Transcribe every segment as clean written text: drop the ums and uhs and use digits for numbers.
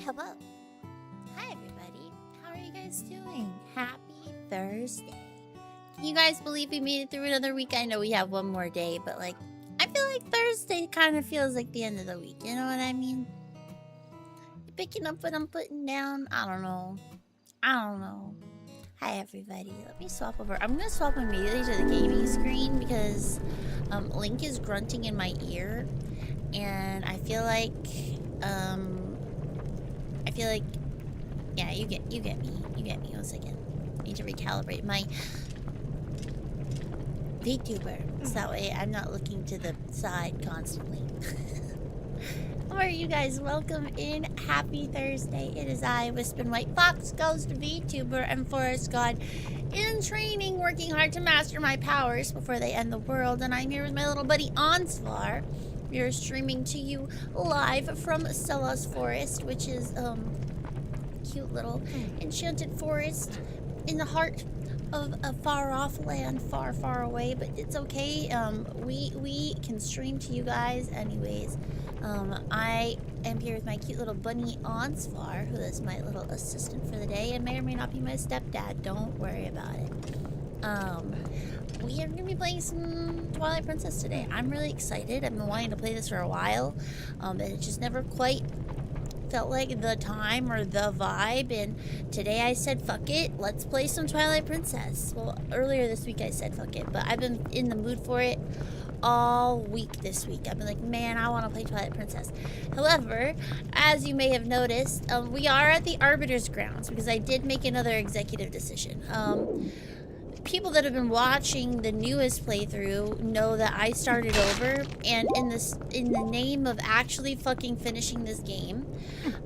Hello. Hi, everybody. How are you guys doing? Happy Thursday. Can you guys believe we made it through another week? I know we have one more day, but like, I feel like Thursday kind of feels like the end of the week. You know what I mean? Picking up what I'm putting down. I don't know. Hi, everybody. Let me swap over. I'm going to swap immediately to the gaming screen because Link is grunting in my ear. And I feel like, yeah, you get me. You get me. 1 second. I need to recalibrate my VTuber. So that way I'm not looking to the side constantly. How are you guys? Welcome in. Happy Thursday. It is I, Wispeb White Fox, Ghost VTuber, and Forest God in training, working hard to master my powers before they end the world. And I'm here with my little buddy Onsvar. We are streaming to you live from Celos Forest, which is cute little enchanted forest in the heart of a far-off land, far away. But it's okay. We can stream to you guys anyways. I am here with my cute little bunny Onsvar, who is my little assistant for the day and may or may not be my stepdad. Don't worry about it. We are going to be playing some Twilight Princess today. I'm really excited. I've been wanting to play this for a while, and it just never quite felt like the time or the vibe. And today I said, fuck it, let's play some Twilight Princess. Well, earlier this week I said fuck it, but I've been in the mood for it all week this week. I've been like, man, I want to play Twilight Princess. However, as you may have noticed, we are at the Arbiter's grounds because I did make another executive decision. People that have been watching the newest playthrough know that I started over, and in the name of actually fucking finishing this game,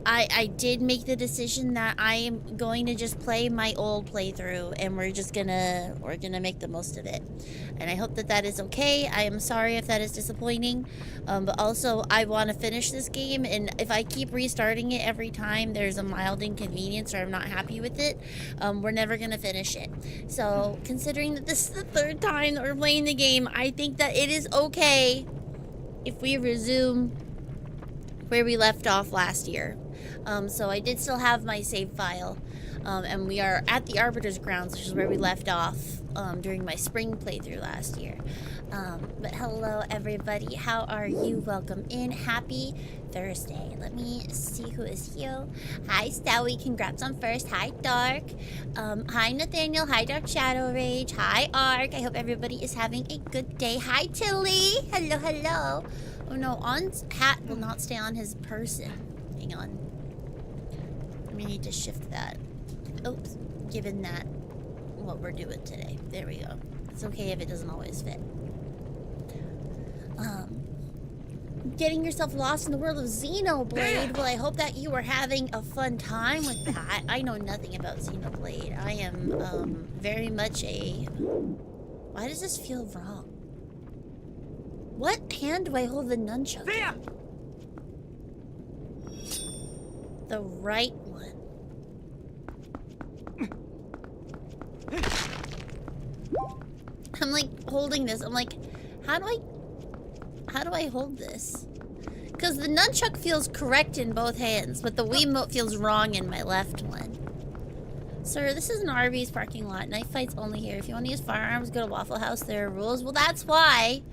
I did make the decision that I am going to just play my old playthrough, and we're gonna make the most of it. And I hope that that is okay. I am sorry if that is disappointing, but also I want to finish this game, and if I keep restarting it every time there's a mild inconvenience or I'm not happy with it, we're never gonna finish it. So considering that this is the third time that we're playing the game, I think that it is okay if we resume where we left off last year. So I did still have my save file, and we are at the Arbiter's grounds, which is where we left off during my spring playthrough last year. But hello everybody, how are you? Welcome in. Happy Thursday. Let me see who is here. Hi Stowie, congrats on first. Hi Dark. Hi Nathaniel. Hi Dark Shadow Rage. Hi Ark. I hope everybody is having a good day. Hi Tilly. Hello. Oh no, On's hat will not stay on his person. Hang on. We need to shift that. Oops. Given that what we're doing today. There we go. It's okay if it doesn't always fit. Getting yourself lost in the world of Xenoblade. Well, I hope that you are having a fun time with that. I know nothing about Xenoblade. I am very much a... Why does this feel wrong? What hand do I hold the nunchuck There! in? The right one. I'm like holding this. I'm like, how do I hold this? Because the nunchuck feels correct in both hands, but the Wiimote feels wrong in my left one. Sir, this is an Arby's parking lot. Knife fights only here. If you want to use firearms, go to Waffle House. There are rules. Well, that's why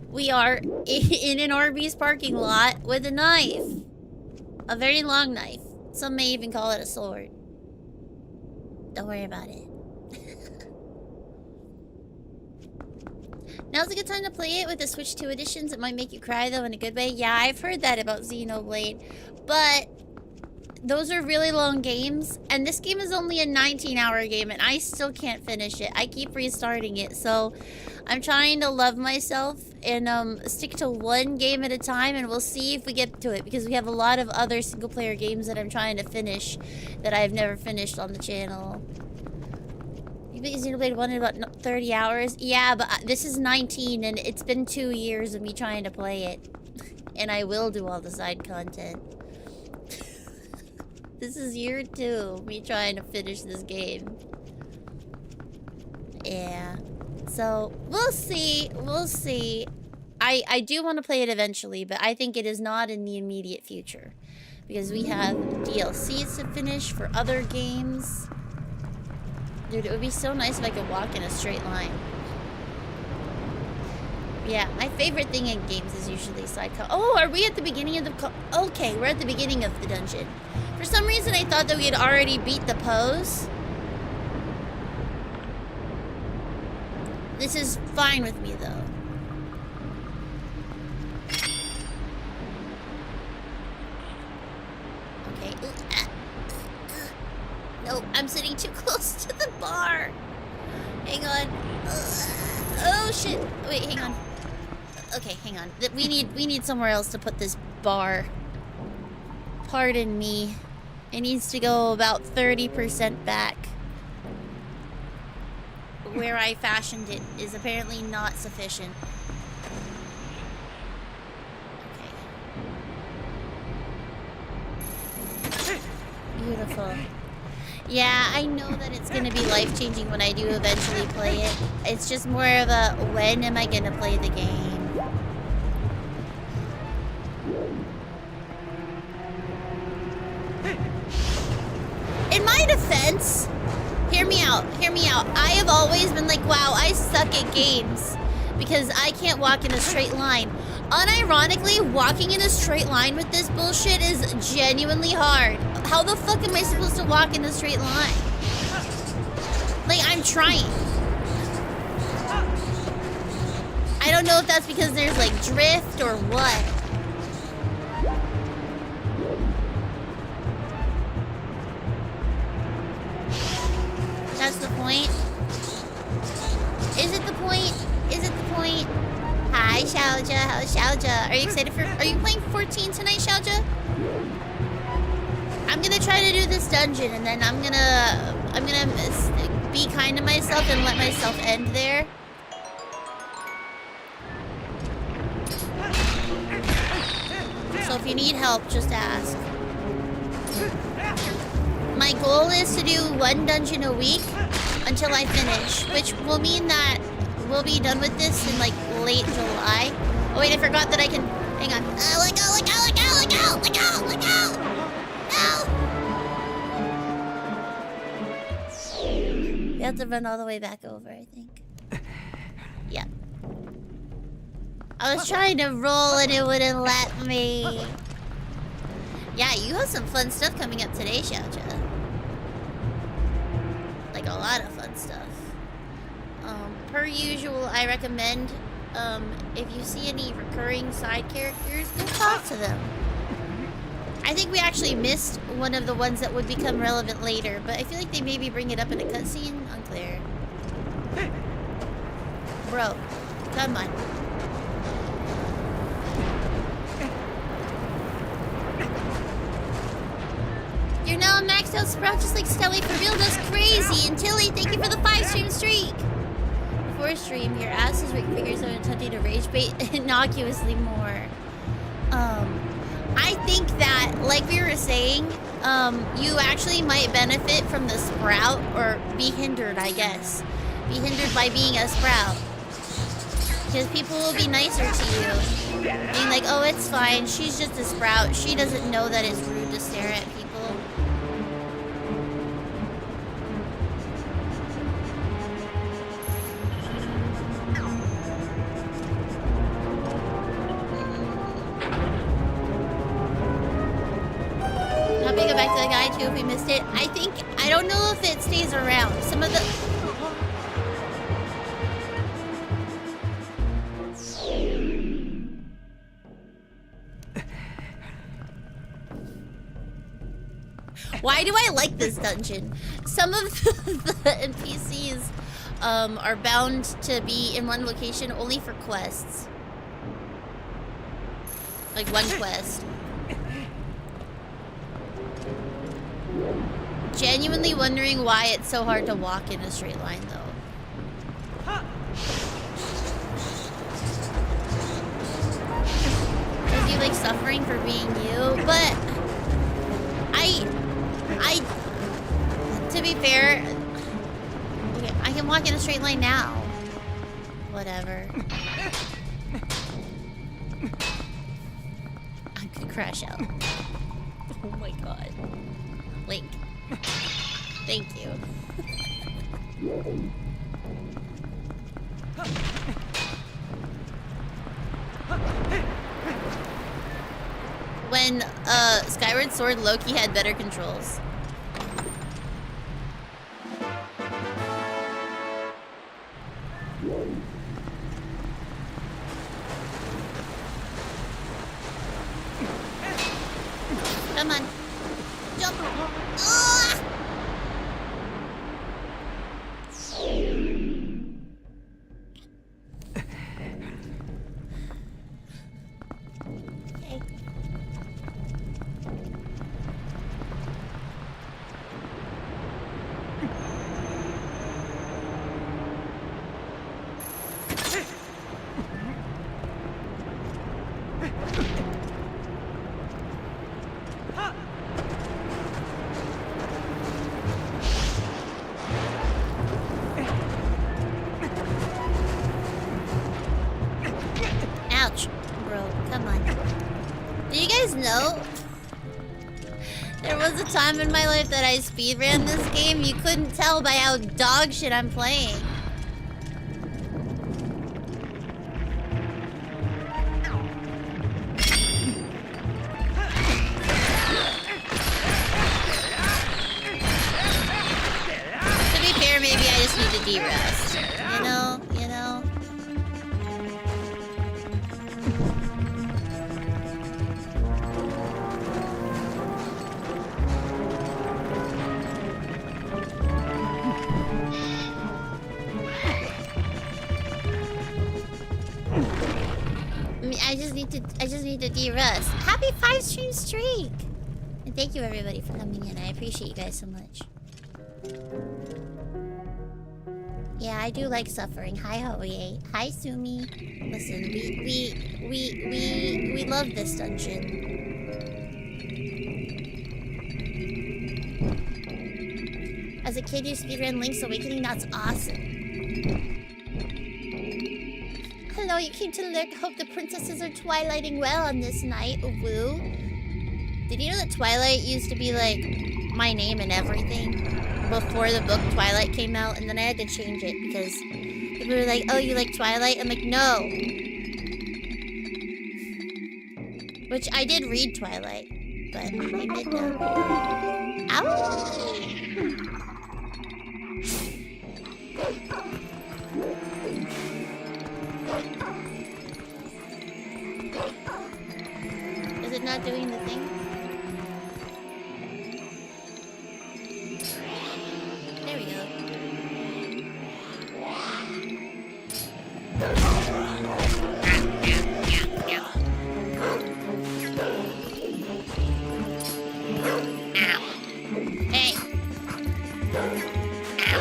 we are in an Arby's parking lot with a knife. A very long knife. Some may even call it a sword. Don't worry about it. Now's a good time to play it with the Switch 2 editions. It might make you cry, though, in a good way. Yeah, I've heard that about Xenoblade. But those are really long games. And this game is only a 19-hour game, and I still can't finish it. I keep restarting it. So I'm trying to love myself and stick to one game at a time, and we'll see if we get to it. Because we have a lot of other single-player games that I'm trying to finish that I've never finished on the channel. Xenoblade 1 in about 30 hours. Yeah, but this is 19 and it's been 2 years of me trying to play it. And I will do all the side content. This is year 2 of me trying to finish this game. Yeah. So, we'll see. I do want to play it eventually, but I think it is not in the immediate future. because we have DLCs to finish for other games. Dude, it would be so nice if I could walk in a straight line. Yeah, my favorite thing in games is usually side Oh, are we at the beginning of the okay, we're at the beginning of the dungeon. For some reason, I thought that we had already beat the pose. This is fine with me, though. Okay. Nope, I'm sitting too close to the bar. Hang on. Oh, shit. Wait, hang on. Okay, hang on. We need somewhere else to put this bar. Pardon me. It needs to go about 30% back. Where I fashioned it is apparently not sufficient. Okay. Beautiful. Yeah, I know that it's gonna be life-changing when I do eventually play it. It's just more of a, when am I gonna play the game? In my defense, hear me out, I have always been like, wow, I suck at games because I can't walk in a straight line. Unironically, walking in a straight line with this bullshit is genuinely hard. How the fuck am I supposed to walk in a straight line? Like, I'm trying. I don't know if that's because there's like drift or what. That's the point. Is it the point? Is it the point? Hi, Xiaoja. How's Xiaoja? Are you excited for... Are you playing 14 tonight, Xiaoja? I'm gonna try to do this dungeon, and then I'm gonna be kind to myself and let myself end there. So if you need help, just ask. My goal is to do one dungeon a week until I finish, which will mean that we'll be done with this in like late July. Oh wait, I forgot that I can... Hang on. Let go, let go, let go, let go, let go, let go! No! You have to run all the way back over, I think. Yeah. I was trying to roll and it wouldn't let me. Yeah, you have some fun stuff coming up today, Xiaoja. Like a lot of fun stuff. Per usual, I recommend if you see any recurring side characters, go talk to them. I think we actually missed one of the ones that would become relevant later, but I feel like they maybe bring it up in a cutscene. Unclear. Bro, come on. You're now a maxed out sprout just like Stelly for real. That's crazy. And Tilly, thank you for the 5-stream streak. Before stream, your ass is weak figures are attempting to rage bait innocuously more. I think that, like we were saying, you actually might benefit from the sprout, or be hindered, I guess. Be hindered by being a sprout. Because people will be nicer to you. Being like, oh, it's fine, she's just a sprout. She doesn't know that it's rude to stare at people. Helping go back to the guy too if we missed it. I don't know if it stays around. Some of the... Why do I like this dungeon? Some of the NPCs are bound to be in one location only for quests. Like one quest. Genuinely wondering why it's so hard to walk in a straight line, though. Is you like suffering for being you? But to be fair, okay, I can walk in a straight line now. Whatever. I'm gonna crash out. Oh my god. Link. Thank you. When Skyward Sword Loki had better controls. Come on. Jump. Ah! Okay. Ouch, bro, come on. Do you guys know? There was a time in my life that I speedran this game. You couldn't tell by how dog shit I'm playing. To be fair, maybe I just need to de-rest. You know? I just need to de-rest. Happy 5-stream streak! And thank you everybody for coming in. I appreciate you guys so much. Yeah, I do like suffering. Hi Howie. Hi Sumi. Listen, we love this dungeon. As a kid you speedran Link's Awakening, that's awesome. Hello, you came to lurk. Hope the princesses are twilighting well on this night. Woo. Did you know that Twilight used to be like my name and everything before the book Twilight came out? And then I had to change it because people were like, oh, you like Twilight? I'm like, no. Which I did read Twilight, but I did know. Ow! Is it not doing the thing? There we go. Ow. Hey. Ow.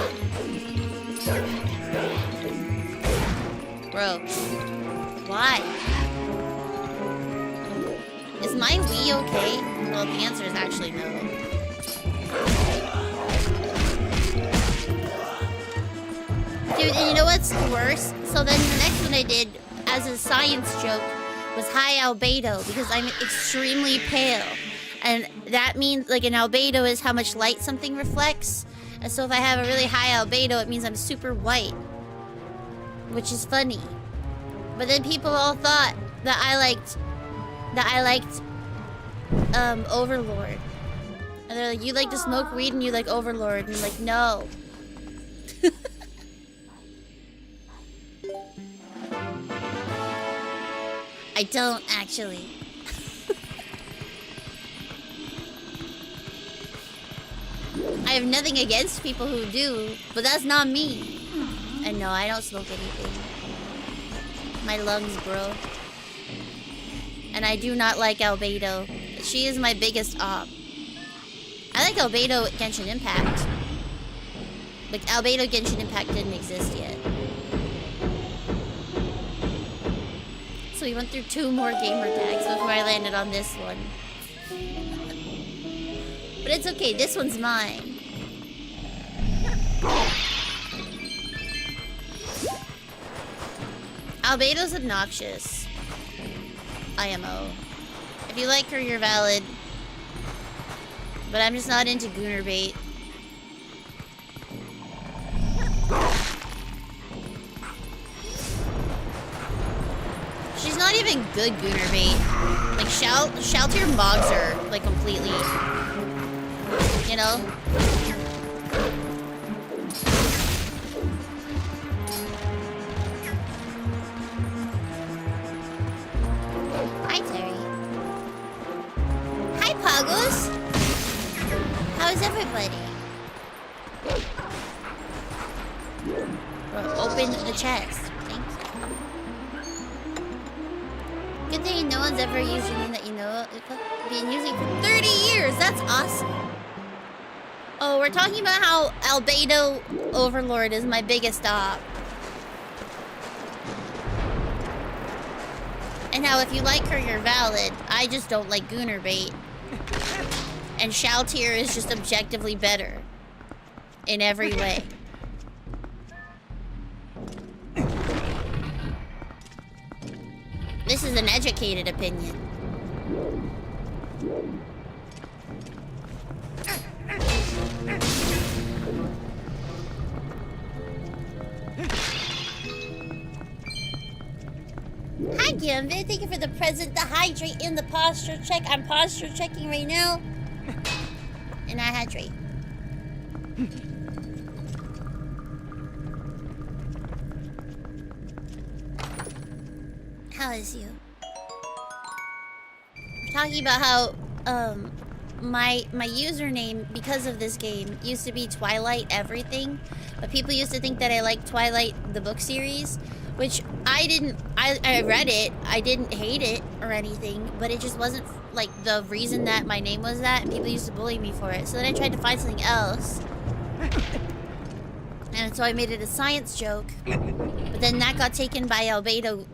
Bro. Why? Is my Wii okay? Well, the answer is actually no. Dude, and you know what's worse? So then the next one I did, as a science joke, was high albedo, because I'm extremely pale. And that means, like, an albedo is how much light something reflects. And so if I have a really high albedo, it means I'm super white. Which is funny. But then people all thought that I liked Overlord. And they're like, you like to smoke weed and you like Overlord. And I'm like, no. I don't, actually. I have nothing against people who do, but that's not me. And no, I don't smoke anything. My lungs, bro. And I do not like Albedo. She is my biggest op. I like Albedo at Genshin Impact. But Albedo Genshin Impact didn't exist yet. So we went through 2 more gamer tags before I landed on this one. But it's okay, this one's mine. Albedo's obnoxious. IMO. If you like her, you're valid. But I'm just not into gooner bait. She's not even good gooner bait. Like, Sheltier Mogs are, like, completely... You know? Hi, Terry. Hi, Poggles. How's everybody? Open the chest. Thanks. Good thing no one's ever used your name that you know. It's been using for 30 years. That's awesome. Oh, we're talking about how Albedo Overlord is my biggest op. And how if you like her, you're valid. I just don't like gooner bait. And Shaltier is just objectively better. In every way. This is an educated opinion. Hi, Gambit. Thank you for the present, the hydrate, and the posture check. I'm posture checking right now. And I hydrate. How is you? We're talking about how, my username, because of this game, used to be Twilight Everything. But people used to think that I liked Twilight, the book series. Which I didn't, I read it, I didn't hate it or anything, but it just wasn't, like, the reason that my name was that, and people used to bully me for it. So then I tried to find something else. And so I made it a science joke. But then that got taken by Albedo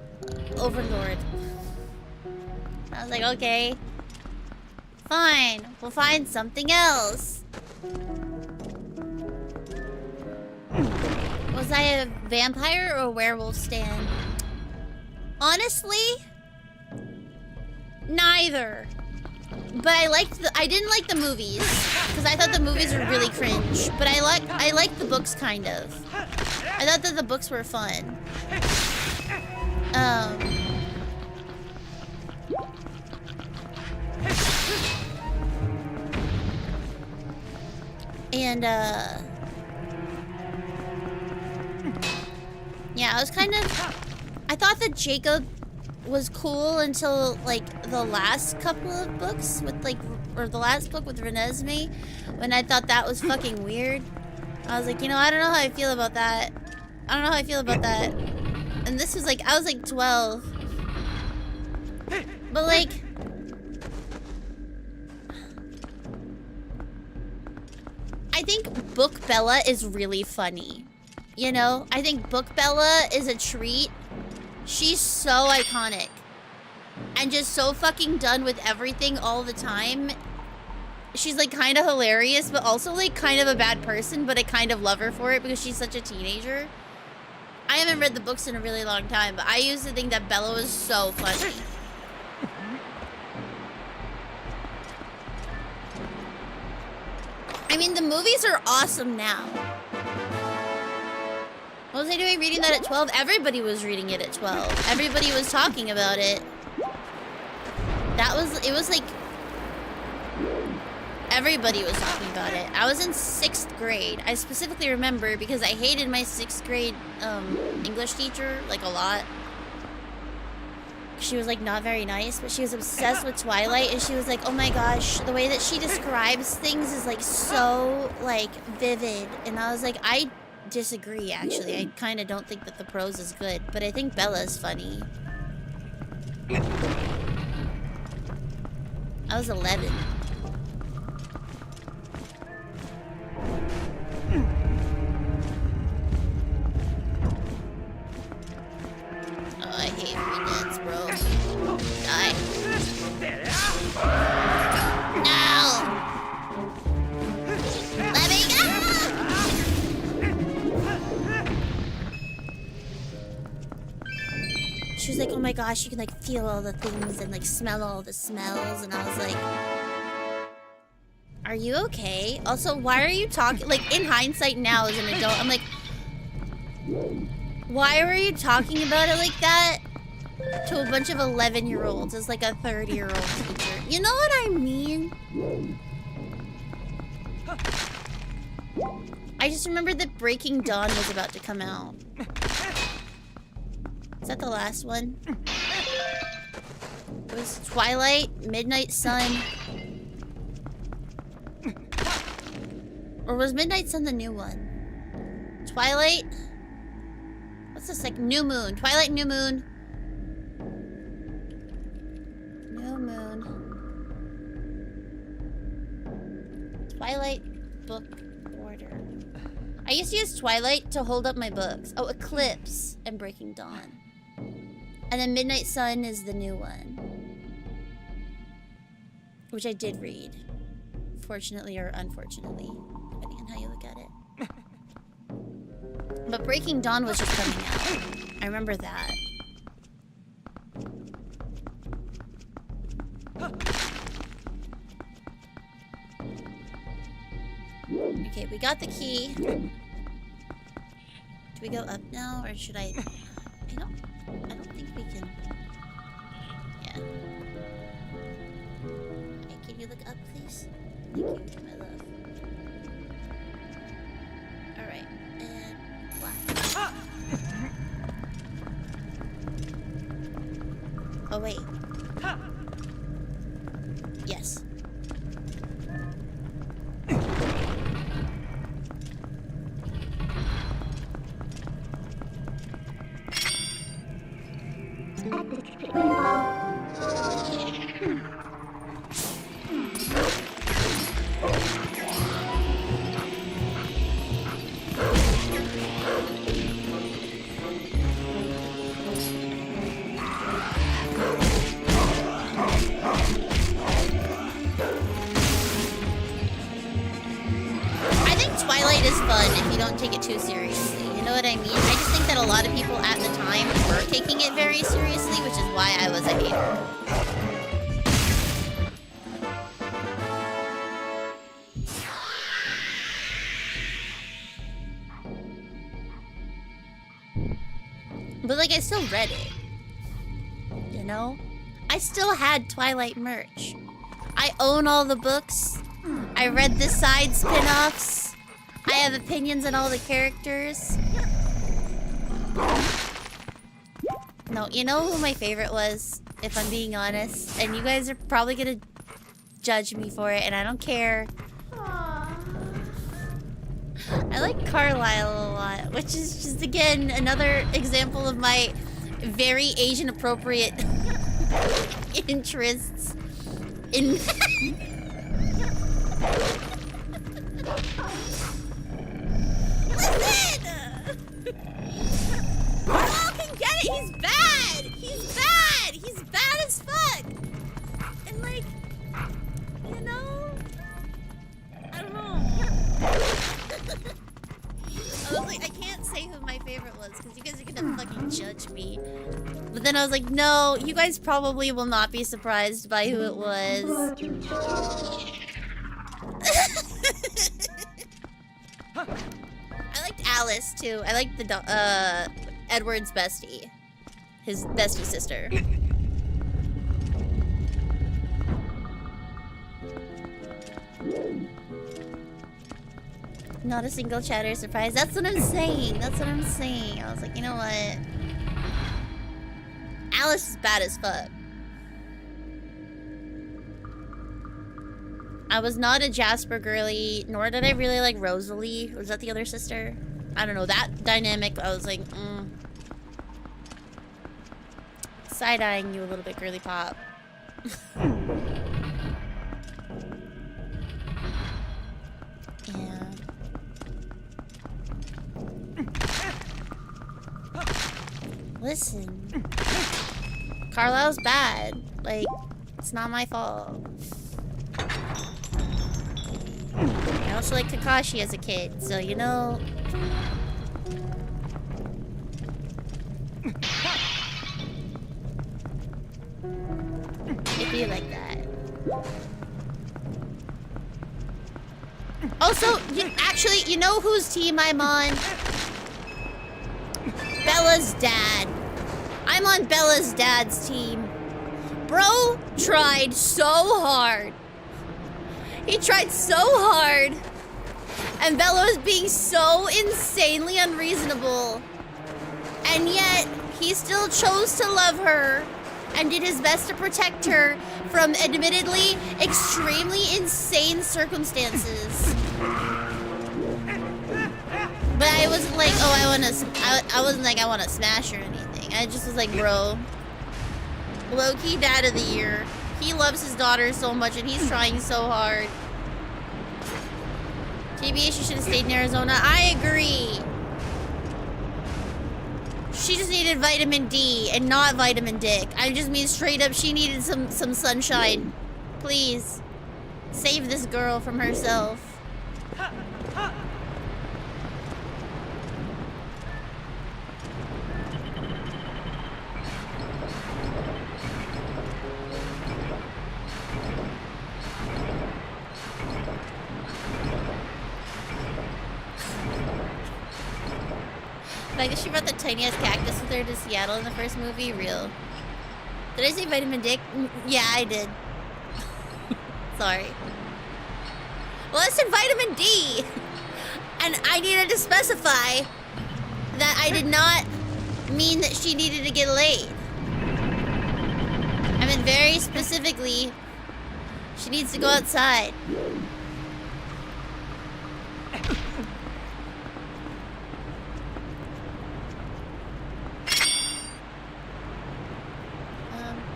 Overlord. I was like, okay. Fine, we'll find something else. Was I a vampire or a werewolf stan? Honestly, neither. But I didn't like the movies because I thought the movies were really cringe. But I liked the books kind of. I thought that the books were fun. And yeah, I was kind of... I thought that Jacob was cool until, like, the last couple of books with, like... Or the last book with Renesmee, when I thought that was fucking weird. I was like, you know, I don't know how I feel about that. I don't know how I feel about that. And this was, like... I was, like, 12. But, like... I think Book Bella is really funny. You know, I think Book Bella is a treat. She's so iconic. And just so fucking done with everything all the time. She's like kind of hilarious, but also like kind of a bad person, but I kind of love her for it because she's such a teenager. I haven't read the books in a really long time, but I used to think that Bella was so funny. I mean, the movies are awesome now. What was I doing reading that at 12? Everybody was reading it at 12. Everybody was talking about it. It was like... Everybody was talking about it. I was in 6th grade. I specifically remember because I hated my 6th grade English teacher, like, a lot. She was, like, not very nice, but she was obsessed with Twilight, and she was like, oh my gosh, the way that she describes things is, like, so, like, vivid. And I was like, I disagree, actually. I kind of don't think that the prose is good, but I think Bella's funny. I was 11. Oh, I hate redance, bro. Die. No! Let me go! She was like, oh my gosh, you can like feel all the things and like smell all the smells. And I was like, Are you okay? Also, why are you talking? Like, in hindsight now as an adult, I'm like, why were you talking about it like that to a bunch of 11-year-olds as like a 30-year-old teacher? You know what I mean? I just remembered that Breaking Dawn was about to come out. Is that the last one? It was Twilight, Midnight Sun. Or was Midnight Sun the new one? Twilight? What's this, like, New Moon? Twilight, New Moon. New Moon. Twilight book order. I used to use Twilight to hold up my books. Oh, Eclipse and Breaking Dawn. And then Midnight Sun is the new one. Which I did read. Fortunately or unfortunately, depending on how you look at it. But Breaking Dawn was just coming out. I remember that. Okay, we got the key. Do we go up now, or should I don't think we can. Yeah. Hey, can you look up, please? Thank you, my love. Alright, and black. Oh, wait. Yes. Take it too seriously, you know what I mean? I just think that a lot of people at the time were taking it very seriously, which is why I was a hater. But like, I still read it, you know? I still had Twilight merch. I own all the books. I read the side spin-offs. I have opinions on all the characters. No, you know who my favorite was, if I'm being honest? And you guys are probably gonna judge me for it, and I don't care. Aww. I like Carlisle a lot, which is just, again, another example of my very Asian-appropriate interests in... Listen! You all can get it! He's bad! He's bad! He's bad as fuck! And like, you know? I don't know. I was like, I can't say who my favorite was because you guys are gonna fucking judge me. But then I was like, no, you guys probably will not be surprised by who it was. I liked Alice too. I liked the Edward's bestie, his bestie sister. Not a single chatter surprise. That's what I'm saying. That's what I'm saying. I was like, you know what? Alice is bad as fuck. I was not a Jasper girly, nor did I really like Rosalie. Was that the other sister? I don't know. That dynamic, I was like, side-eyeing you a little bit, girly pop. Yeah. Listen. Carlisle's bad. Like, it's not my fault. I also like Kakashi as a kid, so you know. It'd be like that. Also, actually, you know whose team I'm on? Bella's dad. I'm on Bella's dad's team. Bro tried so hard. He tried so hard. And Bella was being so insanely unreasonable. And yet, he still chose to love her and did his best to protect her from admittedly extremely insane circumstances. But I wasn't like, oh, I wasn't like, I want to smash her or anything. I just was like, bro, low-key dad of the year. He loves his daughter so much and he's trying so hard. TBH, she should have stayed in Arizona. I agree. She just needed vitamin D and not vitamin Dick. I just mean straight up, she needed some sunshine. Please, save this girl from herself. Like, she brought the tiniest cactus with her to Seattle in the first movie. Real. Did I say vitamin Dick? Yeah, I did. Sorry. Well, I said vitamin D. And I needed to specify that I did not mean that she needed to get laid. I meant very specifically, she needs to go outside.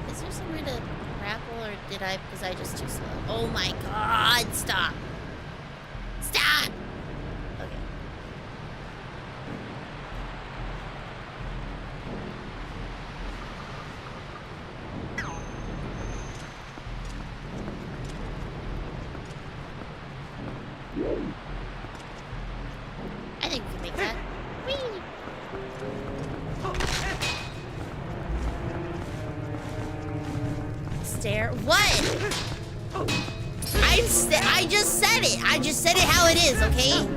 Is there somewhere to grapple, or was I just too slow? Oh my god, stop. Stop! Okay. I think we can make that. Whee! Stare. What? I just said it. I just said it how it is, okay?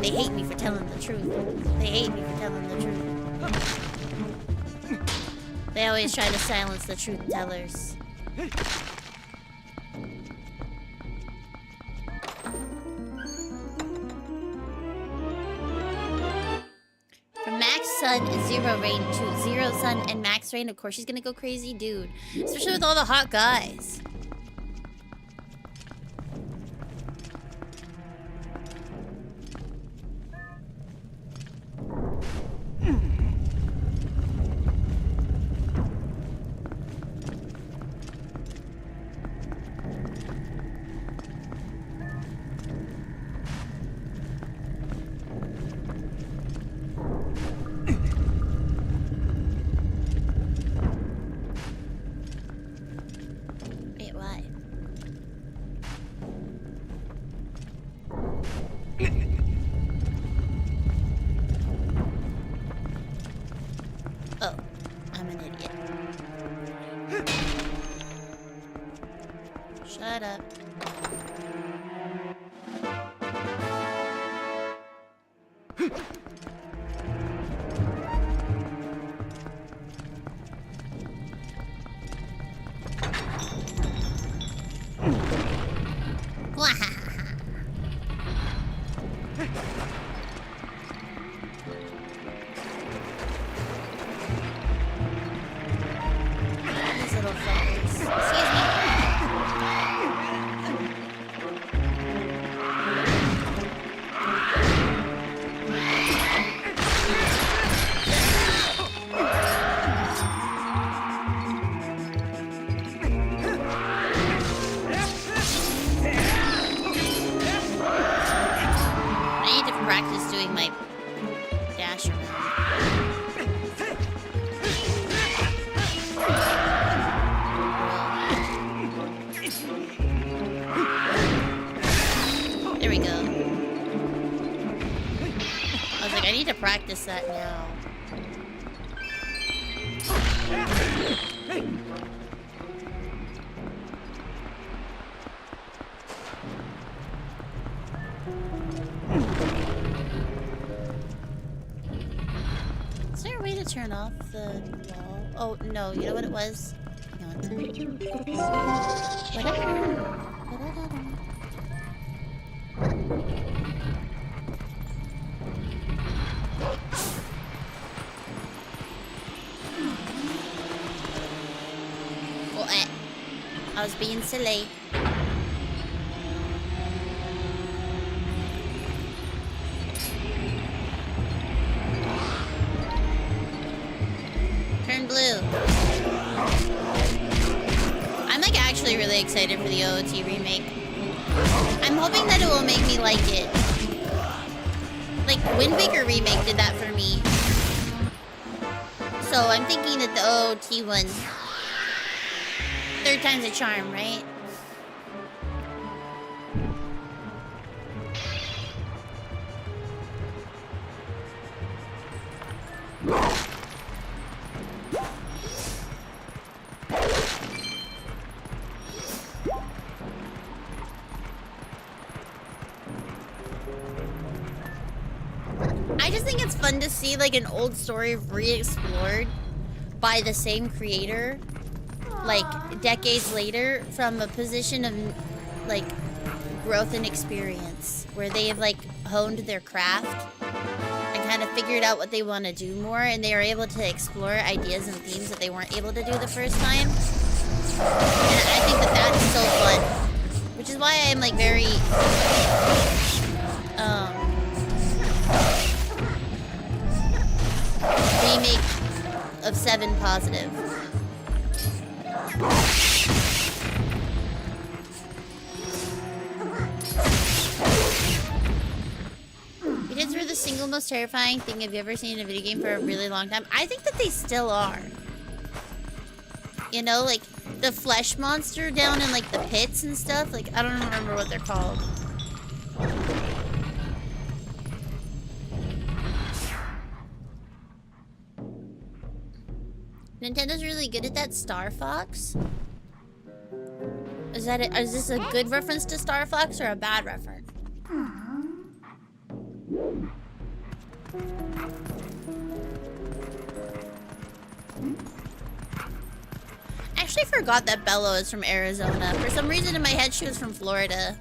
They hate me for telling the truth. They hate me for telling the truth. They always try to silence the truth tellers. From max sun, 0 rain to 0 sun and max rain, of course she's gonna go crazy, dude. Especially with all the hot guys. Wait, why? Oh, I'm an idiot. Shut up. These little fuckers. Excuse me. I need to practice doing my dash around. There we go. I was like, I need to practice that now. off the wall. Oh, no, you know what it was? Hang on. Oh, I was being silly. Turn blue. I'm like actually really excited for the OOT remake. I'm hoping that it will make me like it. Like, Wind Waker remake did that for me. So I'm thinking that the OOT one, third time's a charm, right? I just think it's fun to see like an old story re-explored by the same creator, like decades later, from a position of like growth and experience, where they have like honed their craft and kind of figured out what they want to do more, and they are able to explore ideas and themes that they weren't able to do the first time. And I think that that is so fun, which is why I'm like very remake of 7 positive. Kids were the single most terrifying thing I've ever seen in a video game for a really long time. I think that they still are. You know, like the flesh monster down in like the pits and stuff. Like, I don't remember what they're called. Nintendo's really good at that. Star Fox? Is this a good reference to Star Fox or a bad reference? I actually forgot that Bella is from Arizona. For some reason in my head she was from Florida.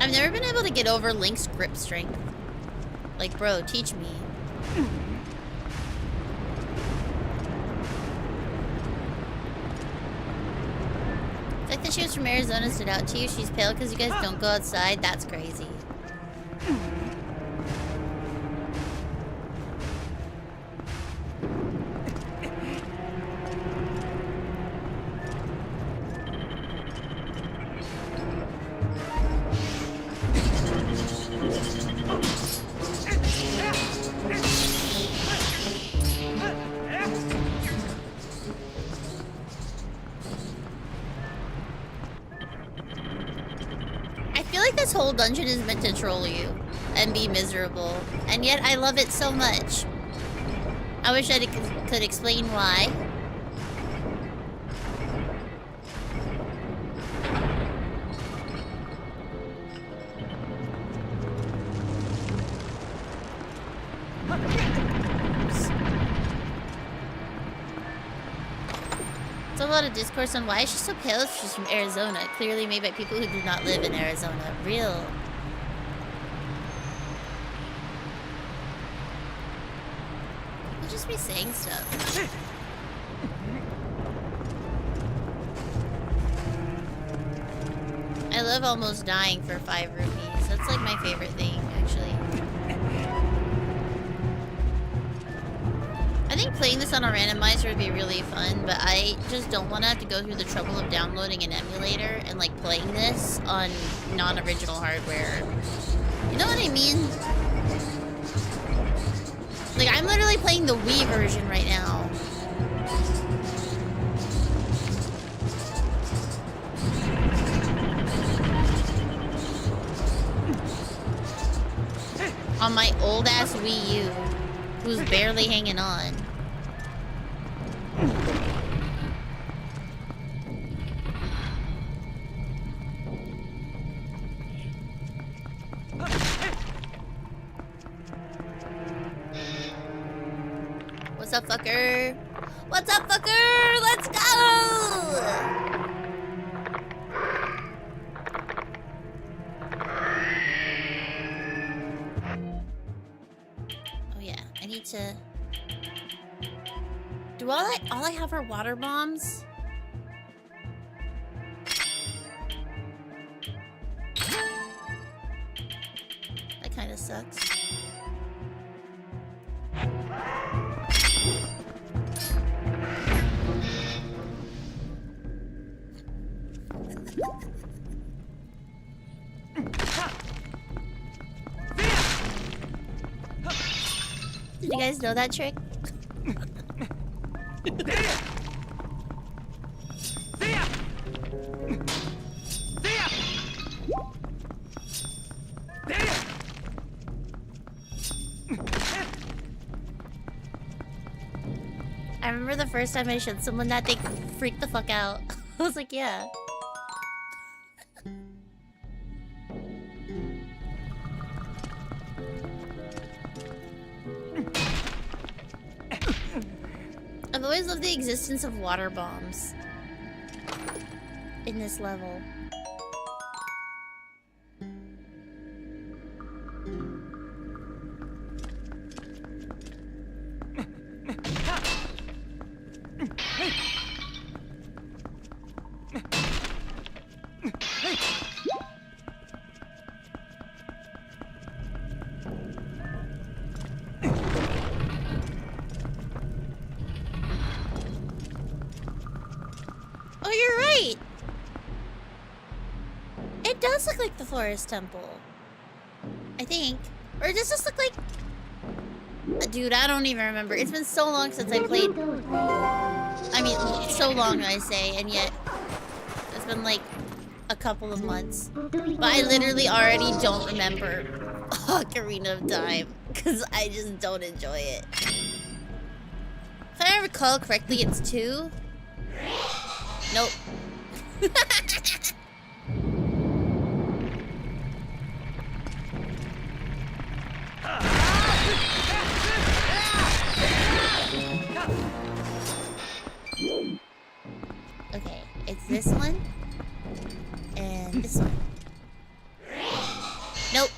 I've never been able to get over Link's grip strength. Like, bro, teach me. The fact that she was from Arizona stood out to you. She's pale because you guys don't go outside. That's crazy. This whole dungeon is meant to troll you and be miserable, and yet I love it so much. I wish I could explain why. A lot of discourse on why is she so pale if she's from Arizona, clearly made by people who do not live in Arizona. Real. You'll just be saying stuff. I love almost dying for 5 rupees. That's like my favorite thing, actually. I think playing this on a randomizer would be really fun, but I just don't want to have to go through the trouble of downloading an emulator and like playing this on non-original hardware. You know what I mean? Like, I'm literally playing the Wii version right now. on my old-ass Wii U, who's barely hanging on. What's up, fucker? What's up, fucker? Let's go! Oh yeah, I need to... Do all I have are water bombs? That kind of sucks. Did you guys know that trick? I remember the first time I showed someone that, they freaked the fuck out. I was like, yeah. I've always loved the existence of water bombs in this level. Oh, you're right! It does look like the Forest Temple. I think. Or does this look like... Dude, I don't even remember. It's been so long since I played... I mean, so long, I say, and yet... It's been like a couple of months. But I literally already don't remember Ocarina of Time. Because I just don't enjoy it. If I recall correctly, it's 2. Nope. Okay, it's this one and this one. Nope.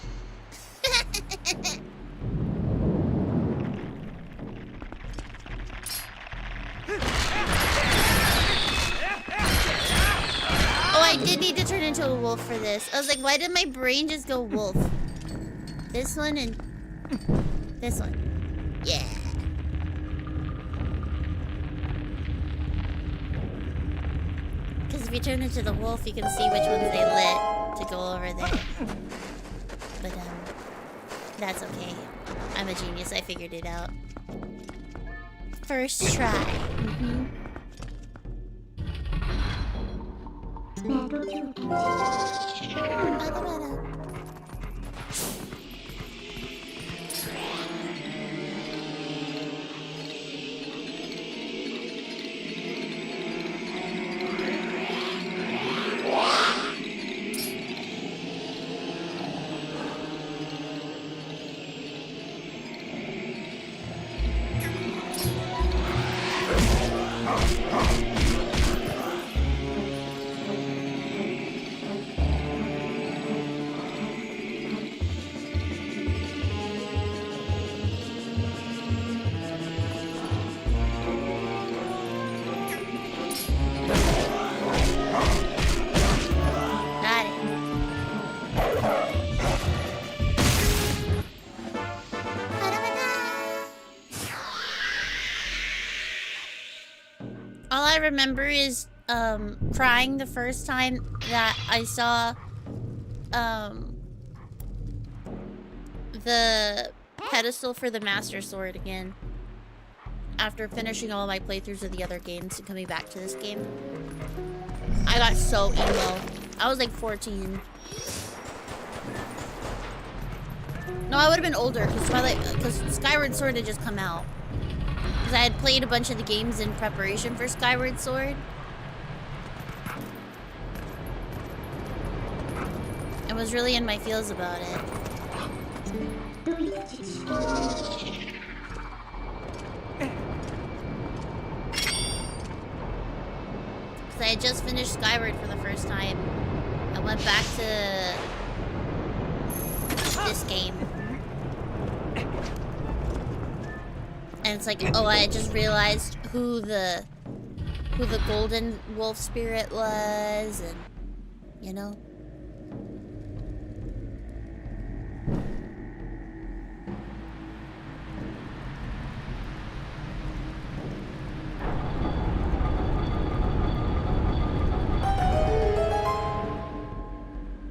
Oh, I did need to turn into a wolf for this. I was like, why did my brain just go wolf? This one and this one. Yeah. Because if you turn into the wolf, you can see which ones they lit to go over there. But, that's okay. I'm a genius. I figured it out. First try. Mm-hmm. All I remember is crying the first time that I saw the pedestal for the Master Sword again. After finishing all my playthroughs of the other games and coming back to this game. I got so emo. I was like 14. No, I would have been older because Skyward Sword had just come out. Because I had played a bunch of the games in preparation for Skyward Sword. I was really in my feels about it. Because I had just finished Skyward for the first time. I went back to this game. And it's like, oh, I just realized who the golden wolf spirit was, and you know.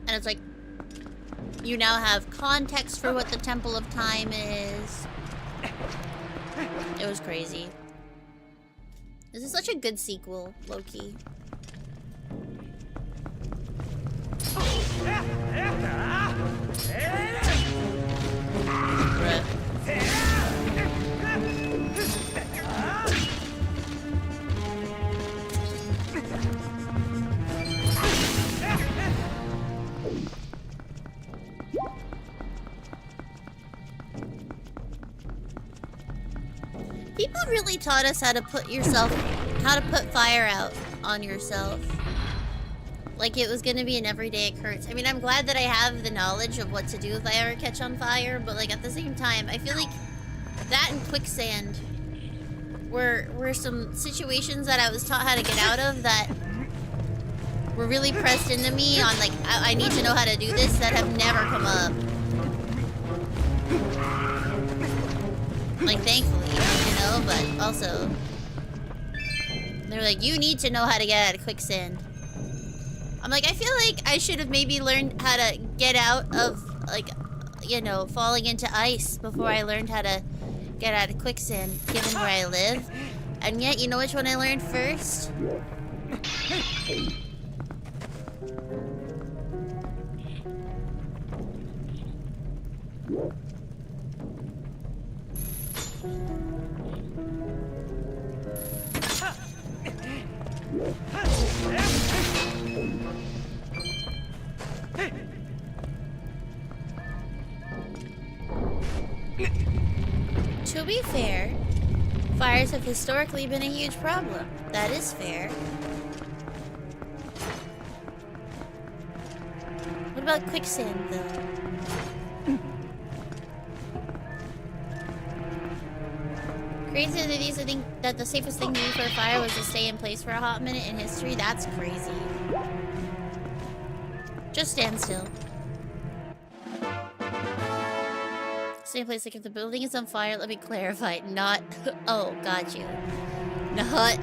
And it's like, you now have context for what the Temple of Time is. It was crazy. This is such a good sequel, low-key. Bruh. People really taught us how to put fire out on yourself. Like it was gonna be an everyday occurrence. I mean, I'm glad that I have the knowledge of what to do if I ever catch on fire, but like at the same time, I feel like that and quicksand were some situations that I was taught how to get out of that were really pressed into me on like, I need to know how to do this, that have never come up. Like, thankfully, you know, but also, they're like, you need to know how to get out of quicksand. I'm like, I feel like I should have maybe learned how to get out of, like, you know, falling into ice before I learned how to get out of quicksand, given where I live. And yet, you know which one I learned first? To be fair, fires have historically been a huge problem. That is fair. What about quicksand, though? Crazy that these think that the safest thing to do for a fire was to stay in place for a hot minute in history. That's crazy. Just stand still. Stay in place, like if the building is on fire, let me clarify, not, oh, got you. Not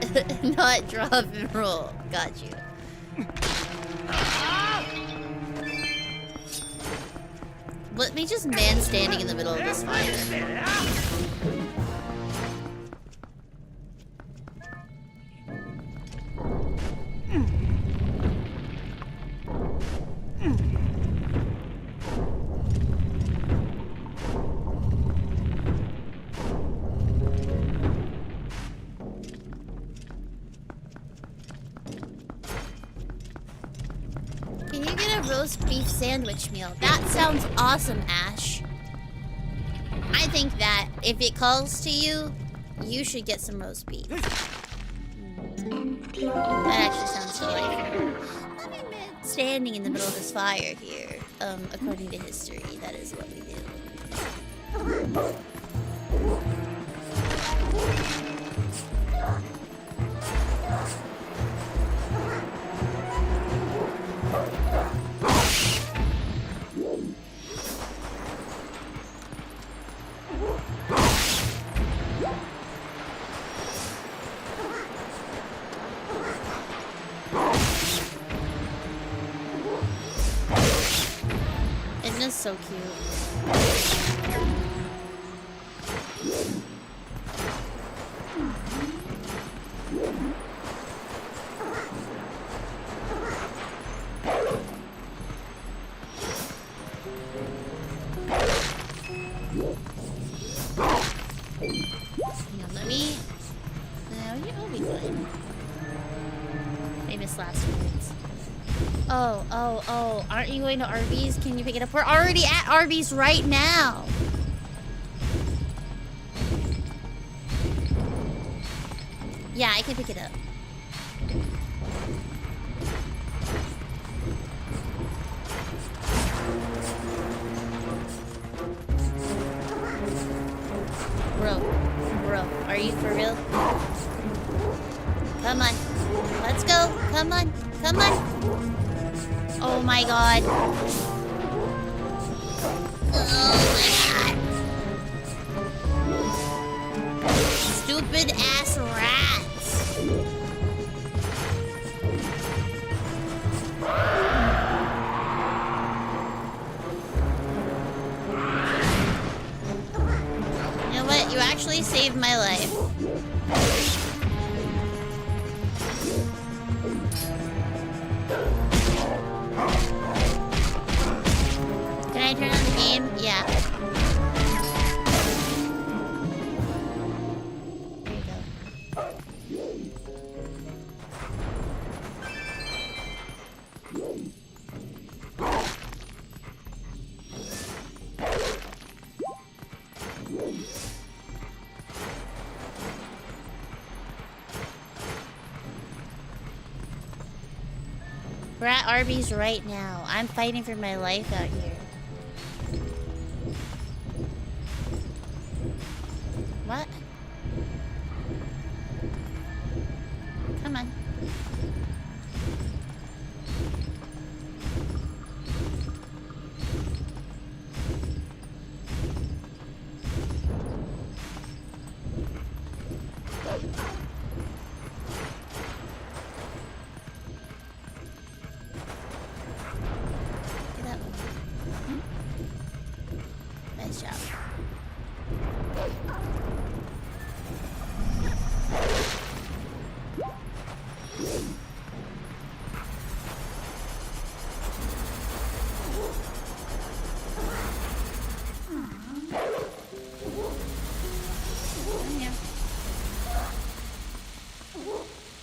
drop and roll, got you. Let me just man standing in the middle of this fire. Beef sandwich meal. That sounds awesome, Ash. I think that if it calls to you, you should get some roast beef. That actually sounds delightful. Let me standing in the middle of this fire here. According to history, that is what we do. Edna's so cute. Oh. Aren't you going to Arby's? Can you pick it up? We're already at Arby's right now. Yeah, I can pick it up. Bro, are you for real? Come on. Let's go. Come on. Oh my god. Stupid ass rats. You know what? You actually saved my life. Can I turn on the game? Yeah. There you go. We're at Arby's right now. I'm fighting for my life out here. What? Come on. Get that one. Nice job.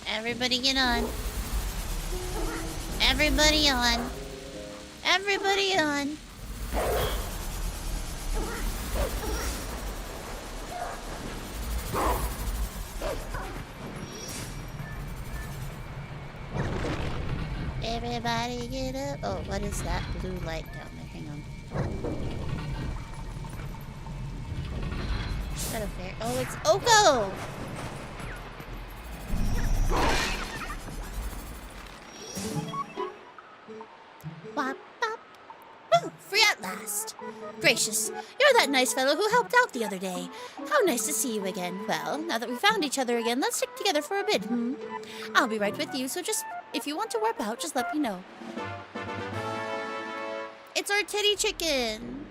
Everybody get on. Everybody on. Everybody on. Everybody get up. Oh, what is that blue light down there? Hang on. Is that a fair? Oh, it's Oko! Bop, bop. Oh, free at last. Gracious, you're that nice fellow who helped out the other day. How nice to see you again. Well, now that we found each other again, let's stick together for a bit, I'll be right with you, so just, if you want to warp out, just let me know. It's our titty chicken.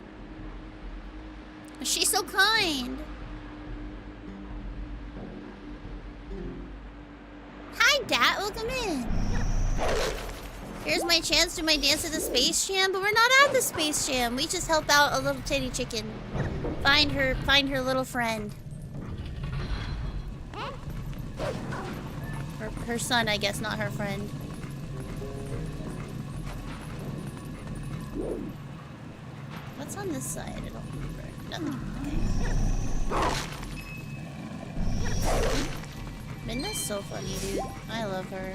She's so kind. Hi, Dad. Welcome in. Here's my chance to do my dance at the Space Jam, but we're not at the Space Jam. We just helped out a little titty chicken. Find her little friend. Her son, I guess, not her friend. What's on this side? I don't remember. Nothing. Okay. Midna's so funny, dude. I love her.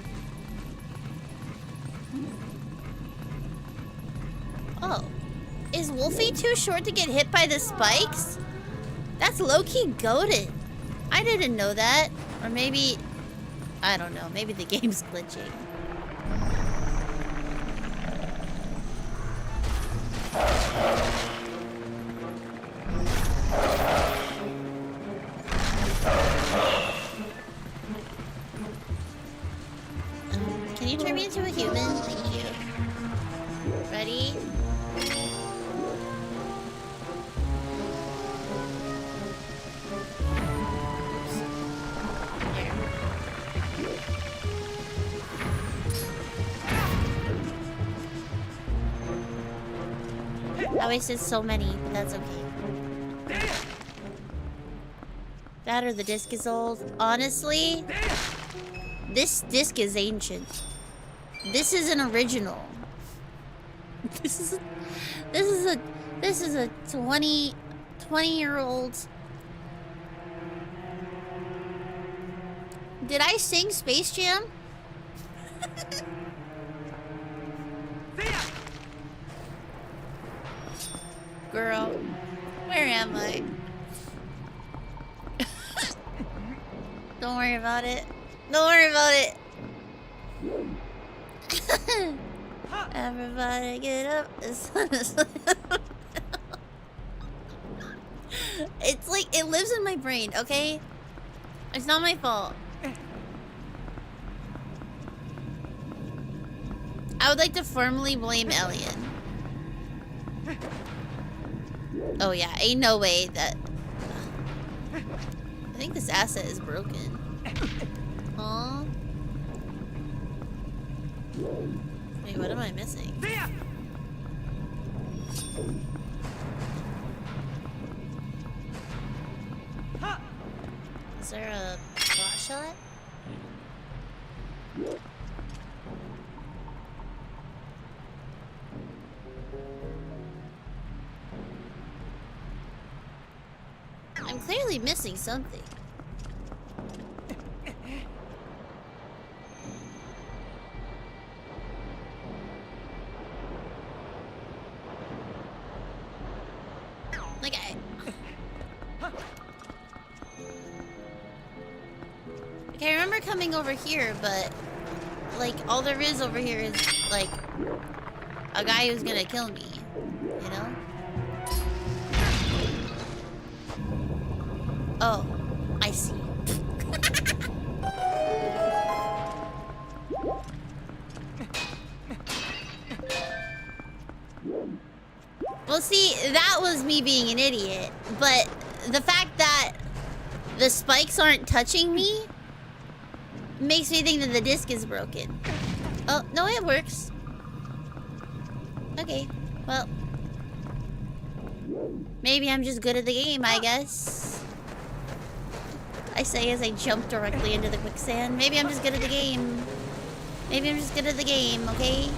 Oh. Is Wolfie too short to get hit by the spikes? That's low-key goated. I didn't know that. Or maybe... I don't know. Maybe the game's glitching. Can you turn me into a human? Thank you. Ready? I wasted so many, but that's okay. That or the disc is old. Honestly, this disc is ancient. This is an original. This is a, this is a 20-year-old. Did I sing Space Jam? Girl, where am I? Don't worry about it. Don't worry about it. Everybody get up. It's like, it lives in my brain, okay? It's not my fault. I would like to formally blame Alien. Oh yeah, ain't no way that... I think this asset is broken. Aww. Wait, what am I missing? Is there a bot shot? I'm clearly missing something. Like I remember coming over here, but like all there is over here is like a guy who's gonna kill me, you know? Oh, I see. Well, see, that was me being an idiot, but the fact that the spikes aren't touching me makes me think that the disc is broken. Oh, no, it works. Okay, well, maybe I'm just good at the game, I guess. I say as I jump directly into the quicksand. Maybe I'm just good at the game. Maybe I'm just good at the game, okay?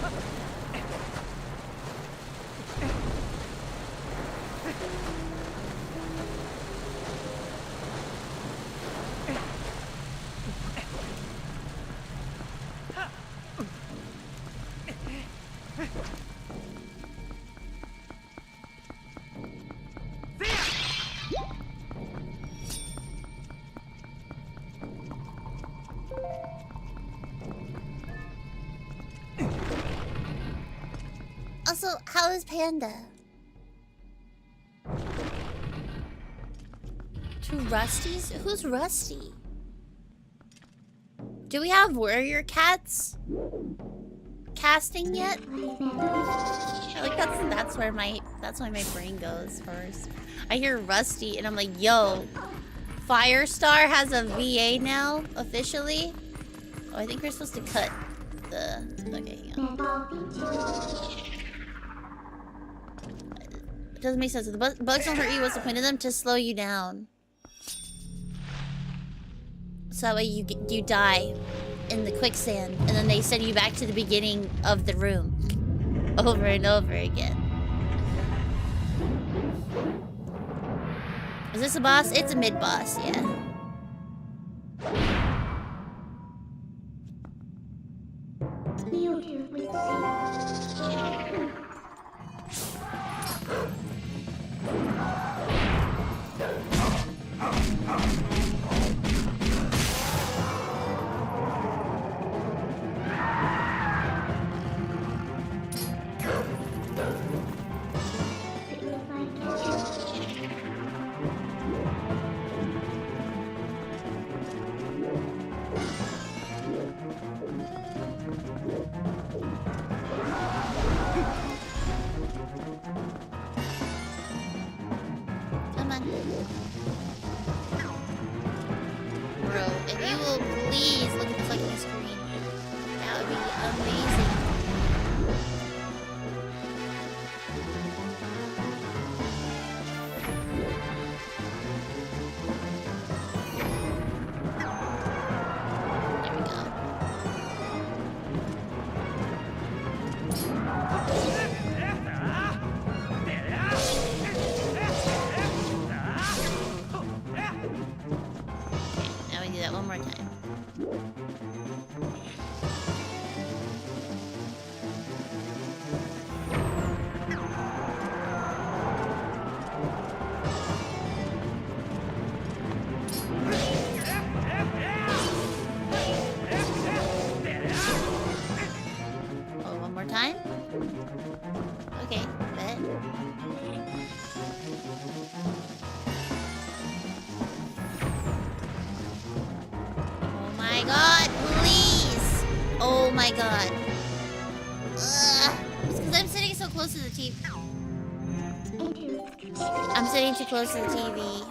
Also, how is Panda? Two Rusties? Who's Rusty? Do we have warrior cats casting yet? Like that's where my brain goes first. I hear Rusty and I'm like, yo, Firestar has a VA now officially. Oh, I think we're supposed to cut the. Okay, hang on. It doesn't make sense. If the bugs don't hurt you, what's the point of them? To slow you down. So that way you die in the quicksand, and then they send you back to the beginning of the room. Over and over again. Is this a boss? It's a mid-boss, yeah. Now we do that one more time. Oh, one more time? Okay, bet. Oh my god, please! Oh my god. Ugh. It's because I'm sitting so close to the TV. I'm sitting too close to the TV.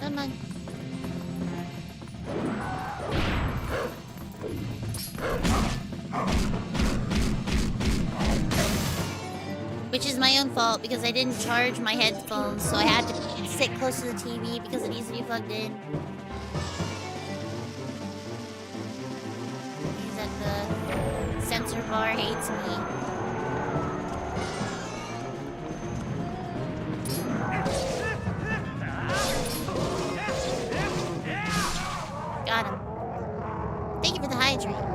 Come on. Which is my own fault because I didn't charge my headphones, so I had to sit close to the TV because it needs to be plugged in. Means that the sensor bar hates me. Got him. Thank you for the hydrate.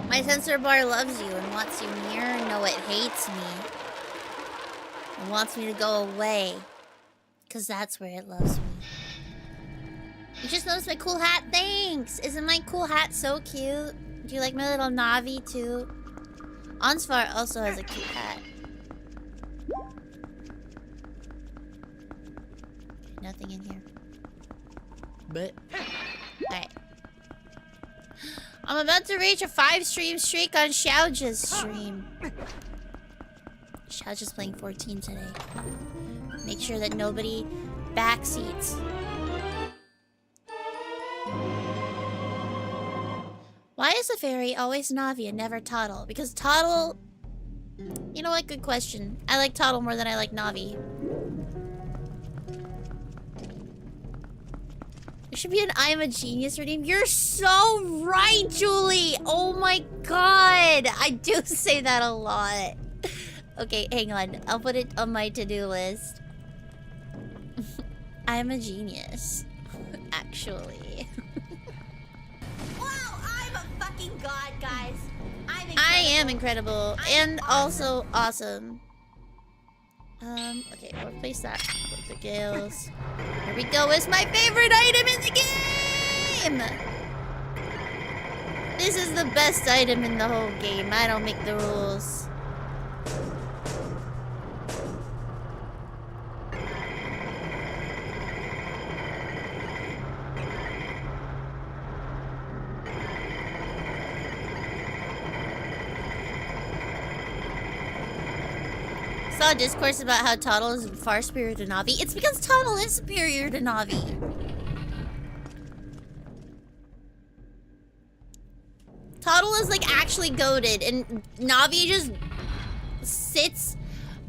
My sensor bar loves you and wants you near. No, it hates me. It wants me to go away. Because that's where it loves me. You just noticed my cool hat? Thanks! Isn't my cool hat so cute? Do you like my little Navi too? Onsvar also has a cute hat. Nothing in here. But. Alright. I'm about to reach a 5-stream streak on Xiaoja's stream. Xiaoja's playing 14 today. Make sure that nobody backseats. Why is a fairy always Navi and never Toddle? Because Toddle... You know what? Good question. I like Toddle more than I like Navi. There should be an I Am a Genius redeem. You're so right, Julie! Oh my god! I do say that a lot. Okay, hang on. I'll put it on my to-do list. I'm a genius. Actually. Wow, I'm a fucking god, guys. I'm incredible. I am incredible. And also awesome. Okay, we'll replace that with the gales. Here we go. It's my favorite item in the game! This is the best item in the whole game. I don't make the rules. Saw a discourse about how Toddle is far superior to Navi. It's because Toddle is superior to Navi. Toddle is like actually goated, and Navi just sits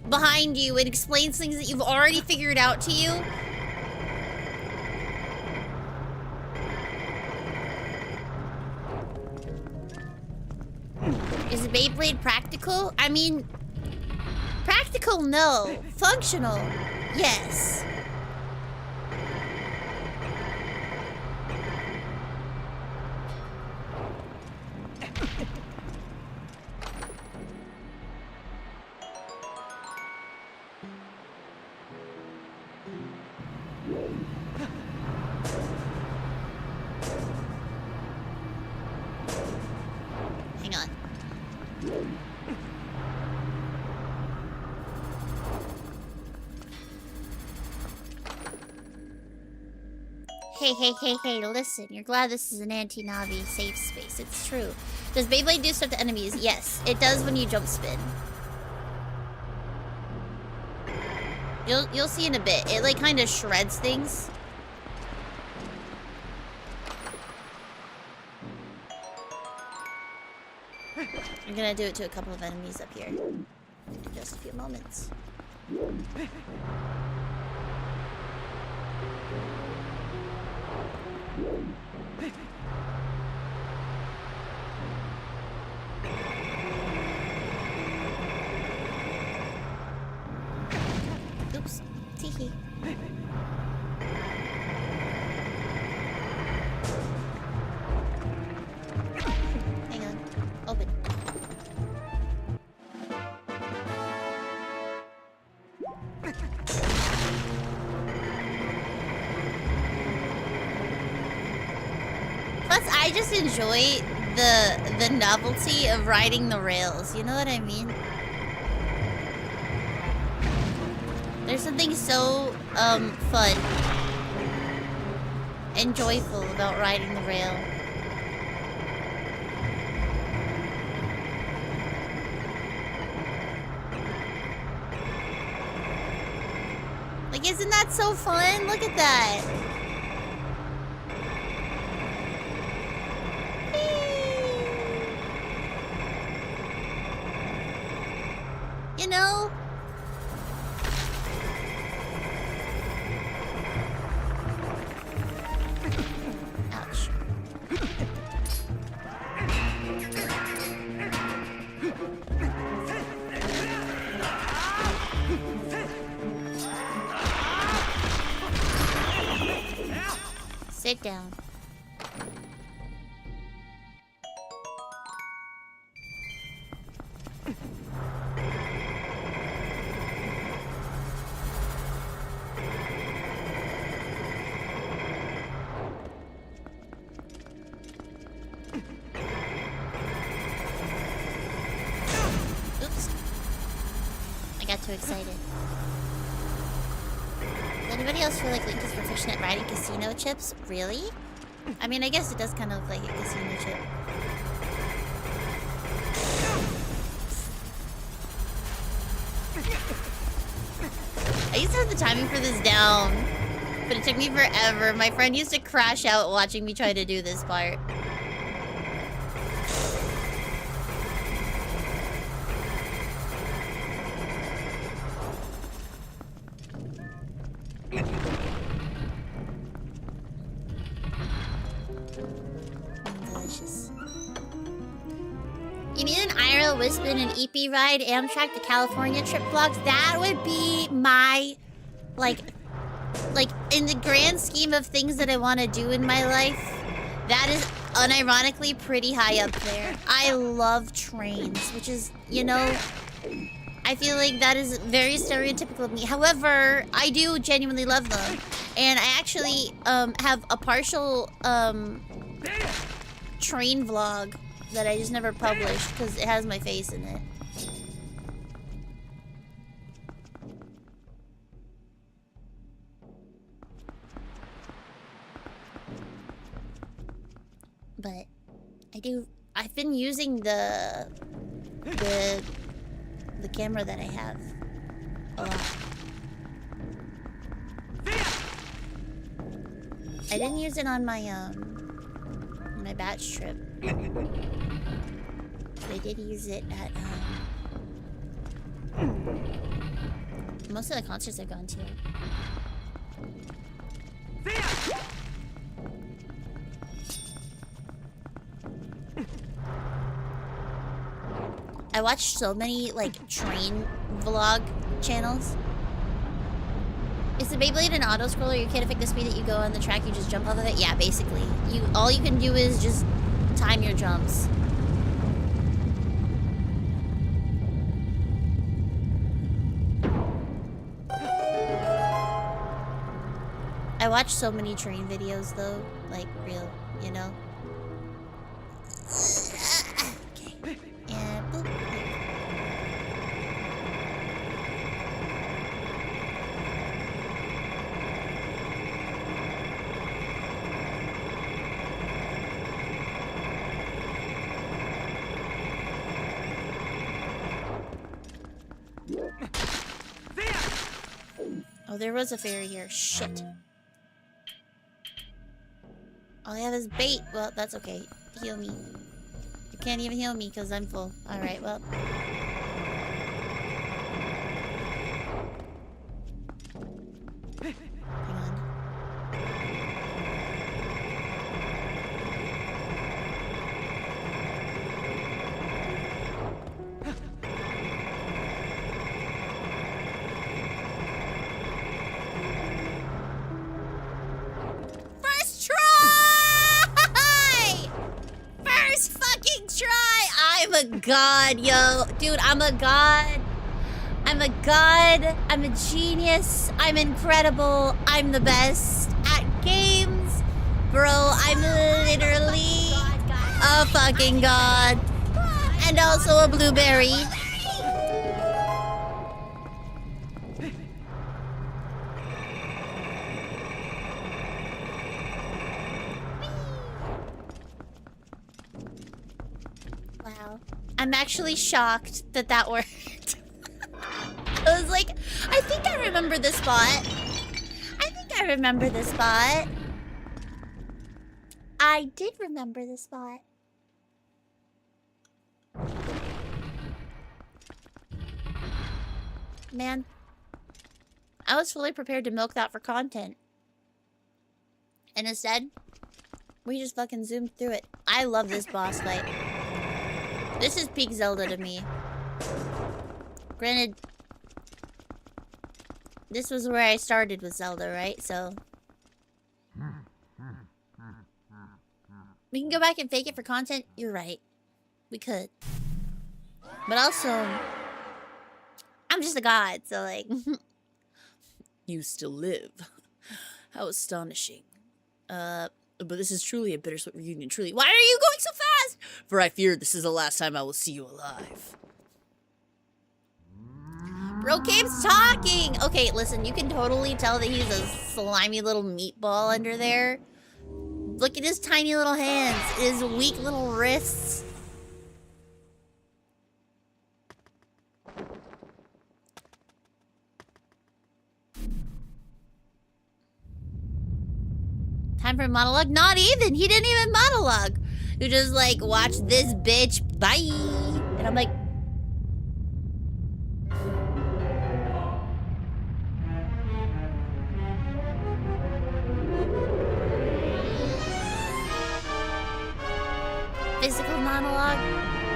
behind you and explains things that you've already figured out to you. Is Beyblade practical? I mean, practical, no. Functional, yes. Hang on. Hey, listen. You're glad this is an anti-Navi safe space. It's true. Does Beyblade do stuff to enemies? Yes, it does when you jump spin. You'll see in a bit. It like kind of shreds things. I'm gonna do it to a couple of enemies up here. just a few moments. Oops. Teehee. Hang on. Open. Plus, I just enjoy the novelty of riding the rails. You know what I mean? There's something so fun and joyful about riding the rail. Like, isn't that so fun? Look at that. You know? Ouch. Sit down. Oops. I got too excited. Does anybody else feel like Link is proficient at riding casino chips? Really? I mean, I guess it does kind of look like a casino chip. I used to have the timing for this down, but it took me forever. My friend used to crash out watching me try to do this part. Delicious. You need an IRL Wispin and EP ride, Amtrak to California trip vlogs. That would be my, like in the grand scheme of things that I want to do in my life, that is unironically pretty high up there. I love trains, which is, you know, I feel like that is very stereotypical of me. However, I do genuinely love them. And I actually have a partial train vlog that I just never published because it has my face in it. But I've been using the camera that I have a lot. I didn't use it on my batch trip. But I did use it at most of the concerts I've gone to. I watched so many, like, train vlog channels. Is the Beyblade an auto-scroller? You can't affect the speed that you go on the track, you just jump off of it? Yeah, basically. All you can do is just time your jumps. I watch so many train videos, though. Like, real, you know? Okay. And boop. Oh, there was a fairy here. Shit. All I have is bait. Well, that's okay. Heal me. You can't even heal me because I'm full. Alright, well. god, yo. Dude, I'm a god. I'm a god. I'm a genius. I'm incredible. I'm the best at games. Bro, I'm literally a fucking god. And also a blueberry. Wow. I'm actually shocked that that worked. I was like, I think I remember this spot. I think I remember this spot. I did remember this spot. Man, I was fully prepared to milk that for content. And instead, we just fucking zoomed through it. I love this boss fight. This is peak Zelda to me. Granted, this was where I started with Zelda, right? So we can go back and fake it for content. You're right. We could. But also, I'm just a god, so like... You still live. How astonishing. But this is truly a bittersweet reunion, truly. Why are you going so fast? For I fear this is the last time I will see you alive. Bro keeps talking! Okay, listen, you can totally tell that he's a slimy little meatball under there. Look at his tiny little hands, his weak little wrists. Time for a monologue? Not even! He didn't even monologue! You just like, watch this bitch, bye! And I'm like... Physical monologue?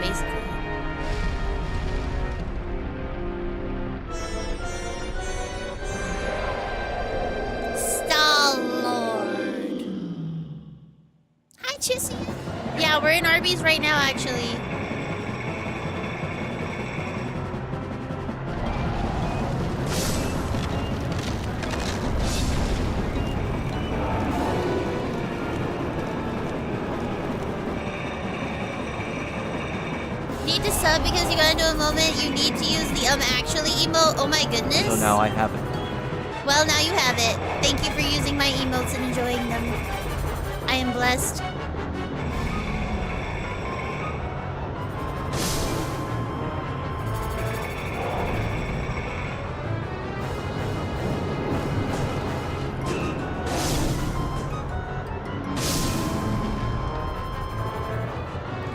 Basically. Star-Lord. Hi, Chissy. Yeah, we're in Arby's right now, actually. Need to sub because you got into a moment you need to use the actually emote. Oh my goodness. So now I have it. Well, now you have it. Thank you for using my emotes and enjoying them. I am blessed.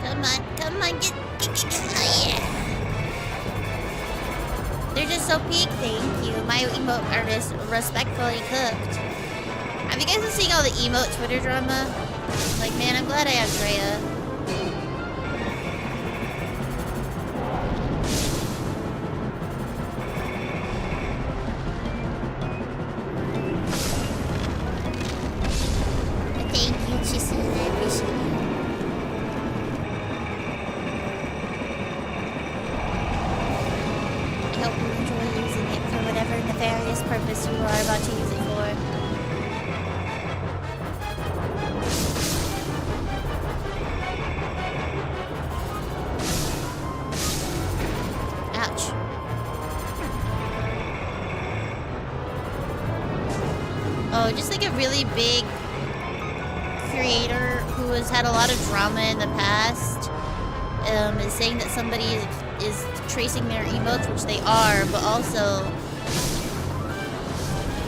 Come on, get oh, yeah. They're just so peak, thank you. My emote artist respectfully cooked. Have you guys been seeing all the emote Twitter drama? Like, man, I'm glad I have Drea. Thank you, Chissy. I appreciate it. I hope you enjoy using it for whatever nefarious purpose you are about to use it for. Ouch. Oh, just like a really big creator who has had a lot of drama in the past is saying that somebody is tracing their emotes, which they are, but also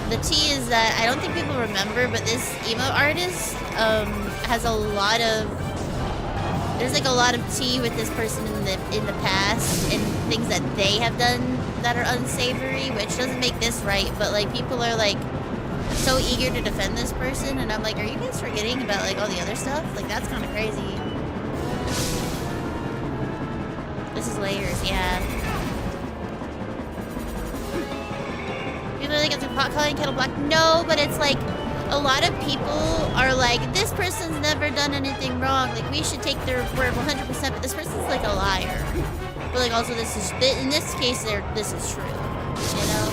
the tea is that I don't think people remember, but this emote artist has a lot of there's like a lot of tea with this person in the past and things that they have done that are unsavory, which doesn't make this right, but like people are like so eager to defend this person, and I'm like, are you guys forgetting about like all the other stuff? Like, that's kind of crazy. This is layers, yeah. You literally get the pot calling kettle black. No, but it's like a lot of people are like, this person's never done anything wrong. Like, we should take their word 100%. But this person's like a liar. But like, also, this is in this case, this is true. You know.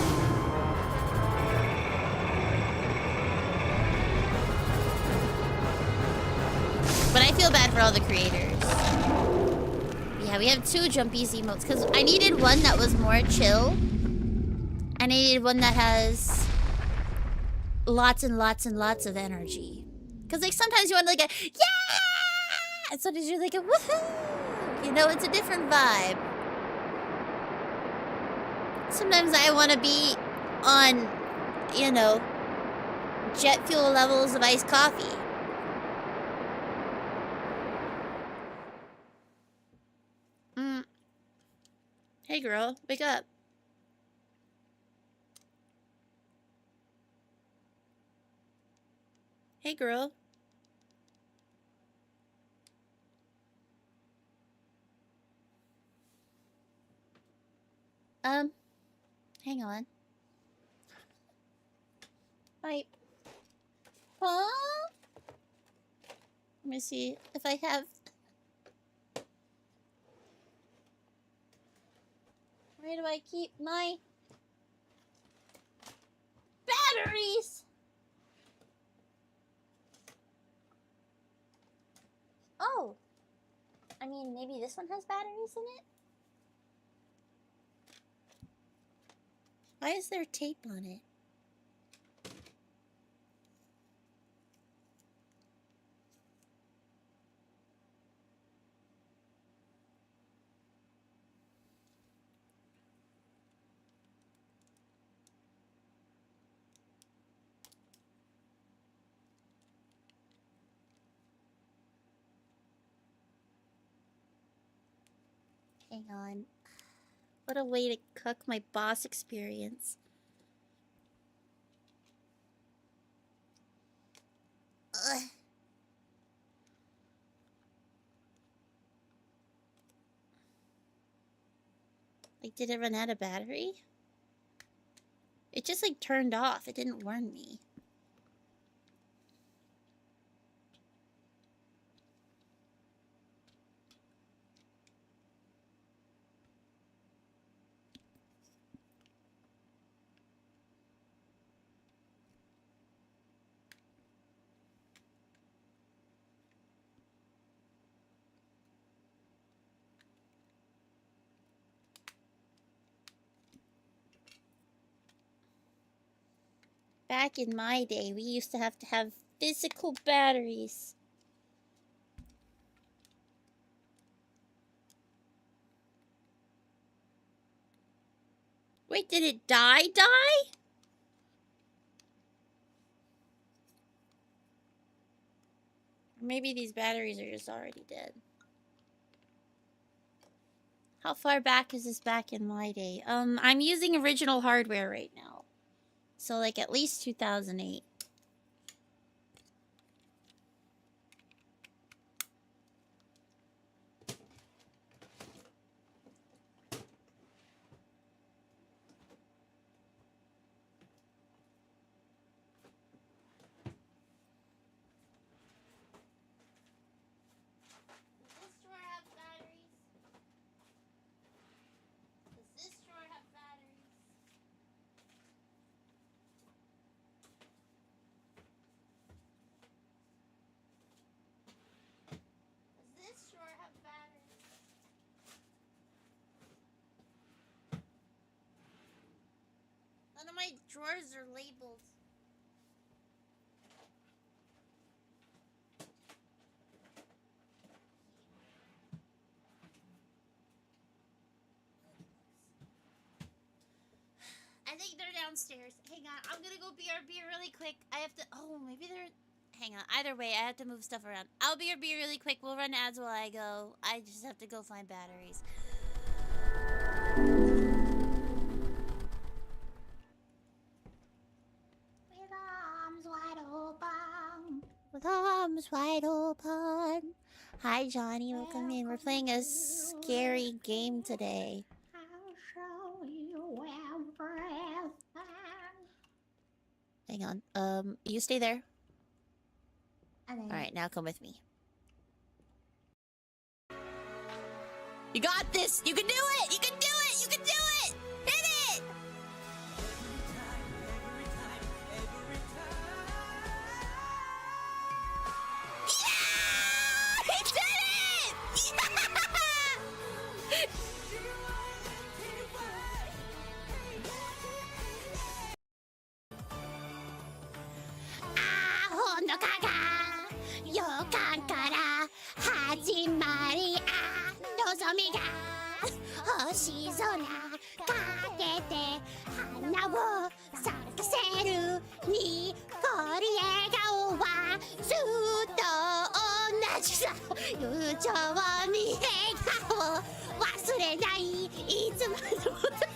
But I feel bad for all the creators. Yeah, we have 2 jump easy emotes because I needed one that was more chill. I needed one that has lots and lots and lots of energy. Because like sometimes you want like a yeah, and sometimes you're like a woohoo. You know, it's a different vibe. Sometimes I want to be on, you know, jet fuel levels of iced coffee. Hey girl, wake up. Hey girl. Hang on. Right. Huh? Let me see if I have... Where do I keep my... batteries? Oh. I mean, maybe this one has batteries in it? Why is there tape on it? Hang on. What a way to cuck my boss experience. Ugh. Like, did it run out of battery? It just, like, turned off. It didn't warn me. Back in my day, we used to have physical batteries. Wait, did it die? Maybe these batteries are just already dead. How far back is this back in my day? I'm using original hardware right now. So, like, at least 2008. None of my drawers are labeled. I think they're downstairs. Hang on, I'm gonna go BRB really quick. I have to... Oh, maybe they're... Hang on, either way, I have to move stuff around. I'll BRB really quick. We'll run ads while I go. I just have to go find batteries. With arms wide open. With arms wide open. Hi, Johnny. Welcome in. We're playing a scary game today. I'll show you everything. Hang on. You stay there. Okay. All right, now come with me. You got this! You can do it! You can do it! You can do it! Hit it! Yeah! He did it! Yeah! Hondo kaga yokan kara hajimari nozomi ga hoshizora kakete hana wo sakaseru nikori egao wa zutto onaji sa yujou ni egao wasurenai itsumo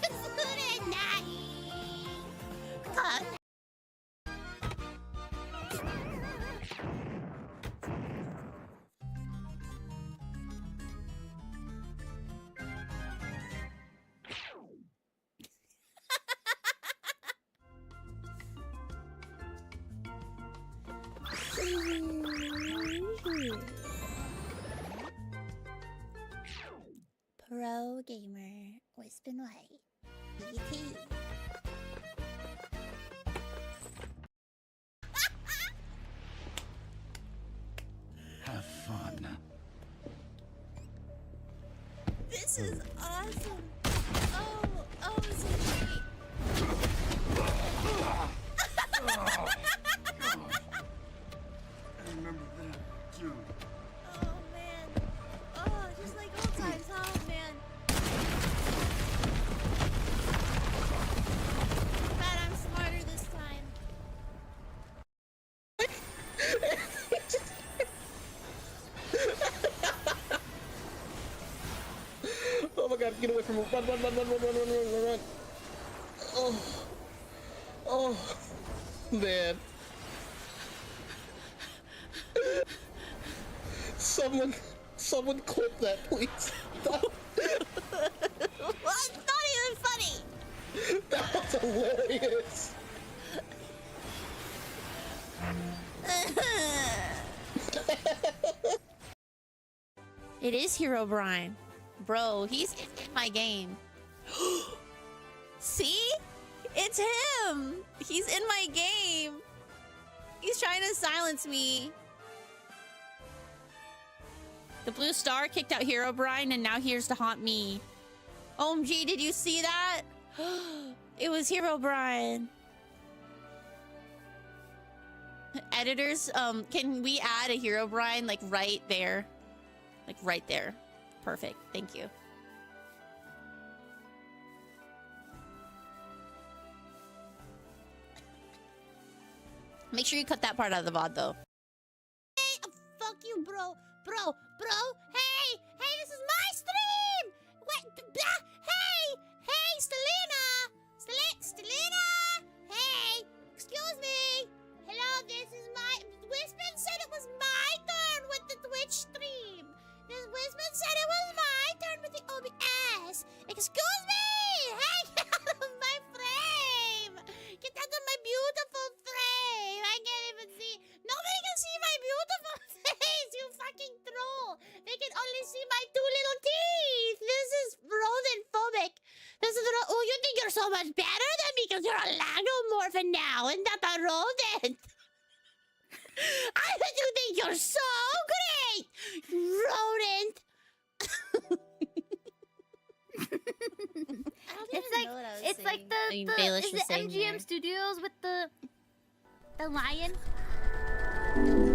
wasurenai. Pro gamer, wispeb white. ET. Have fun. This is awesome. Oh, so great. I remember that too. Oh man. Oh, just like old times, huh, man? Bet I'm smarter this time. Oh my god, get away from him. Run. Oh, man. Someone clip that, please. Well, it's not even funny. That was hilarious. It is Herobrine. Bro, he's in my game. See? It's him! He's in my game! He's trying to silence me. The blue star kicked out Herobrine and now here's to haunt me. OMG, did you see that? It was Herobrine. Editors, can we add a Herobrine like right there? Like right there. Perfect. Thank you. Make sure you cut that part out of the VOD though. Hey, fuck you, bro. Bro. Hey, this is my stream. What? Hey, Stelina. Stelina. Hey, excuse me. Hello, this is my. Wispeb said it was my turn with the Twitch stream. Wispeb said it was my turn with the OBS. Excuse me. Hey, get out of my frame. Get out of my beautiful frame. I can't even see. Nobody can see my beautiful face, you fucking troll. They can only see my two little teeth. This is rodent phobic. Oh, you think you're so much better than me because you're a lagomorphin now and not a rodent. I bet you think you're so great, rodent. It's like the is it MGM Studios with the lion?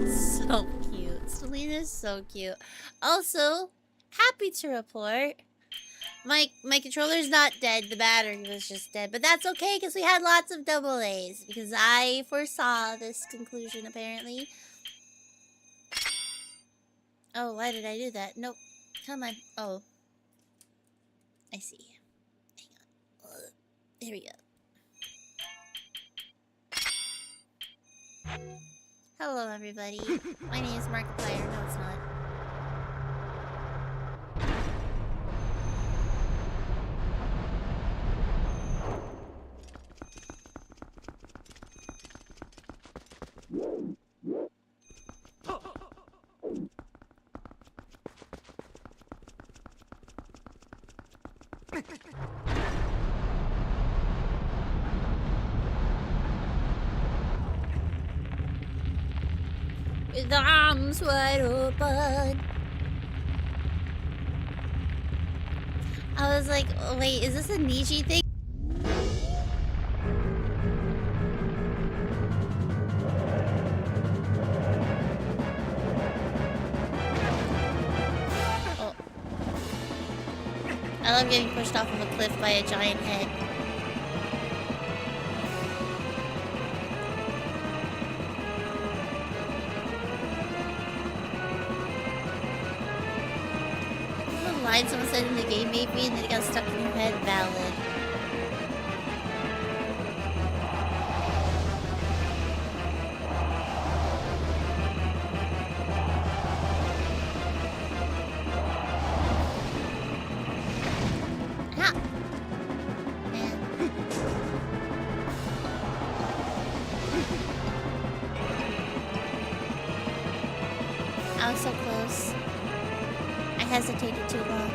So cute. Selena's so cute. Also, happy to report, my controller's not dead. The battery was just dead. But that's okay because we had lots of double A's. Because I foresaw this conclusion, apparently. Oh, why did I do that? Nope. Come on. Oh. I see. Hang on. There we go. Hello, everybody. My name is Markiplier. No, it's not. With the arms wide open. I was like, oh, wait, is this a Nietzsche thing? Oh. I love getting pushed off of a cliff by a giant head. Line someone said in the game maybe, and then it got stuck in your head. Valid. Ah. Man. I was so close. I hesitated too long.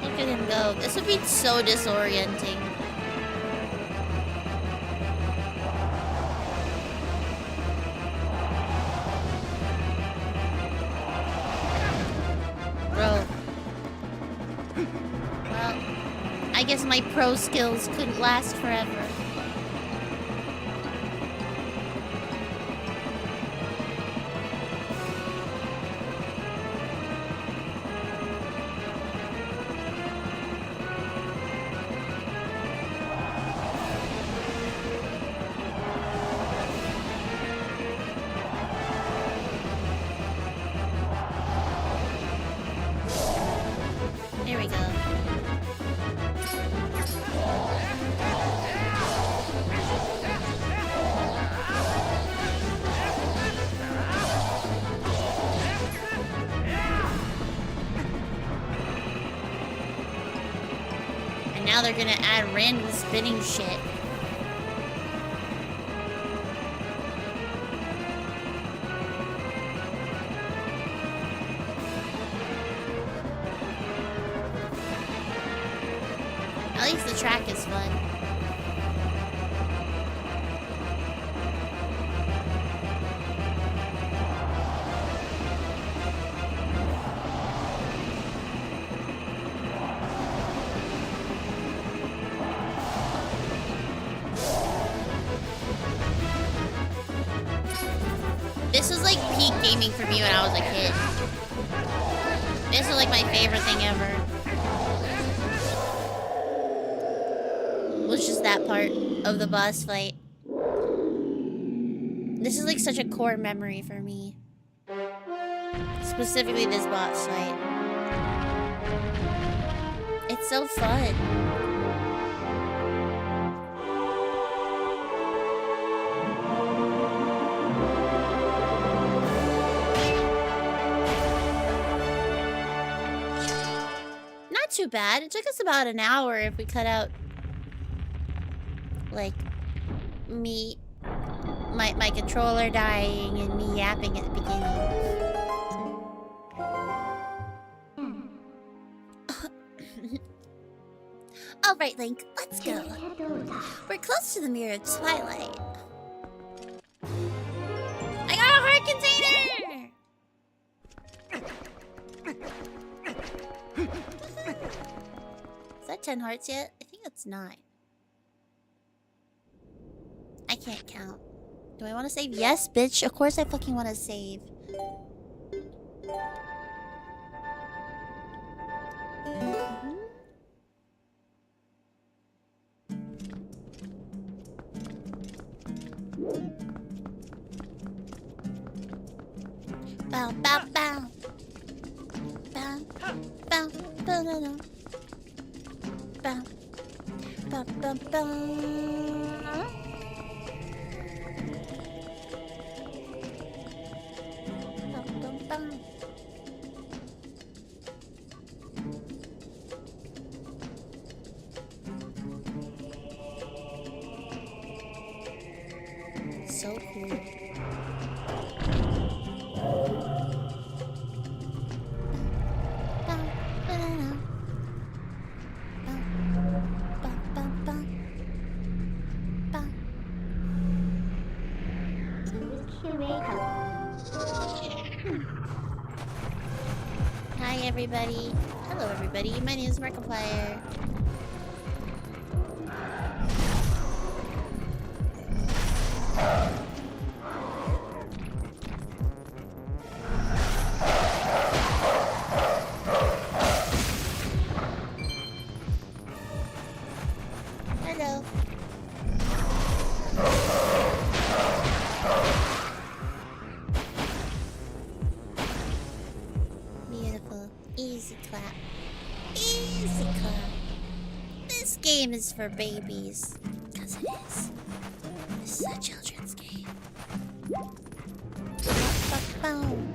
Look at him go. This would be so disorienting. Bro. Well, I guess my pro skills couldn't last forever. Here we go. And now they're gonna add random spinning shit. At least the track is fun. This was like peak gaming for me when I was a kid. This was like my favorite thing ever. Was just that part of the boss fight. This is like such a core memory for me. Specifically this boss fight. It's so fun. Not too bad. It took us about an hour if we cut out like me my controller dying and me yapping at the beginning. All right, Link, let's go. We're close to the mirror of Twilight. I got a heart container. Is that 10 hearts yet? I think that's 9. I can't count. Do I want to save? Yes, bitch. Of course I fucking want to save. Bow, bow, bow. Bow, bow, bow, bow, bow. Bow, bow, bow, bow. So cool. Hi, everybody. Hello, everybody. My name is Markiplier. Hello. Beautiful. Easy clap. Easy clap. This game is for babies. Because it is. This is a children's game. Boom.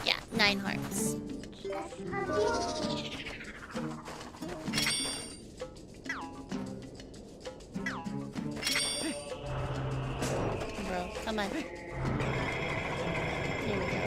Yeah, 9 hearts. Bro, come on. Here we go.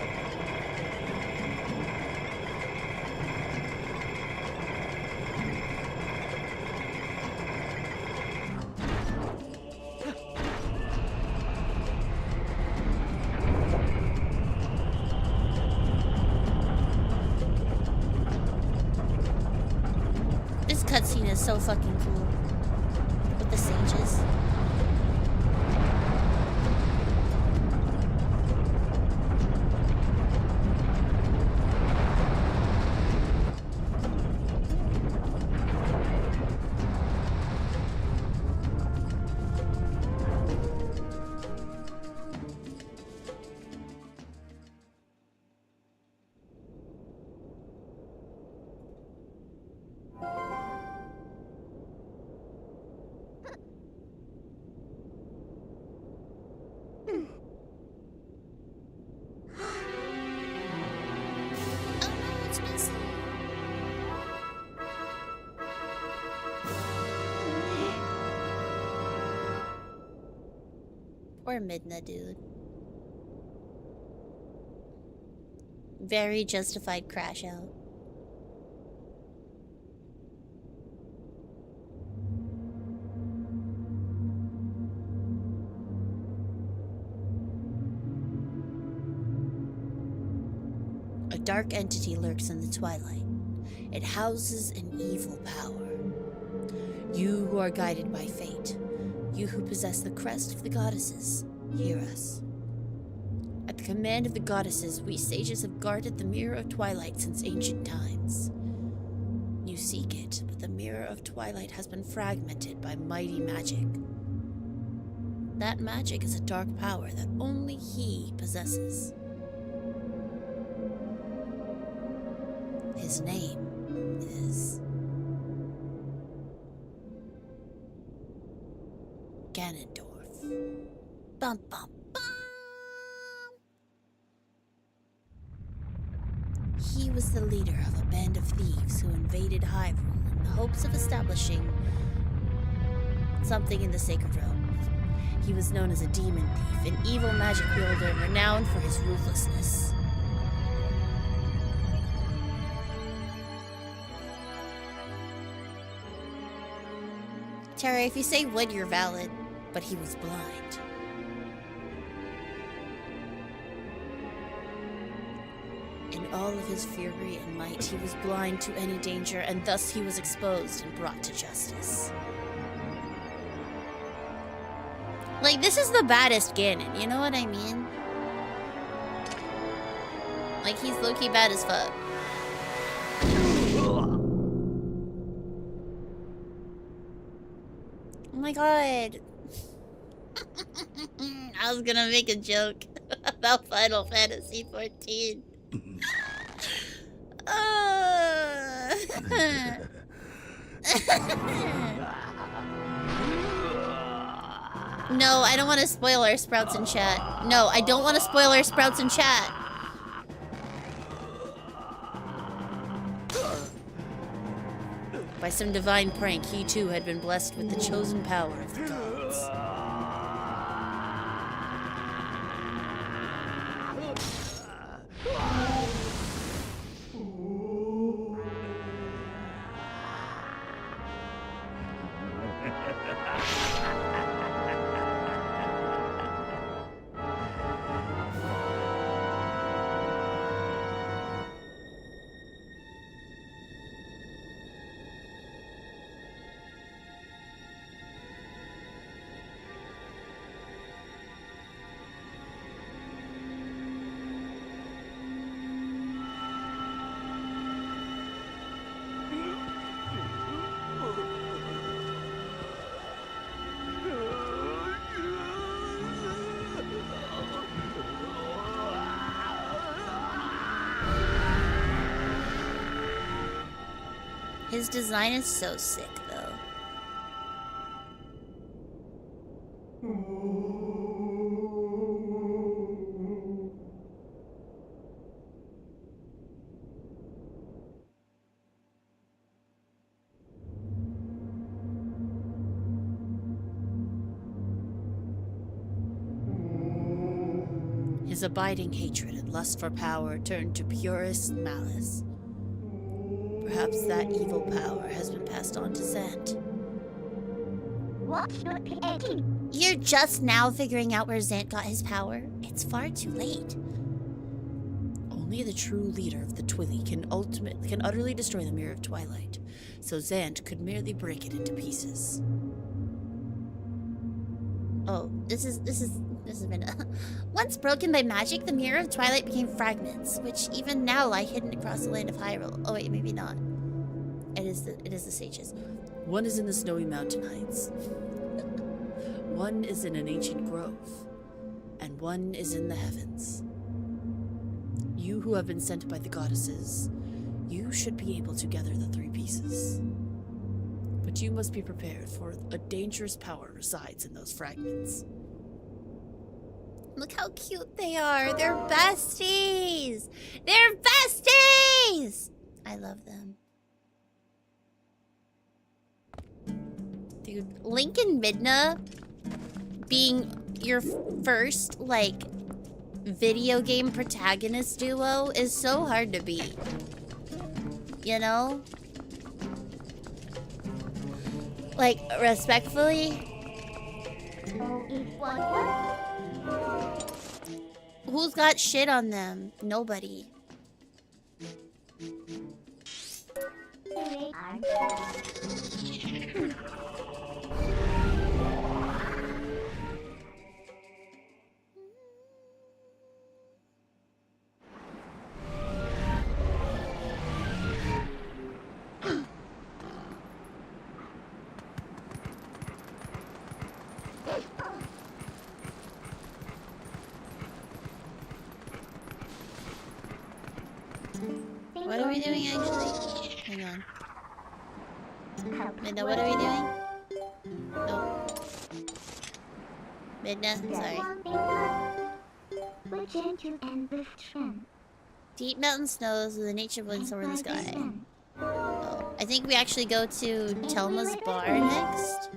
This cutscene is so fucking cool. With the sages. Or Midna, dude. Very justified crash out. A dark entity lurks in the twilight. It houses an evil power. You who are guided by fate, you who possess the crest of the goddesses, hear us. At the command of the goddesses, we sages have guarded the Mirror of Twilight since ancient times. You seek it, but the Mirror of Twilight has been fragmented by mighty magic. That magic is a dark power that only he possesses. His name is Ganondorf. Bum bum bum. He was the leader of a band of thieves who invaded Hyrule in the hopes of establishing something in the Sacred Realm. He was known as a demon thief, an evil magic wielder renowned for his ruthlessness. Terry, if you say would, you're valid. But he was blind. In all of his fury and might, he was blind to any danger, and thus he was exposed and brought to justice. Like, this is the baddest Ganon, you know what I mean? Like, he's low-key bad as fuck. Oh my god. I was gonna make a joke about Final Fantasy 14. No, I don't want to spoil our sprouts in chat. No, I don't want to spoil our sprouts in chat. By some divine prank, he too had been blessed with the chosen power of the gods. His design is so sick, though. His abiding hatred and lust for power turned to purest malice. Perhaps that evil power has been passed on to Zant. You're just now figuring out where Zant got his power? It's far too late. Only the true leader of the Twilly can utterly destroy the Mirror of Twilight, so Zant could merely break it into pieces. Oh, this has been once broken by magic, the Mirror of Twilight became fragments, which even now lie hidden across the land of Hyrule. Oh wait, maybe not. It is the sages. One is in the snowy mountain heights. One is in an ancient grove, and one is in the heavens. You who have been sent by the goddesses, you should be able to gather the three pieces. But you must be prepared, for a dangerous power resides in those fragments. Look how cute they are. They're besties. They're besties. I love them. Dude, Link and Midna being your first, like, video game protagonist duo is so hard to beat. You know? Like, respectfully. Who's got shit on them? Nobody. What are we doing actually? Hang on. Midna, what are we doing? Oh. Midna, sorry. Deep mountain snows with the nature winds soar in the sky. Oh, I think we actually go to Telma's bar next.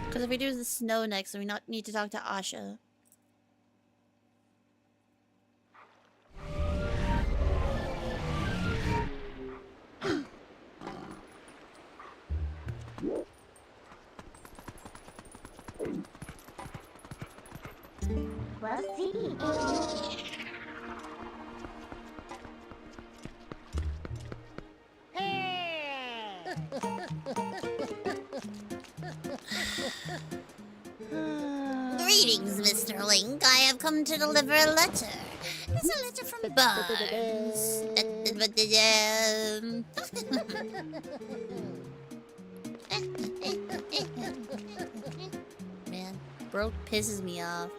Because if we do the snow next, then we not need to talk to Asha. Greetings, Mr. Link. I have come to deliver a letter. It's a letter from Barnes. Man, broke pisses me off.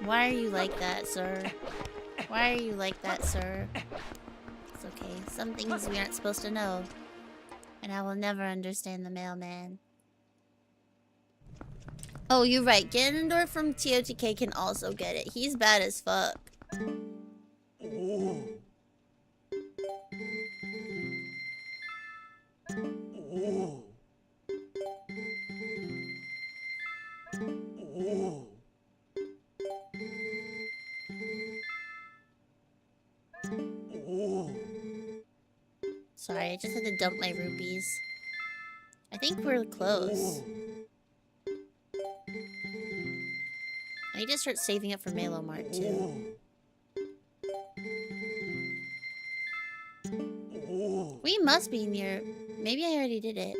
Why are you like that, sir? Why are you like that, sir? It's okay. Some things we aren't supposed to know. And I will never understand the mailman. Oh, you're right. Ganondorf from TOTK can also get it. He's bad as fuck. Oh. Oh. Oh. Oh. Sorry, I just had to dump my rupees. I think we're close. I need to start saving up for Malo Mart too. We must be near. Maybe I already did it.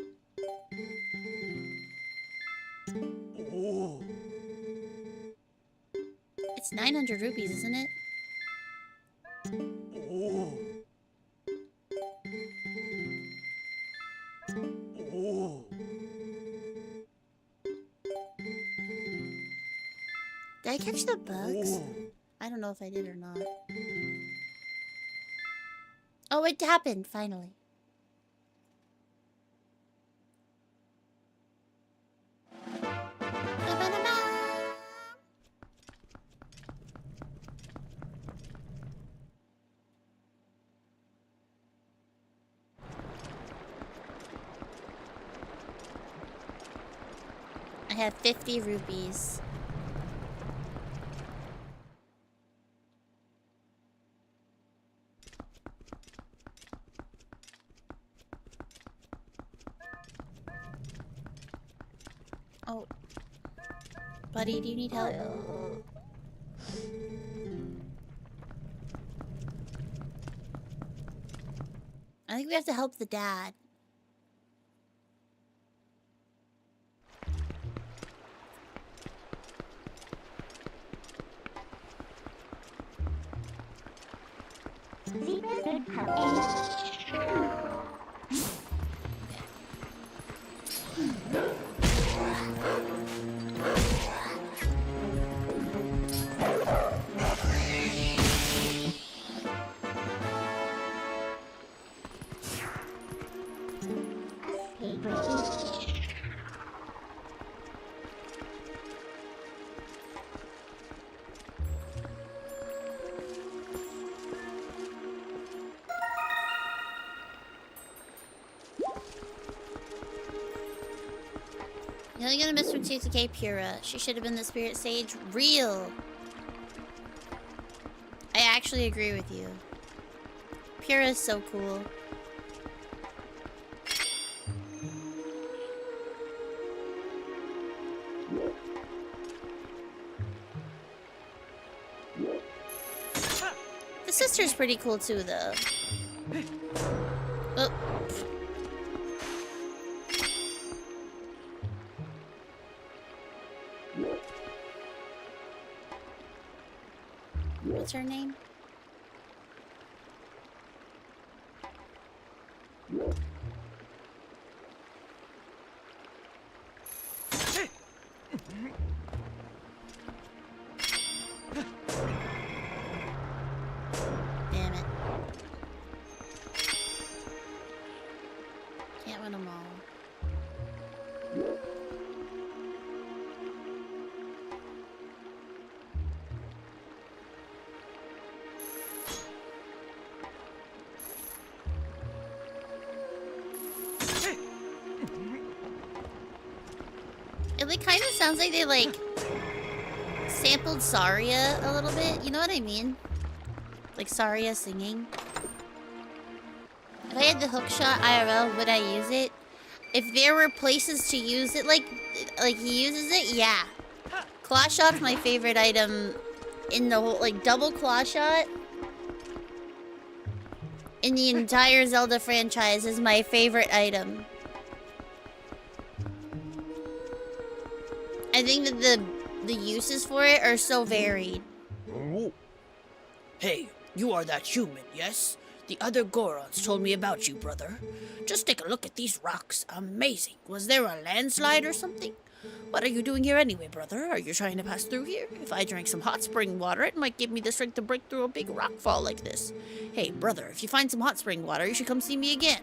It's 900 rupees, isn't it? I catch the bugs? Oh. I don't know if I did or not. Oh, it happened, finally. I have 50 rupees. Oh. Buddy, do you need help? I think we have to help the dad. You're only gonna miss from TTK Pura. She should have been the spirit sage. Real. I actually agree with you. Pura is so cool. The sister's pretty cool too, though. Oh. What's her name? Damn it. Can't win them all. It like kind of sounds like they like sampled Saria a little bit. You know what I mean? Like Saria singing. If I had the hookshot IRL, would I use it? If there were places to use it, like he uses it, yeah. Claw shot's my favorite item in the whole, like double claw shot in the entire Zelda franchise is my favorite item. I think that the uses for it are so varied. Hey, you are that human, yes? The other Gorons told me about you, brother. Just take a look at these rocks. Amazing. Was there a landslide or something? What are you doing here anyway, brother? Are you trying to pass through here? If I drank some hot spring water, it might give me the strength to break through a big rock fall like this. Hey, brother, if you find some hot spring water, you should come see me again.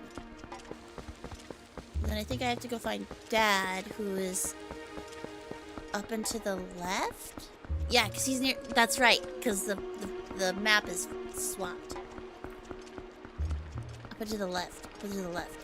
Then I think I have to go find Dad, who is up and to the left? Yeah, because he's near... That's right, because the map is swapped. Up and to the left. Up and to the left.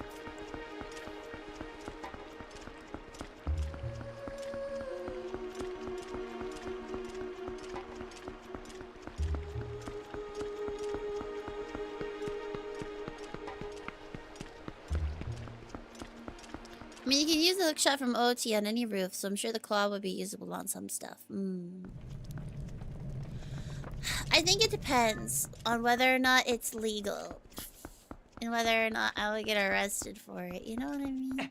I mean, you can use the hookshot from OT on any roof, so I'm sure the claw would be usable on some stuff. I think it depends on whether or not it's legal. And whether or not I would get arrested for it. You know what I mean?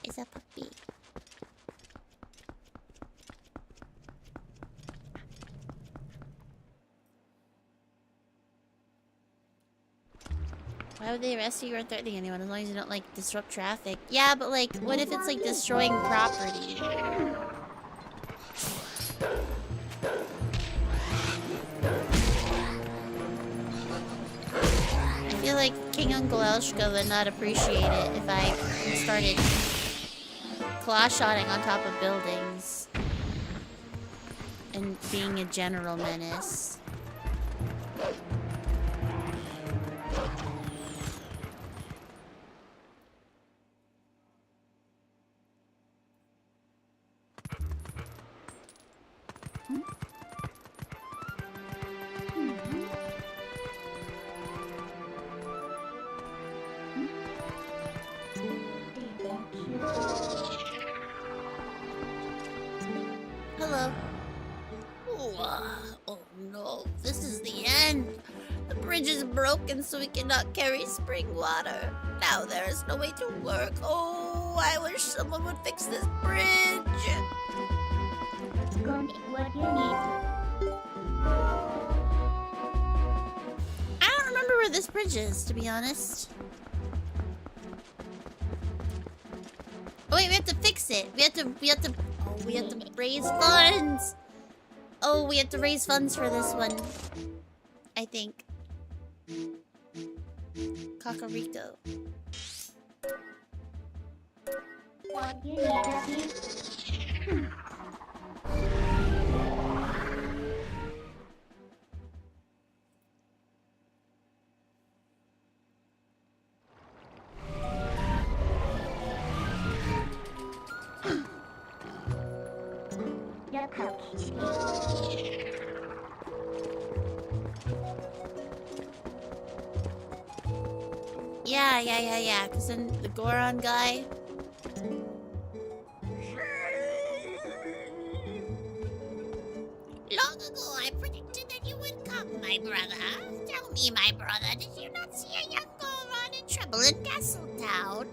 It's a puppy. Why would they arrest you or threatening anyone as long as you don't, like, disrupt traffic? Yeah, but, like, what if it's, like, destroying property? I feel like King Uncle Elshka would not appreciate it if I started claw-shotting on top of buildings and being a general menace. Hello. Oh no, this is the end. The bridge is broken, so we cannot carry spring water. Now there is no way to work. Oh, I wish someone would fix this bridge. What do you need? I don't remember where this bridge is, to be honest. Oh wait, we have to fix it. We have to raise funds. Oh, we have to raise funds for this one. I think. Kakariko. What do you need, Abby? Yeah. Because then the Goron guy. Long ago, I predicted that you would come, my brother. Tell me, my brother, did you not see a young Goron in trouble in Castletown?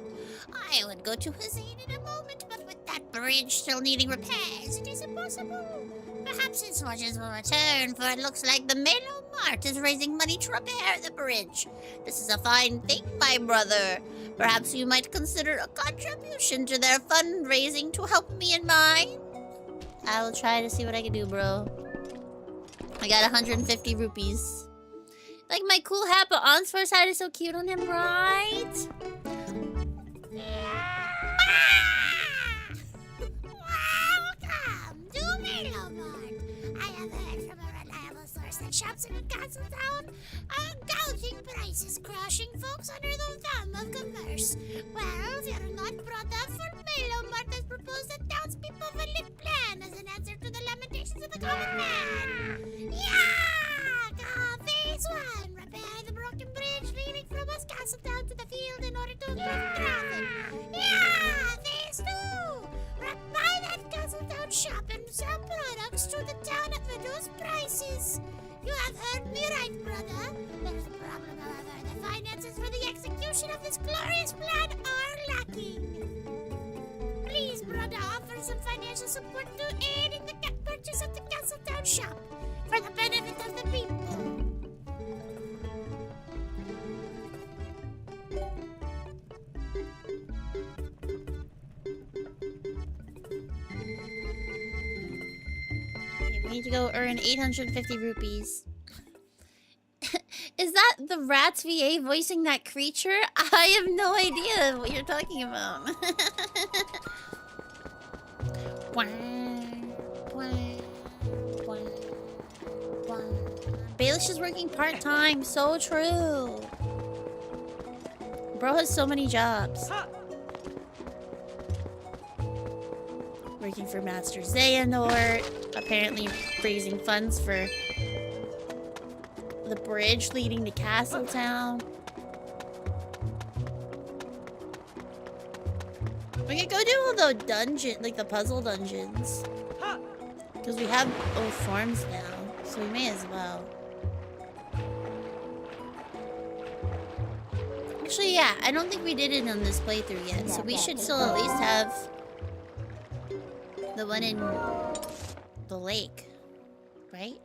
I would go to his aid in a moment, but with that bridge still needing repairs, it is impossible. Perhaps its watches will return, for it looks like the Melo Mart is raising money to repair the bridge. This is a fine thing, my brother. Perhaps you might consider a contribution to their fundraising to help me in mine. I will try to see what I can do, bro. I got 150 rupees. Like my cool hat, but Onsfor's hat is so cute on him, right? Welcome to Melo Mart. I have heard from a reliable source that shops in Castletown are gouging prices, crushing folks under the thumb of commerce. Well, fear not, brother, for Melo Mart has proposed a townspeople valid plan as an answer to the lamentations of the common man. Phase 1. Repair the broken bridge leading from West Castletown to the field in order to improve traffic. Phase 2. Buy that Castletown shop and sell products to the town at reduced prices. You have heard me right, brother. There's a problem, however. The finances for the execution of this glorious plan are lacking. Please, brother, offer some financial support to aid in the purchase of the Castletown shop for the benefit of the people. Okay, we need to go earn 850 rupees. Is that the Rats VA voicing that creature? I have no idea what you're talking about. Baelish is working part-time. So true. Bro has so many jobs. Working for Master Xehanort. Apparently raising funds for the bridge leading to Castletown. We could go do all the dungeon, like the puzzle dungeons. Because we have old forms now, so we may as well. Actually, yeah, I don't think we did it on this playthrough yet, so we should still at least have the one in the lake, right?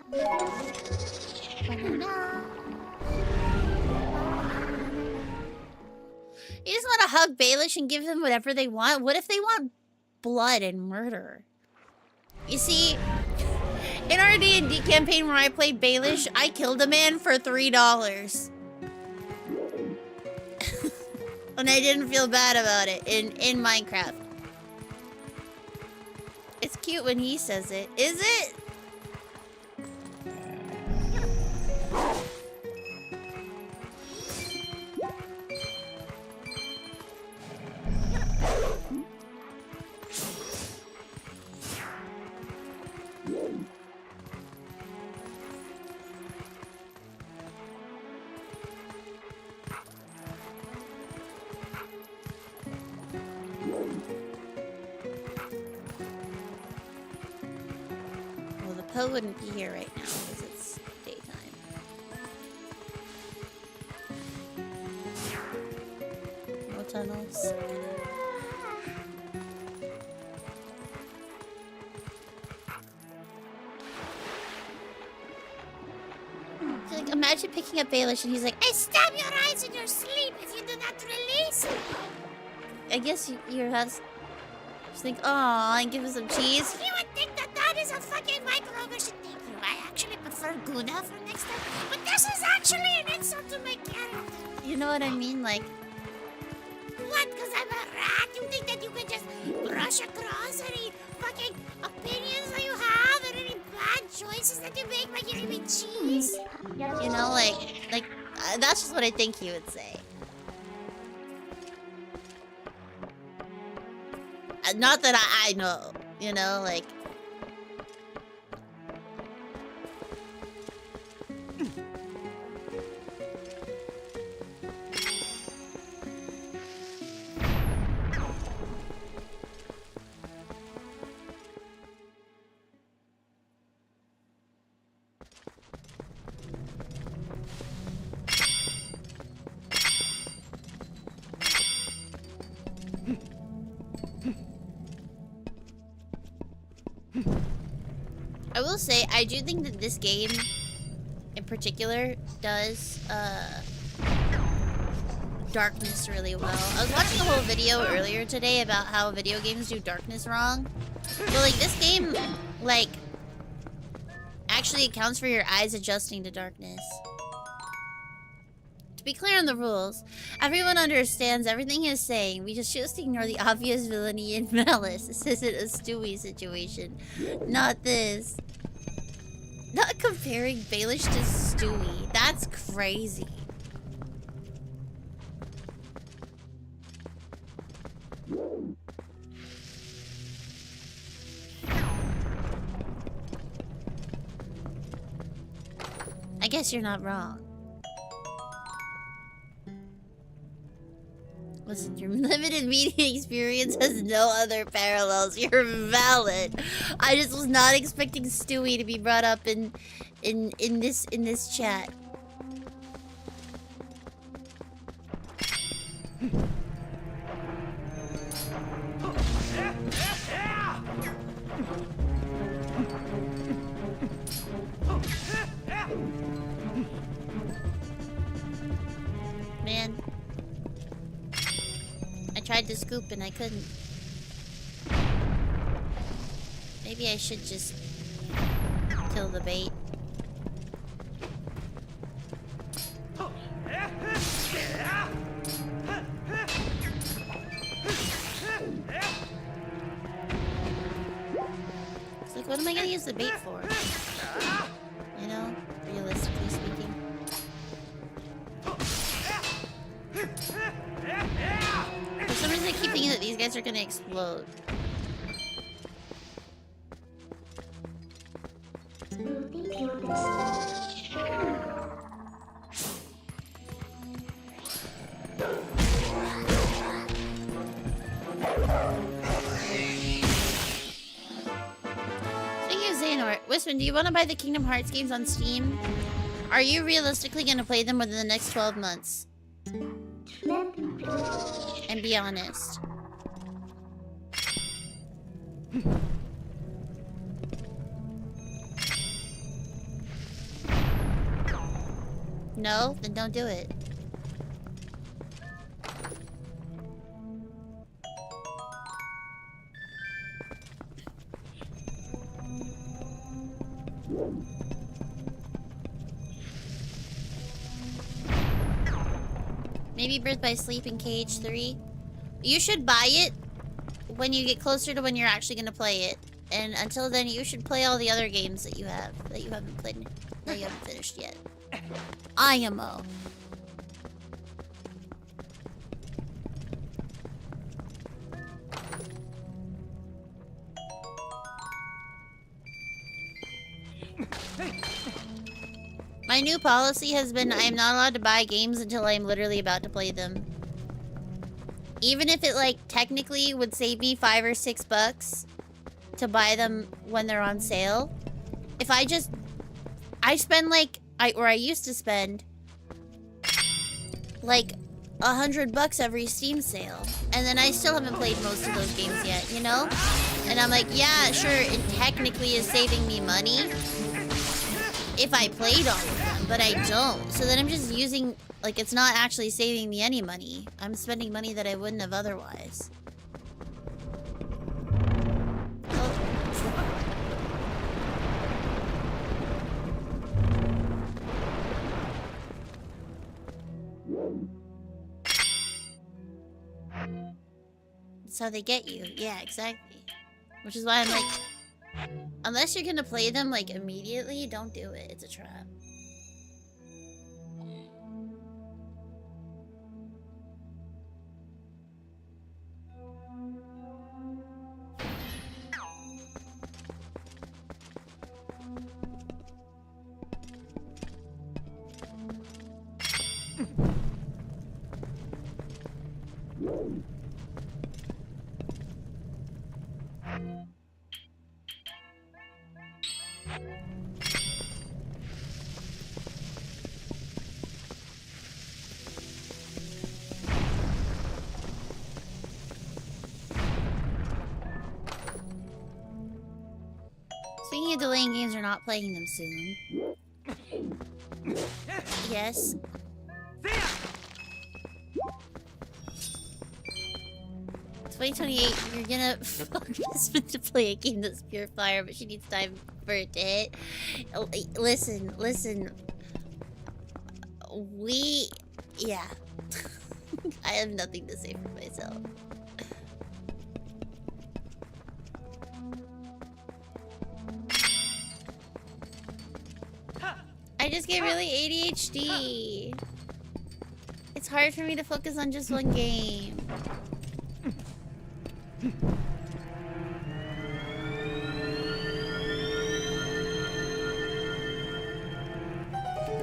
You just want to hug Baelish and give them whatever they want? What if they want blood and murder? You see, in our D&D campaign where I played Baelish, I killed a man for $3. And I didn't feel bad about it in Minecraft. It's cute when he says it. Is it? Well, the Poe wouldn't be here right now because it's daytime. No tunnels. Like, imagine picking up Baelish and he's like, I stab your eyes in your sleep if you do not release me. I guess you're just think, aw, and give him some cheese. You would think that that is a fucking microaggression. Thank you. I actually prefer Gouda for next time. But this is actually an insult to my character. You know what I mean? Like, what? Because I'm a rat? You think that you can just brush across any fucking opinions that you have and any bad choices that you make by giving me cheese? You know, like, that's just what I think he would say. Not that I know, you know, like... I will say, I do think that this game, in particular, does, darkness really well. I was watching a whole video earlier today about how video games do darkness wrong. But, like, this game, like, actually accounts for your eyes adjusting to darkness. To be clear on the rules, everyone understands everything he's saying. We just choose to ignore the obvious villainy and malice. This isn't a Stewie situation. Not this. Not comparing Baelish to Stewie. That's crazy. I guess you're not wrong. Listen, your limited media experience has no other parallels. You're valid. I just was not expecting Stewie to be brought up in this chat. Man. I tried to scoop and I couldn't. Maybe I should just kill the bait. It's like, what am I gonna use the bait for? You know, realistically speaking. For some reason I keep thinking that these guys are gonna explode. Speaking of Xehanort, Wispin, do you want to buy the Kingdom Hearts games on Steam? Are you realistically gonna play them within the next 12 months? And be honest. No? Then don't do it. Maybe Birth by Sleep in KH3. You should buy it when you get closer to when you're actually gonna play it. And until then, you should play all the other games that you haven't played, that you haven't finished yet. IMO. My new policy has been I am not allowed to buy games until I am literally about to play them. Even if it, like, technically would save me $5 or $6 to buy them when they're on sale. If I spend, like, I used to spend, like, $100 every Steam sale. And then I still haven't played most of those games yet, you know? And I'm like, yeah, sure, it technically is saving me money if I played all of them, but I don't. So then I'm just using, like, it's not actually saving me any money. I'm spending money that I wouldn't have otherwise. That's how they get you. Yeah, exactly. Which is why I'm like, unless you're gonna play them, like, immediately, don't do it. It's a trap. Speaking of delaying games, we're not playing them soon. Yes. 2028, you're gonna focus to play a game that's pure fire, but she needs time for it to hit. Listen. Yeah. I have nothing to say for myself. I just get really ADHD. It's hard for me to focus on just one game.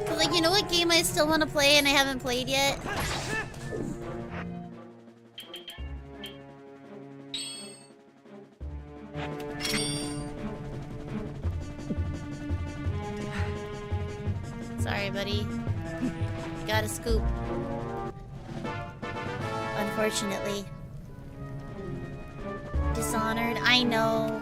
But, like, you know what game I still want to play and I haven't played yet? Sorry, buddy. Got a scoop. Unfortunately. Dishonored. I know.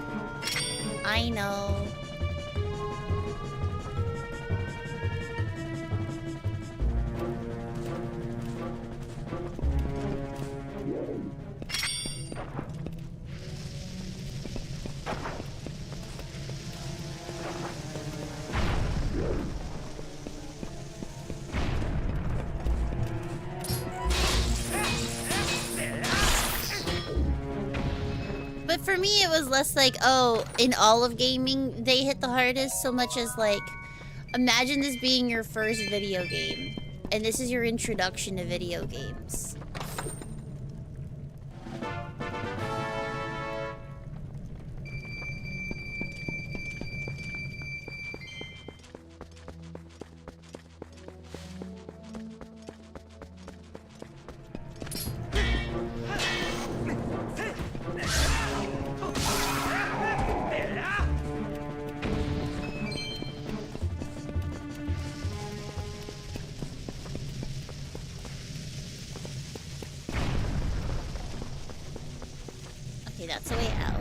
But for me, it was less like, oh, in all of gaming, they hit the hardest, so much as, like, imagine this being your first video game, and this is your introduction to video games. Okay, that's the way out.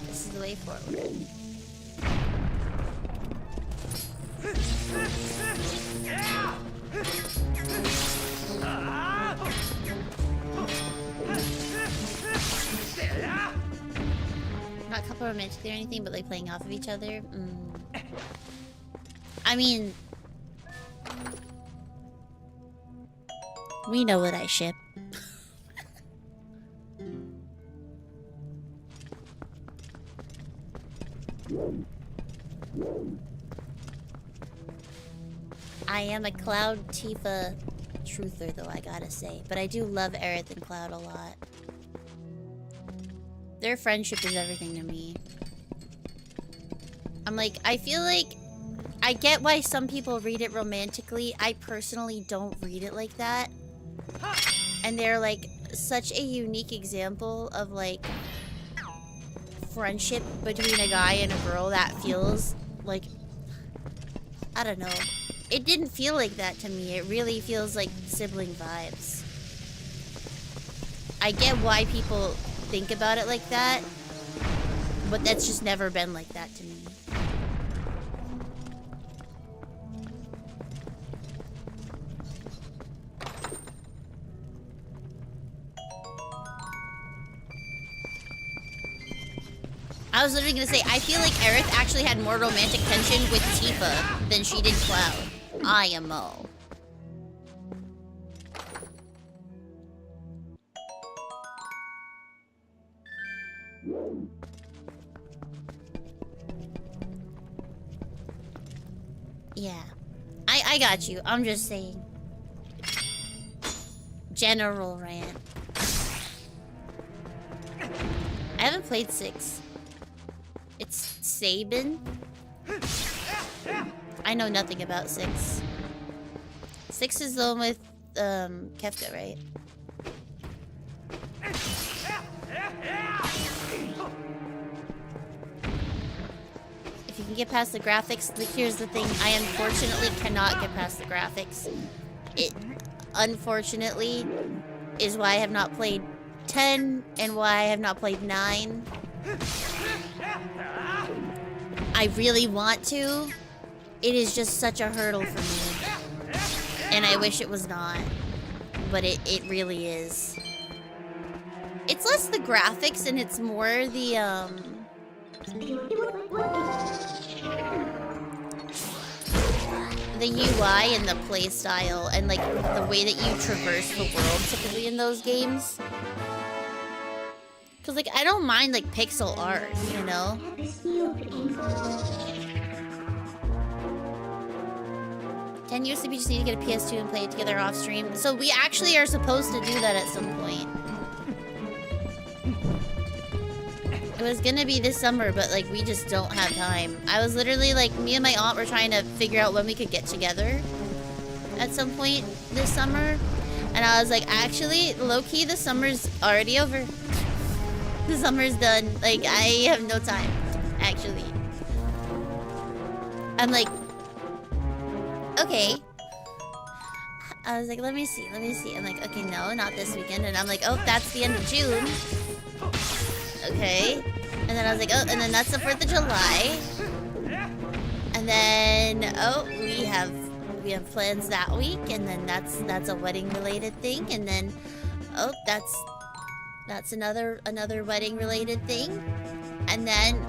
This is the way forward. romantically or anything, but like playing off of each other. I mean, we know what I ship. I am a Cloud Tifa truther, though, I gotta say. But I do love Aerith and Cloud a lot. Their friendship is everything to me. I'm like, I feel like I get why some people read it romantically. I personally don't read it like that. And they're like such a unique example of like friendship between a guy and a girl that feels like, I don't know. It didn't feel like that to me. It really feels like sibling vibes. I get why people think about it like that, but that's just never been like that to me. I was literally gonna say, I feel like Aerith actually had more romantic tension with Tifa than she did Cloud. IMO. Yeah. I got you. I'm just saying. General rant. I haven't played 6. It's Sabin. I know nothing about 6. 6 is the one with Kefka, right? If you can get past the graphics, here's the thing. I unfortunately cannot get past the graphics. It, unfortunately, is why I have not played 10 and why I have not played 9. I really want to. It is just such a hurdle for me. And I wish it was not. But it really is. It's less the graphics and it's more the UI and the play style and like the way that you traverse the world typically in those games. Cause like I don't mind like pixel art, you know? 10 years we just need to get a PS2 and play it together off stream. So we actually are supposed to do that at some point. It was gonna be this summer, but like we just don't have time. I was literally like, me and my aunt were trying to figure out when we could get together at some point this summer. And I was like, actually, low-key, the summer's already over. The summer's done. Like, I have no time, actually. I'm like, okay. I was like, let me see. I'm like, okay, no, not this weekend. And I'm like, oh, that's the end of June. Okay. And then I was like, oh, and then that's the 4th of July. And then, oh, we have plans that week. And then that's a wedding related thing. And then, oh, that's another wedding related thing. And then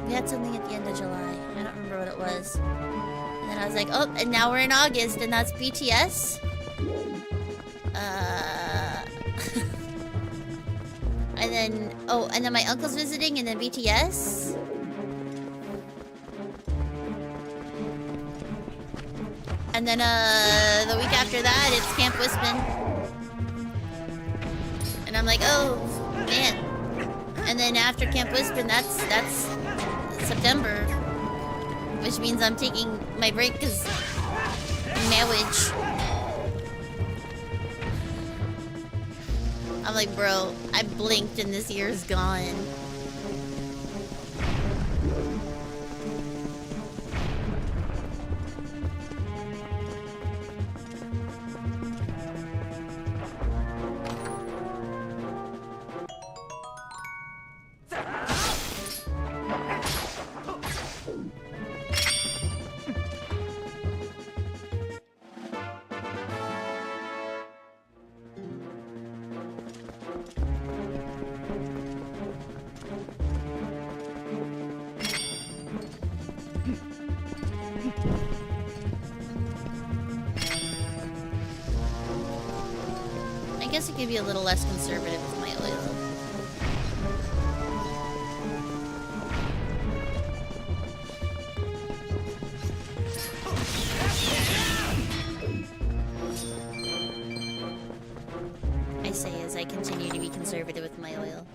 we had something at the end of July. I don't remember what it was. And then I was like, oh, and now we're in August and that's BTS. And then, oh, and then my uncle's visiting and then BTS. And then the week after that it's Camp Wispin. And I'm like, oh, man. And then after Camp Wispin, that's September. Which means I'm taking my break because marriage. I'm like, bro, I blinked and this year's gone. maybe a little less conservative with my oil. I say as I continue to be conservative with my oil.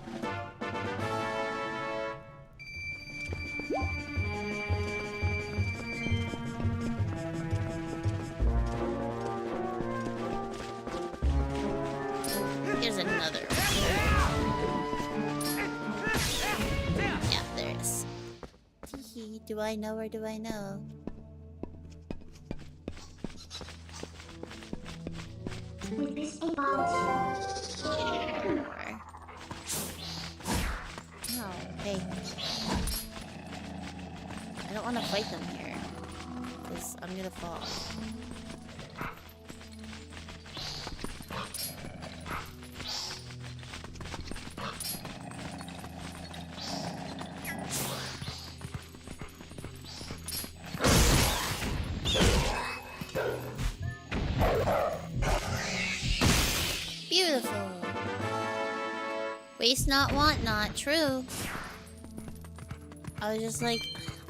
Here's another one. Yeah, there it is. Hee, do I know or do I know? With this about No, hey. I don't want to fight them here. Because I'm gonna fall. Beautiful. Waste not, want not. True. I was just like,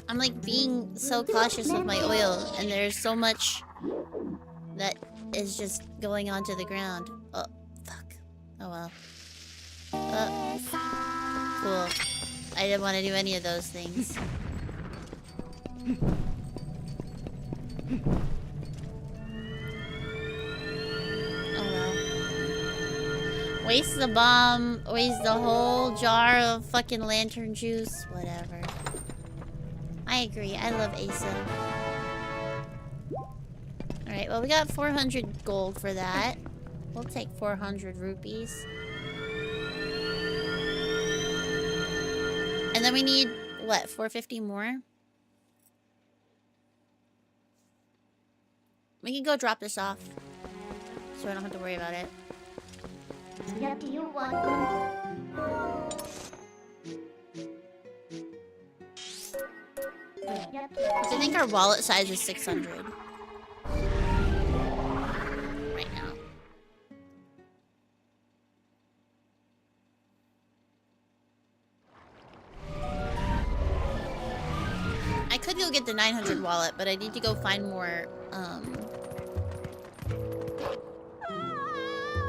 I'm like being so cautious with my oil, and there's so much that is just going onto the ground. Oh, fuck. Oh well. Cool. I didn't want to do any of those things. Waste the bomb, waste the whole jar of fucking lantern juice, whatever. I agree, I love Asa. Alright, well we got 400 gold for that. We'll take 400 rupees. And then we need, what, 450 more? We can go drop this off. So I don't have to worry about it. Yep, do you want them? Yep. I think our wallet size is 600. Right now. I could go get the 900 wallet, but I need to go find more,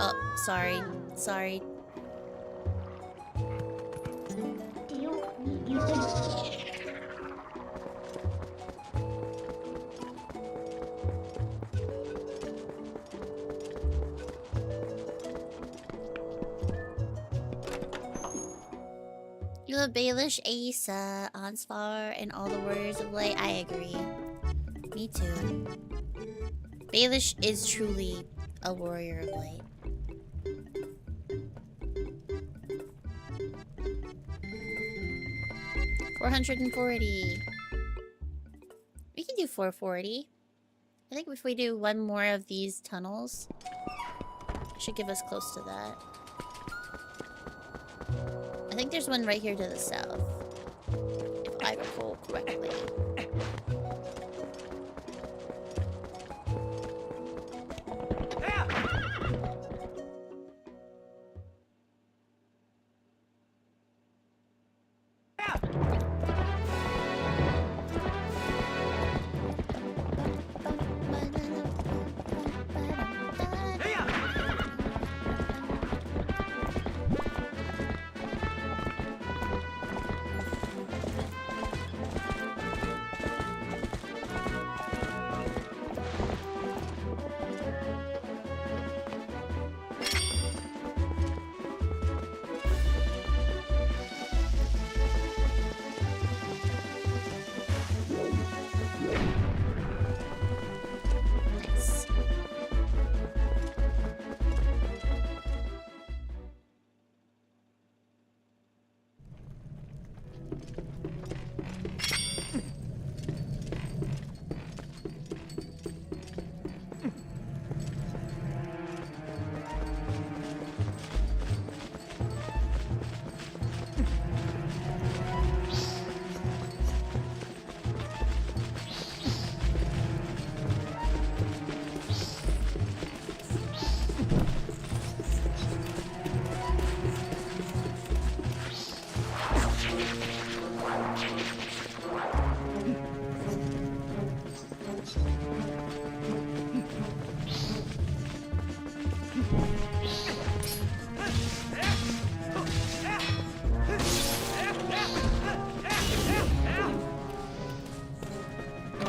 Oh, sorry. Sorry. Do you need using? You love Baelish, Asa, Onsvar, and all the warriors of light. I agree. Me too. Baelish is truly a warrior of light. $440. We can do 440. I think if we do one more of these tunnels, it should give us close to that. I think there's one right here to the south, if I recall correctly.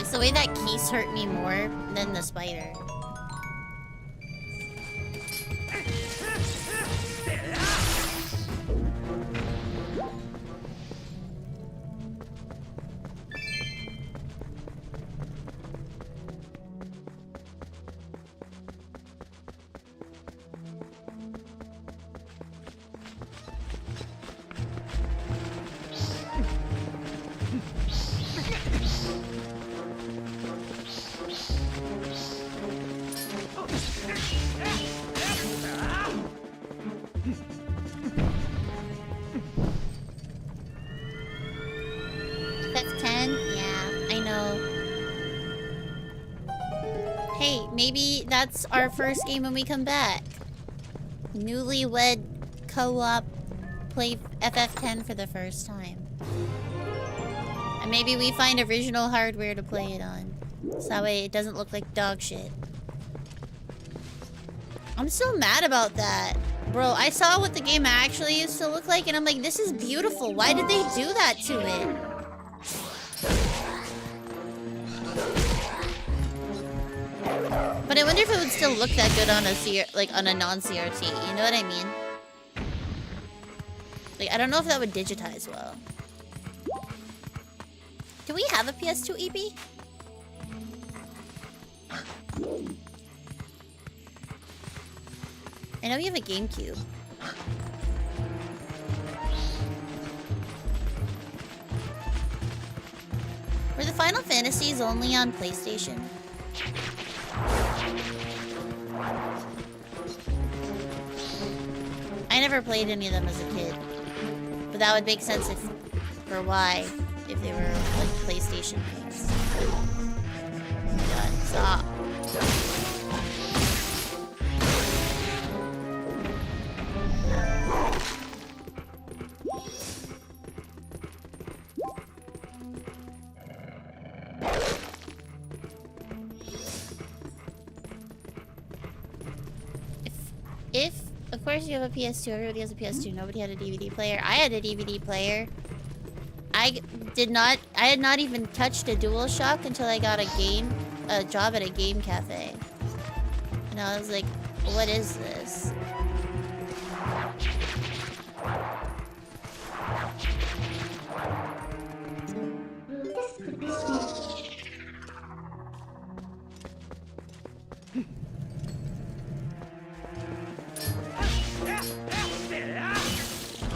It's the way that keys hurt me more than the spider. That's 10? Yeah, I know. Hey, maybe that's our first game when we come back. Newlywed co-op play FF10 for the first time. And maybe we find original hardware to play it on. So that way it doesn't look like dog shit. I'm so mad about that. Bro, I saw what the game actually used to look like and I'm like, this is beautiful. Why did they do that to it? But I wonder if it would still look that good on a non-CRT. You know what I mean? Like, I don't know if that would digitize well. Do we have a PS2 EB? I know we have a GameCube. Were the Final Fantasies only on PlayStation? I never played any of them as a kid. But that would make sense if they were like PlayStation games. Oh my god, stop. If of course you have a PS2, everybody has a PS2, nobody had a DVD player. I had a DVD player. I had not even touched a DualShock until I got a job at a game cafe. And I was like, what is this? This could be sweet.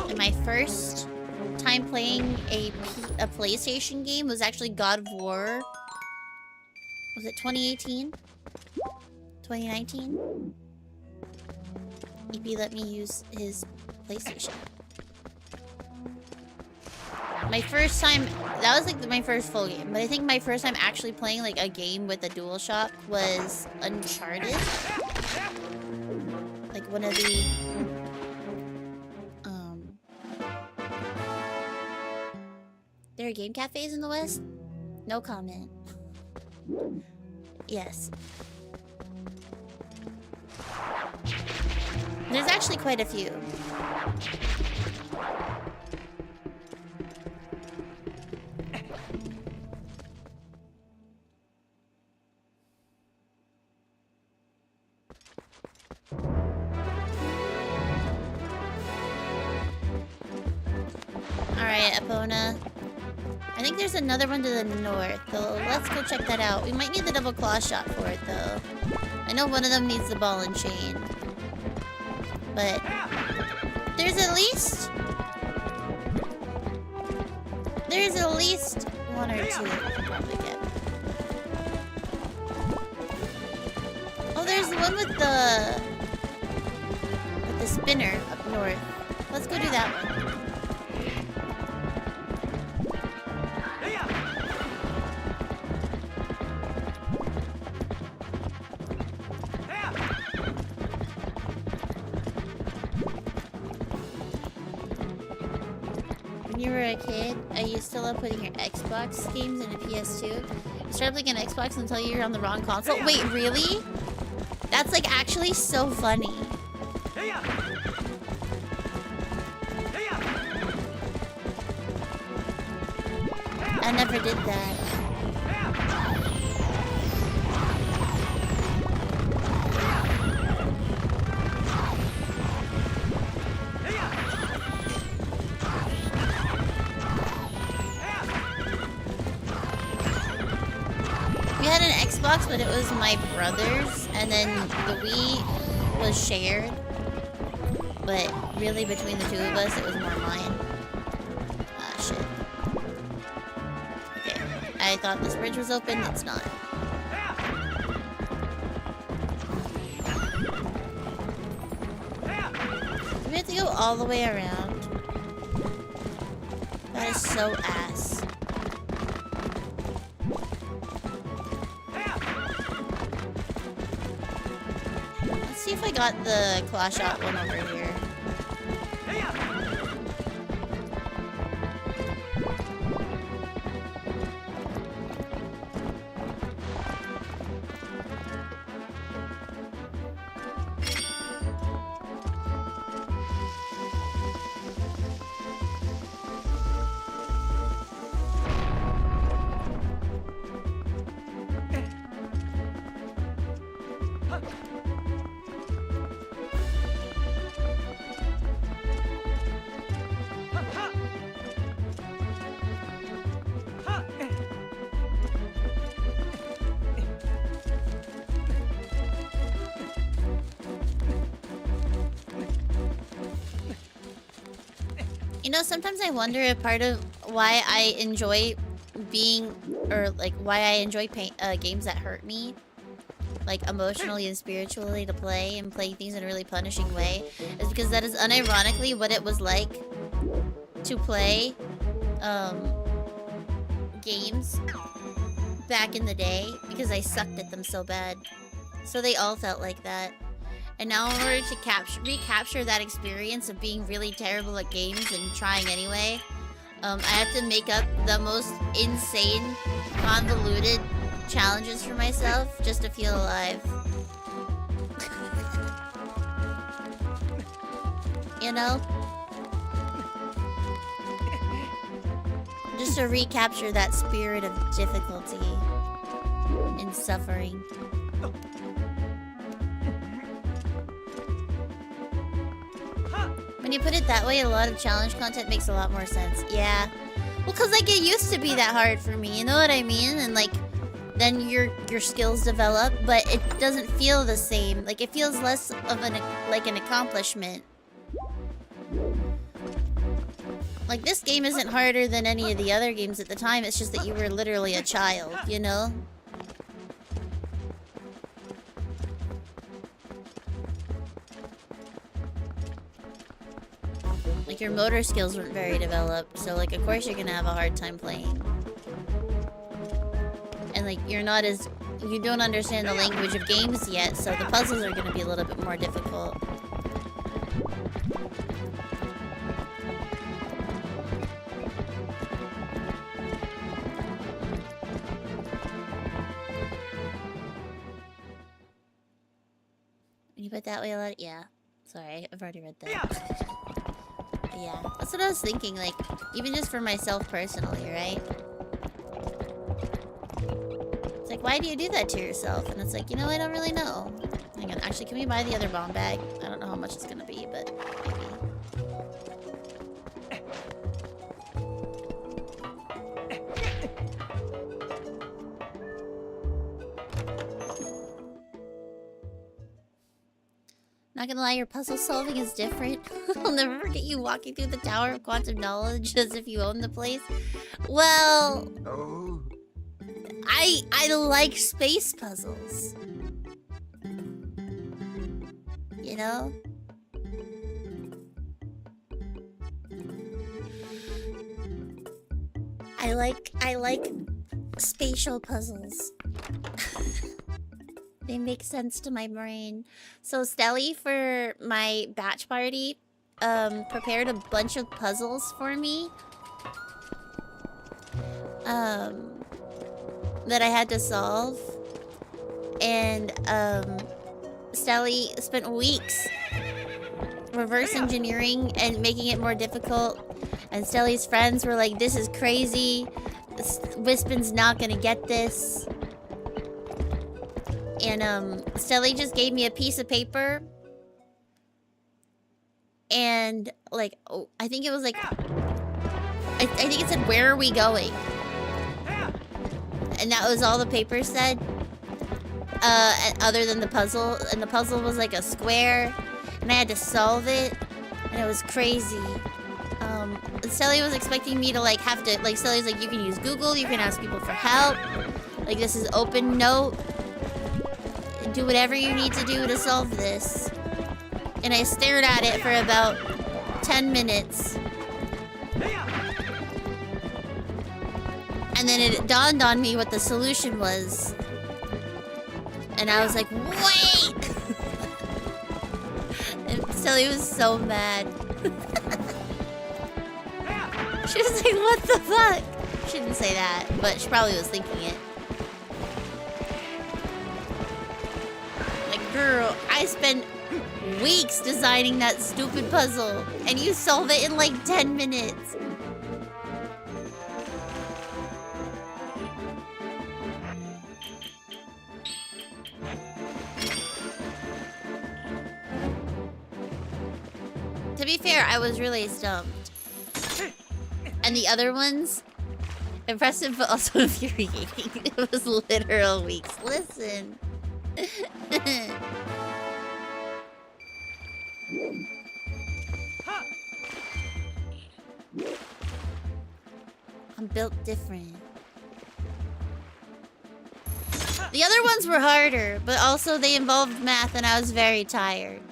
And my first time playing a PlayStation game was actually God of War. Was it 2018? 2019? EP let me use his PlayStation. My first time, that was like my first full game, but I think my first time actually playing like a game with a DualShock was Uncharted. Like one of the there are game cafes in the West? No comment. Yes. There's actually quite a few. Alright, Epona. I think there's another one to the north, so let's go check that out. We might need the double claw shot for it, though. I know one of them needs the ball and chain. But there's at least one or two I can probably get. Oh, there's the one with the spinner up north. Let's go do that one. When you were a kid, I used to love putting your Xbox games in a PS2. You started playing an Xbox until you're on the wrong console. Wait, really? That's like actually so funny. I never did that. We had an Xbox, but it was my brother's, and then the Wii was shared. But really, between the two of us, it was more mine. Ah, shit. Okay, I thought this bridge was open. It's not. Do we have to go all the way around? That is so ass. Let's see if I got the claw shot one over here. You know, sometimes I wonder if part of why I enjoy being, or like why I enjoy games that hurt me, like emotionally and spiritually to play, and playing things in a really punishing way, is because that is unironically what it was like to play games back in the day, because I sucked at them so bad. So they all felt like that. And now in order to recapture that experience of being really terrible at games and trying anyway, I have to make up the most insane, convoluted challenges for myself just to feel alive. You know? Just to recapture that spirit of difficulty and suffering. When you put it that way, a lot of challenge content makes a lot more sense. Yeah. Well, because like it used to be that hard for me, you know what I mean? And like, then your skills develop, but it doesn't feel the same. Like it feels less of an accomplishment. Like this game isn't harder than any of the other games at the time. It's just that you were literally a child, you know? Like your motor skills weren't very developed, so like of course you're gonna have a hard time playing. And like you don't understand the language of games yet, so the puzzles are gonna be a little bit more difficult. When you put that way a lot, yeah. Sorry, I've already read that. Yeah, that's what I was thinking, like, even just for myself personally, right? It's like, why do you do that to yourself? And it's like, you know, I don't really know. Hang on, actually, can we buy the other bomb bag? I don't know how much it's gonna be, but maybe. Not gonna lie, your puzzle solving is different. I'll never forget you walking through the Tower of Quantum Knowledge as if you own the place. Well, Oh. I like space puzzles. You know? I like spatial puzzles. They make sense to my brain. So Stelly, for my batch party, prepared a bunch of puzzles for me. That I had to solve. And, Stelly spent weeks reverse engineering and making it more difficult. And Stelly's friends were like, this is crazy. Wispin's not gonna get this. And Stelly just gave me a piece of paper. And like, oh, I think it was like, I think it said, where are we going? And that was all the paper said. Other than the puzzle. And the puzzle was like a square. And I had to solve it. And it was crazy. Sally was expecting me to like have to, like Sally's like, you can use Google, you can ask people for help. Like this is open note. Do whatever you need to do to solve this. And I stared at it for about 10 minutes. And then it dawned on me what the solution was. And I was like, wait! And Sally was so mad. She was like, what the fuck? She didn't say that, but she probably was thinking it. Like, girl, I spent weeks designing that stupid puzzle, and you solve it in like 10 minutes. To be fair, I was really stumped. And the other ones, impressive but also infuriating. It was literal weeks. Listen. I'm built different. The other ones were harder, but also they involved math and I was very tired.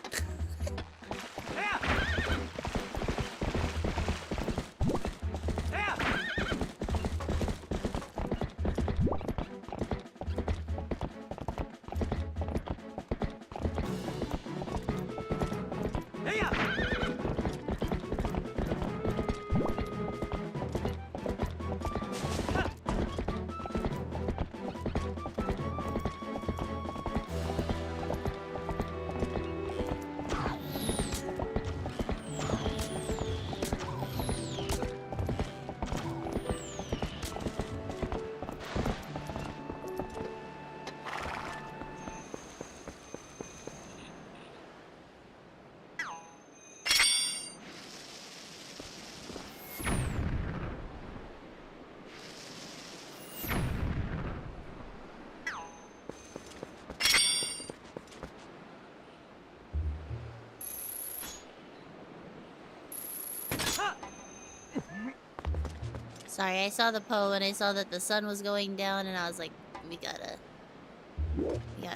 Sorry, I saw the Poe and I saw that the sun was going down and I was like, we gotta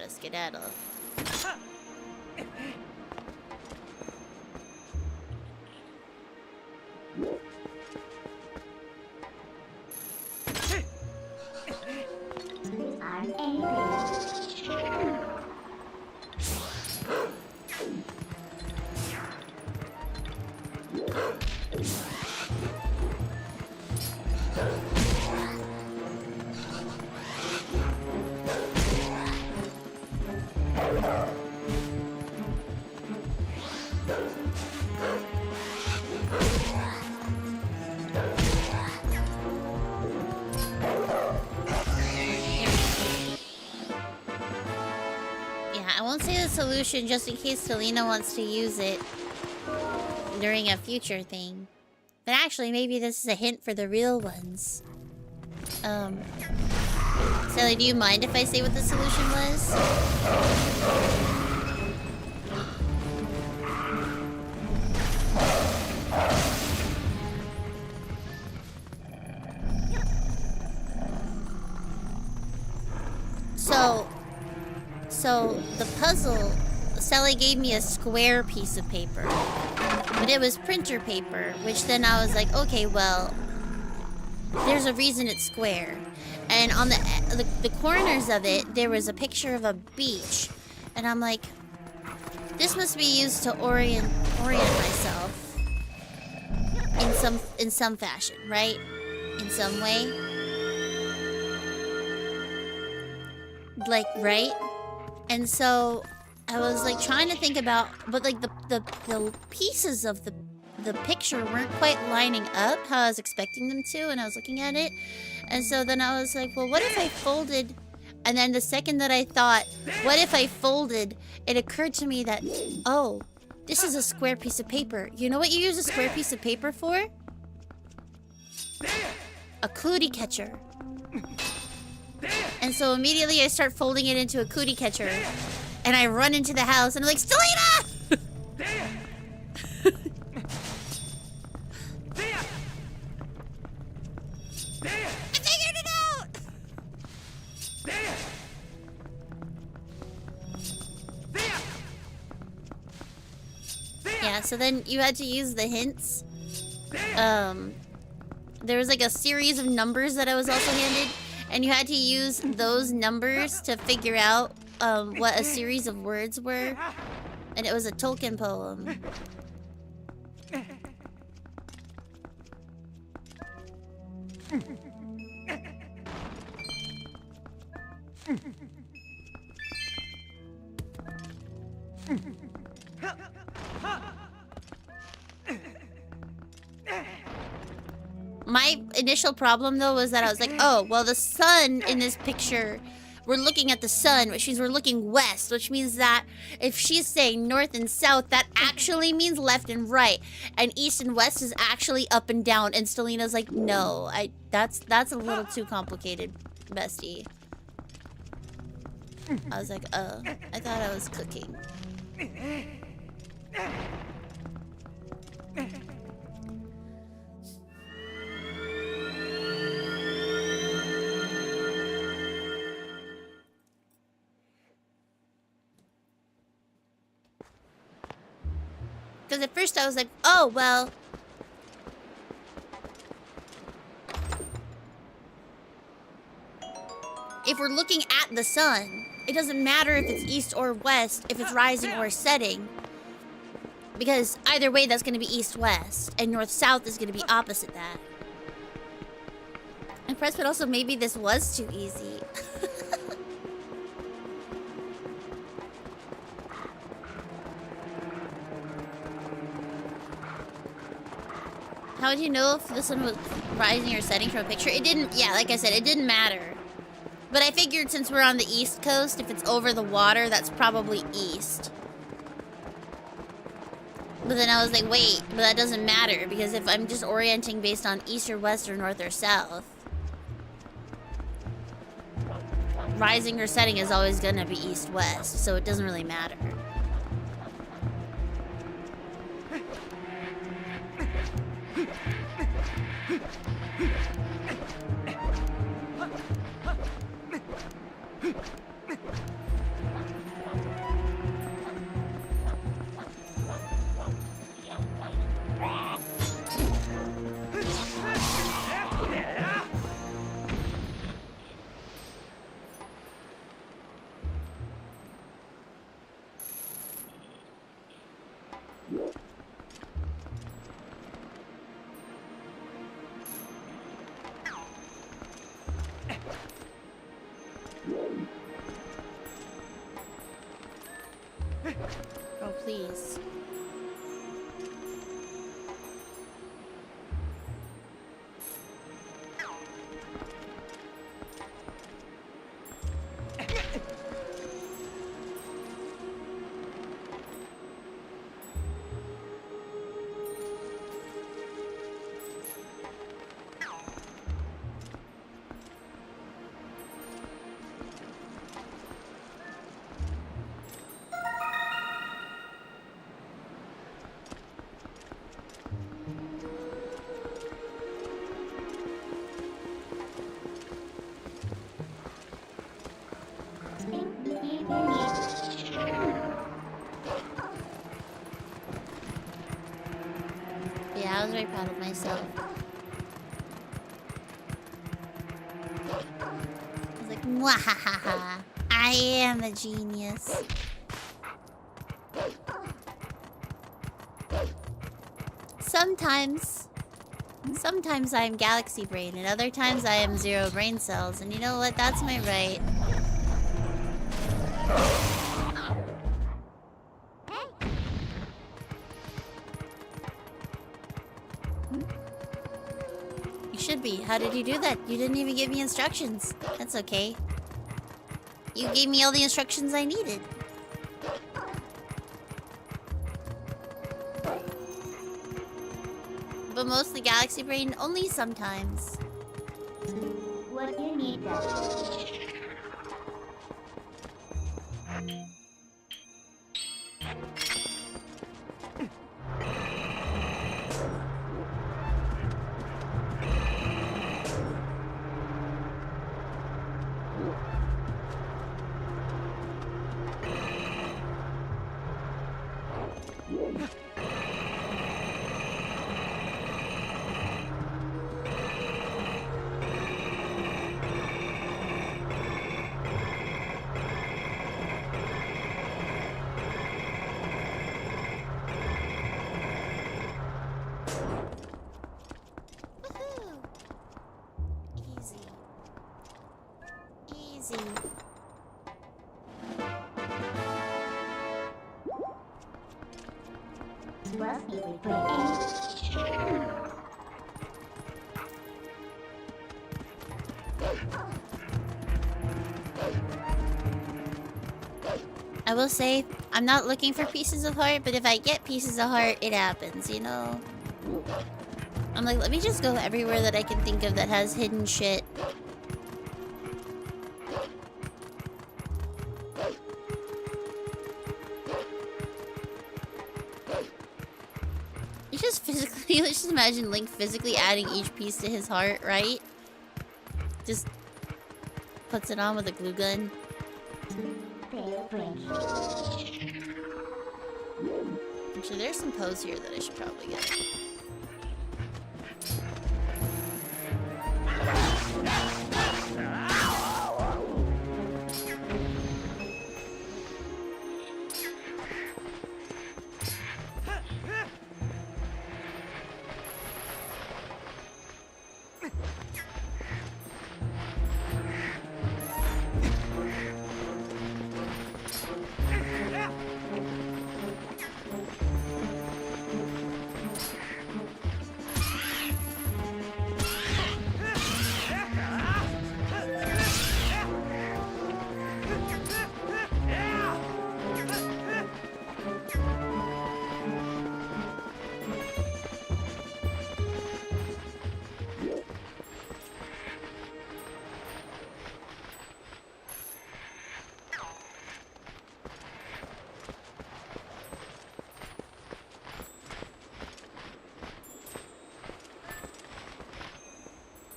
skedaddle. I'm angry. Solution just in case Selena wants to use it during a future thing. But actually, maybe this is a hint for the real ones. Sally, do you mind if I say what the solution was? So the puzzle, Sally gave me a square piece of paper, but it was printer paper, which then I was like, okay, well, there's a reason it's square. And on the corners of it, there was a picture of a beach, and I'm like, this must be used to orient myself in some fashion, right? In some way, like, right? And so I was like trying to think about, but like the pieces of the picture weren't quite lining up how I was expecting them to, and I was looking at it. And so then I was like, well, what if I folded? And then the second that I thought, what if I folded, it occurred to me that, oh, this is a square piece of paper. You know what you use a square piece of paper for? A cootie catcher. And so immediately I start folding it into a cootie catcher. And I run into the house and I'm like, Stelina! I figured it out! Yeah, so then you had to use the hints. There was like a series of numbers that I was also handed, and you had to use those numbers to figure out what a series of words were. And it was a Tolkien poem. My initial problem though was that I was like, oh, well the sun in this picture, we're looking at the sun, which means we're looking west, which means that if she's saying north and south, that actually means left and right. And east and west is actually up and down. And Stelina's like, no, that's a little too complicated, bestie. I was like, oh, I thought I was cooking. Because at first I was like, oh, well. If we're looking at the sun, it doesn't matter if it's east or west, if it's rising or setting. Because either way, that's going to be east-west. And north-south is going to be opposite that. And press, but also maybe this was too easy. How would you know if this one was rising or setting from a picture? It didn't, yeah, like I said, it didn't matter. But I figured since we're on the east coast, if it's over the water, that's probably east. But then I was like, wait, but that doesn't matter, because if I'm just orienting based on east or west or north or south, rising or setting is always gonna be east-west, so it doesn't really matter. Oh, please. Yeah, I was very proud of myself. I was like, mwahaha, I am a genius. Sometimes I am galaxy brain, and other times I am zero brain cells. And you know what? That's my right. You should be. How did you do that? You didn't even give me instructions. That's okay. You gave me all the instructions I needed. But mostly galaxy brain, only sometimes. What you need done. Woohoo! Easy. Easy. Must be replaying. I will say, I'm not looking for pieces of heart, but if I get pieces of heart, it happens, you know? I'm like, let me just go everywhere that I can think of that has hidden shit. You just physically, let's just imagine Link physically adding each piece to his heart, right? Just puts it on with a glue gun. Actually, there's some pose here that I should probably get.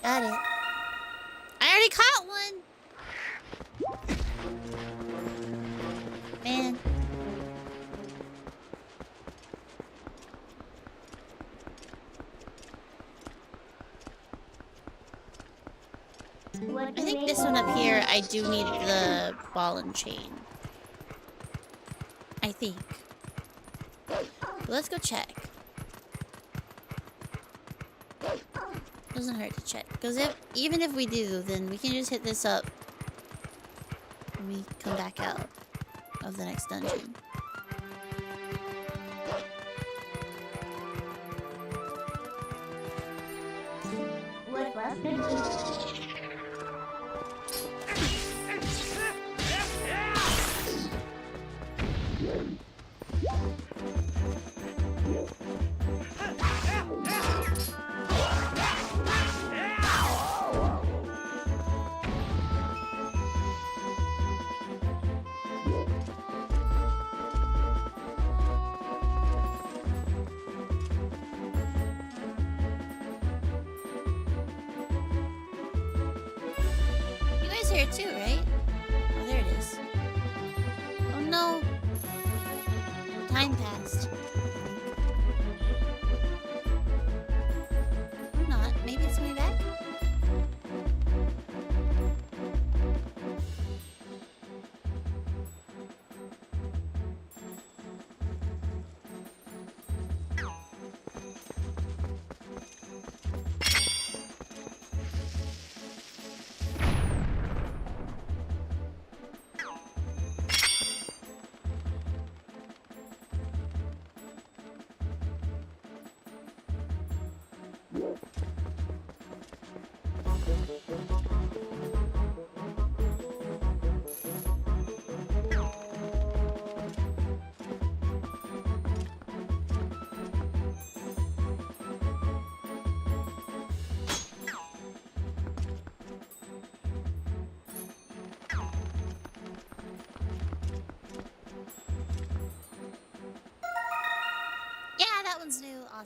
Got it. I already caught one! Man. I think this one up here, I do need the ball and chain. I think. Let's go check. Doesn't hurt to check. Because even if we do, then we can just hit this up when we come back out of the next dungeon. What was good? Here too, right? Oh, there it is. Oh no! Time passed. Or not. Maybe it's way back?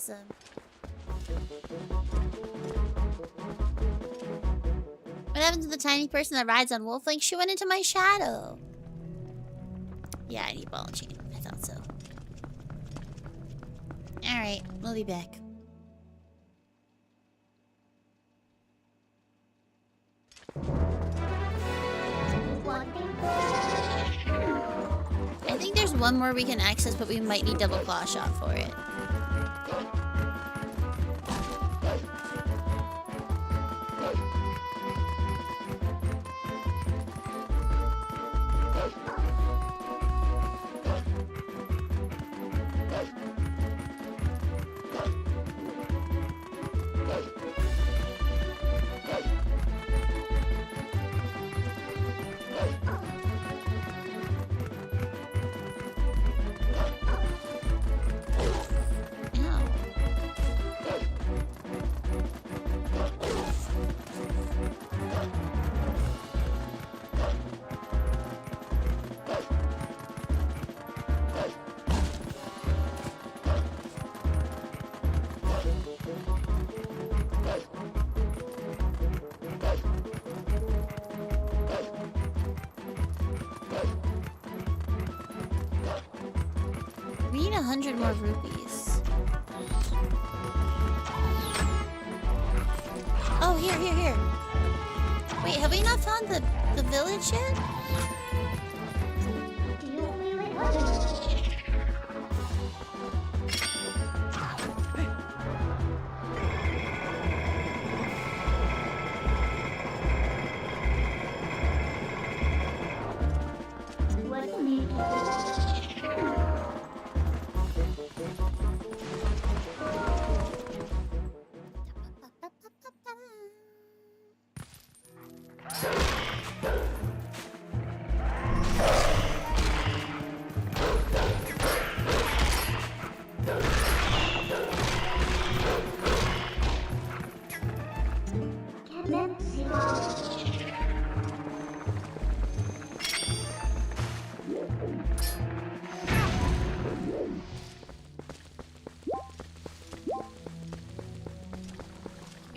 awesome. What happened to the tiny person that rides on Wolf Link? She went into my shadow. Yeah, I need ball and chain. I thought so. Alright, we'll be back. I think there's one more we can access, but we might need double claw shot for it. We need 100 more rupees. Oh, here. Wait, have we not found the village yet?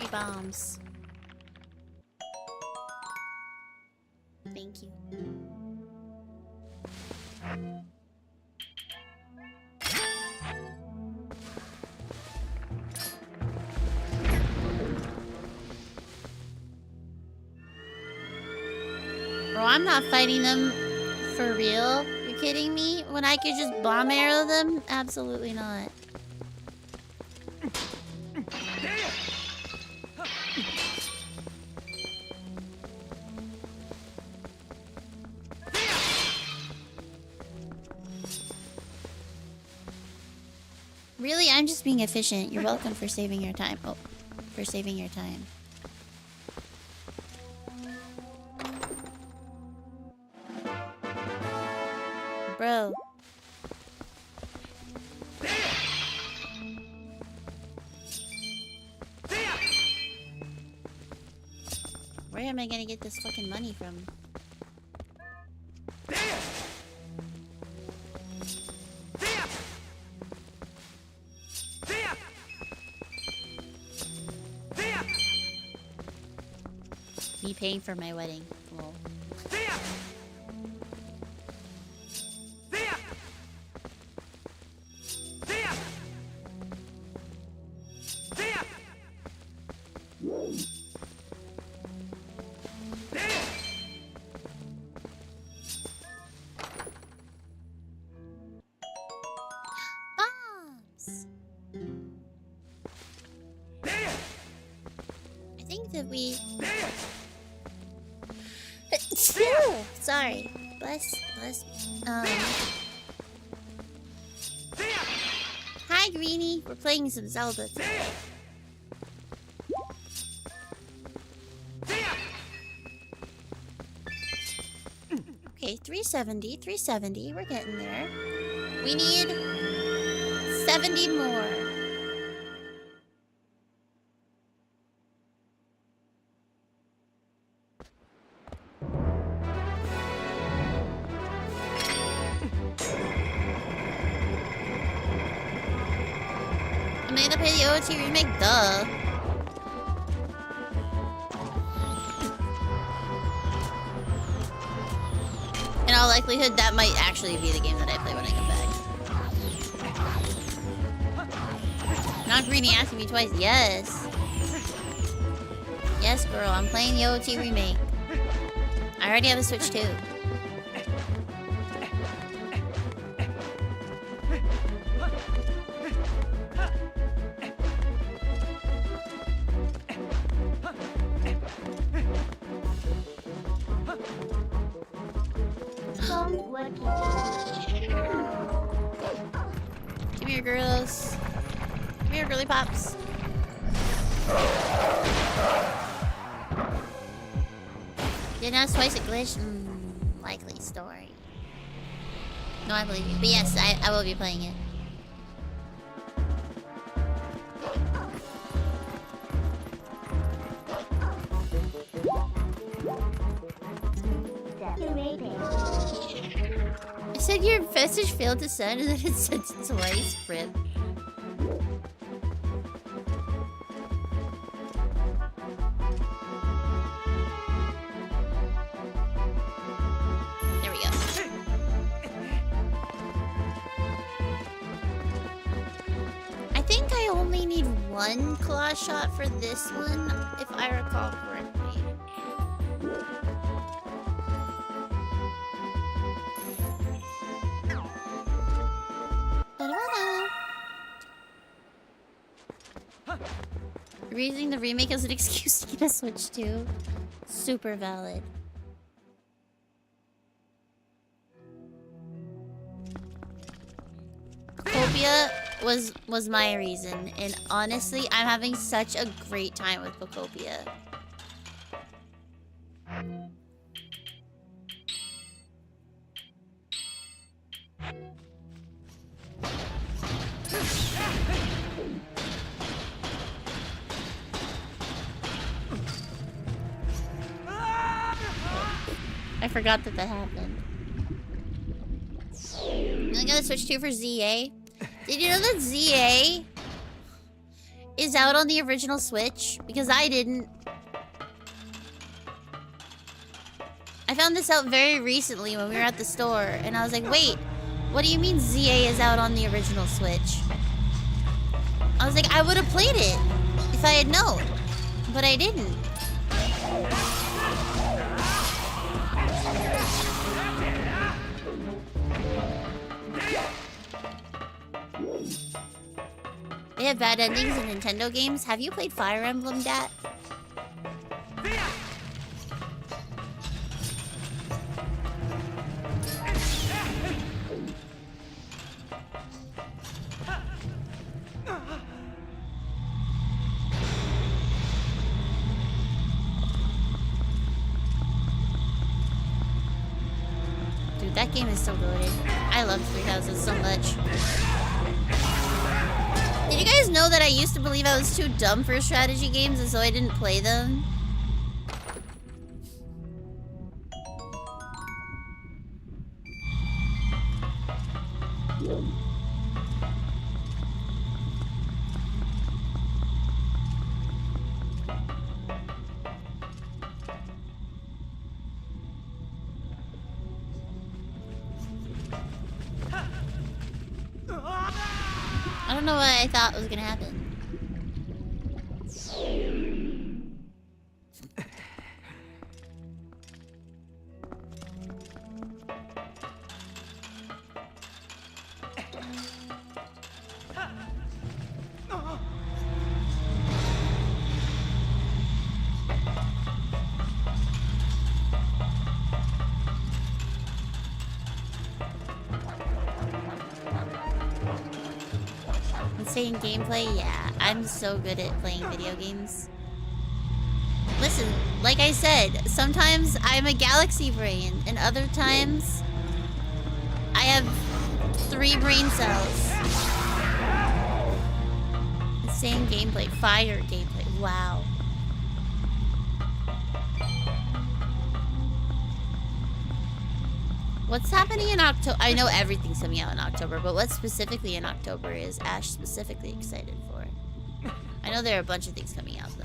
Bombs. Thank you. Bro, I'm not fighting them for real. You're kidding me? When I could just bomb arrow them? Absolutely not. Really, I'm just being efficient. You're welcome for saving your time. Oh, for saving your time. Bro. Where am I gonna get this fucking money from? Me paying for my wedding. Lol. Bombs! I think that we... Sorry. Bless me. Hi, Greenie. We're playing some Zelda today. Okay, 370. We're getting there. We need 70 more. gonna play the OT remake, duh. In all likelihood, that might actually be the game that I play when I come back. Not Greeny asking me twice. Yes. Yes, girl, I'm playing the OT remake. I already have a Switch too. Come here, girls. Come here, girly pops. Did not twice a glitch? Likely story. No, I believe you. But yes, I will be playing it. I said your message failed to send and then it sent it twice, Rip. There we go. I think I only need one claw shot for this one, if I recall correctly. Using the remake as an excuse to get a Switch too. Super valid. Copia was my reason, and honestly, I'm having such a great time with Copia. I forgot that happened. I got a Switch 2 for ZA. Did you know that ZA is out on the original Switch? Because I didn't. I found this out very recently when we were at the store, and I was like, wait, what do you mean ZA is out on the original Switch? I was like, I would have played it if I had known, but I didn't. They have bad endings in Nintendo games. Have you played Fire Emblem, Dat? Dude, that game is so goated. I love 3000 so much. Did you guys know that I used to believe I was too dumb for strategy games and so I didn't play them? I don't know what I thought was gonna happen. Insane gameplay? Yeah, I'm so good at playing video games. Listen, like I said, sometimes I'm a galaxy brain, and other times I have 3 brain cells. Insane gameplay, fire gameplay, wow. What's happening in October? I know everything's coming out in October, but what specifically in October is Ash specifically excited for? I know there are a bunch of things coming out, though.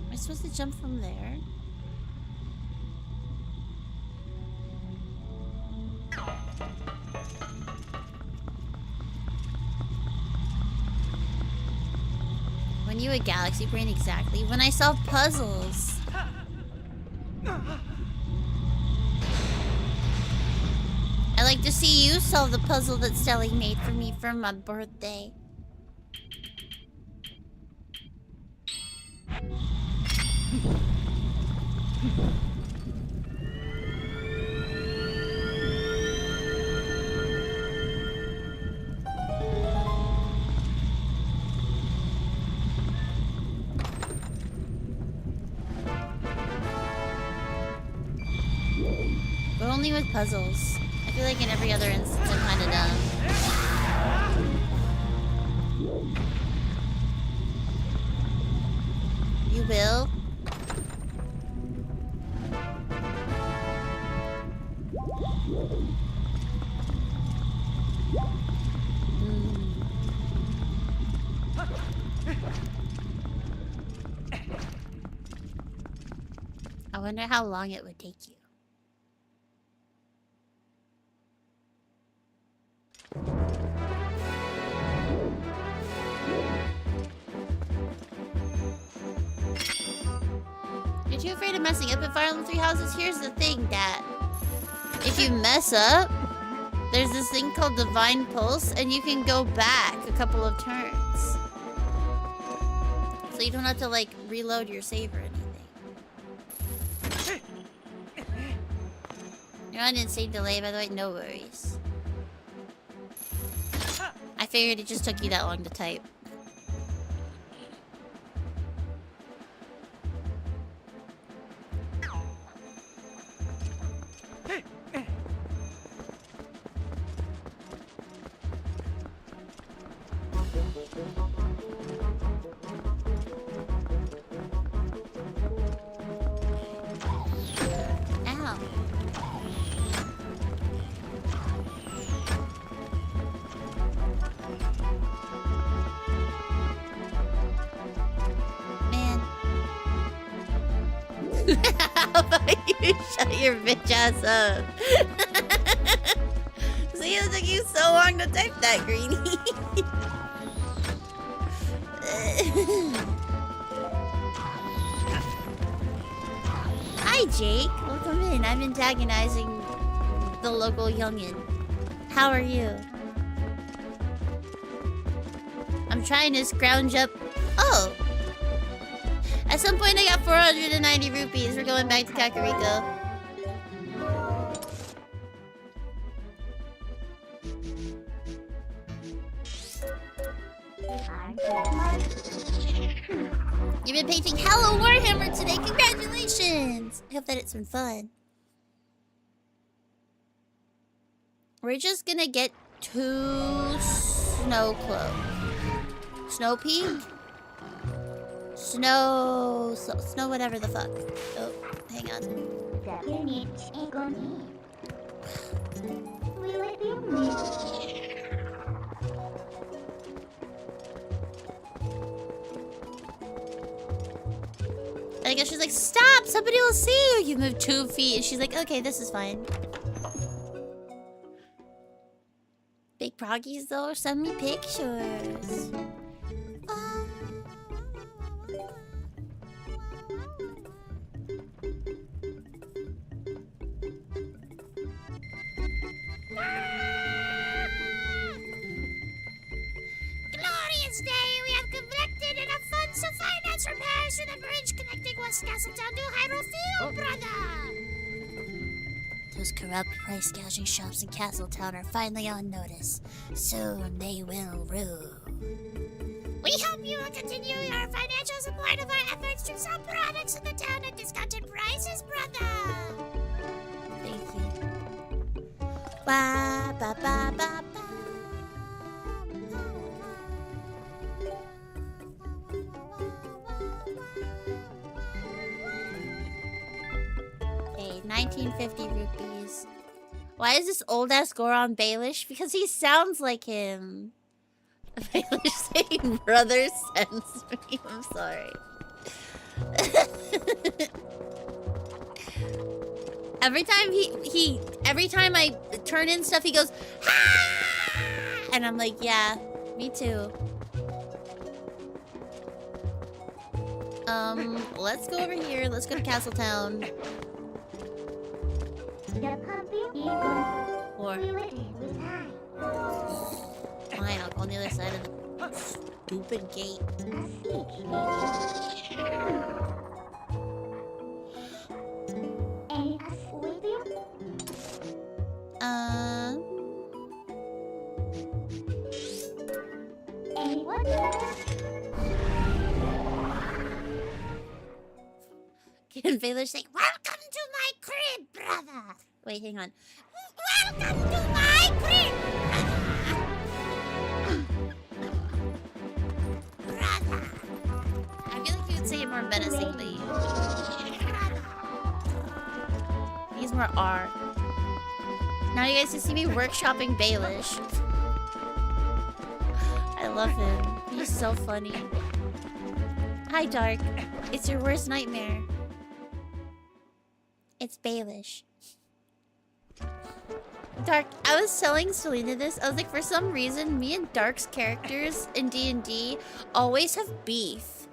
Am I supposed to jump from there? When you a galaxy brain exactly? When I solve puzzles. I like to see you solve the puzzle that Stelly made for me for my birthday. But only with puzzles. I feel like in every other instance I'm kinda dumb. You will? I wonder how long it would take you. You're too afraid of messing up at Fire Emblem Three Houses? Here's the thing, Dad. If you mess up, there's this thing called Divine Pulse, and you can go back a couple of turns. So you don't have to, like, reload your save or anything. You're on insane delay, by the way. No worries. I figured it just took you that long to type. Ow. Man. How about you shut your bitch ass up? See, it took you so long to type that, Greenie. Hi, Jake. Welcome in. I'm antagonizing the local youngin. How are you? I'm trying to scrounge up... Oh! At some point I got 490 rupees. We're going back to Kakariko. You've been painting Hello Warhammer today. Congratulations! I hope that it's been fun. We're just gonna get to Snow Cloak. Snow Peak? Snow whatever the fuck. Oh, hang on. I guess she's like, stop! Somebody will see you! You move 2 feet. And she's like, okay, this is fine. Big proggies, though, send me pictures. Glorious day! We have collected enough funds to finance repairs to the bridge connecting West Castletown to Hyrule Field, brother! Those corrupt price gouging shops in Castletown are finally on notice. Soon they will rue. We hope you will continue your financial support of our efforts to sell products in the town at discounted prices, brother. Thank you. Ba ba ba ba ba. Okay, 1950 rupees. Why is this old ass Goron Baelish? Because he sounds like him. Baelish saying brother sends me. I'm sorry. Every time I turn in stuff, he goes, "Ha!" And I'm like, yeah, me too. Let's go over here. Let's go to Castletown. Or fine, I'll go on the other side of the stupid gate. Can Baylor say, "Welcome to my crib, brother"? Wait, hang on. Welcome to my crib, brother. I feel like you would say it more menacingly. He's more R. Now you guys can see me workshopping Baelish. I love him. He's so funny. Hi, Dark. It's your worst nightmare. It's Baelish. Dark, I was telling Selena this. I was like, for some reason, me and Dark's characters in D&D always have beef.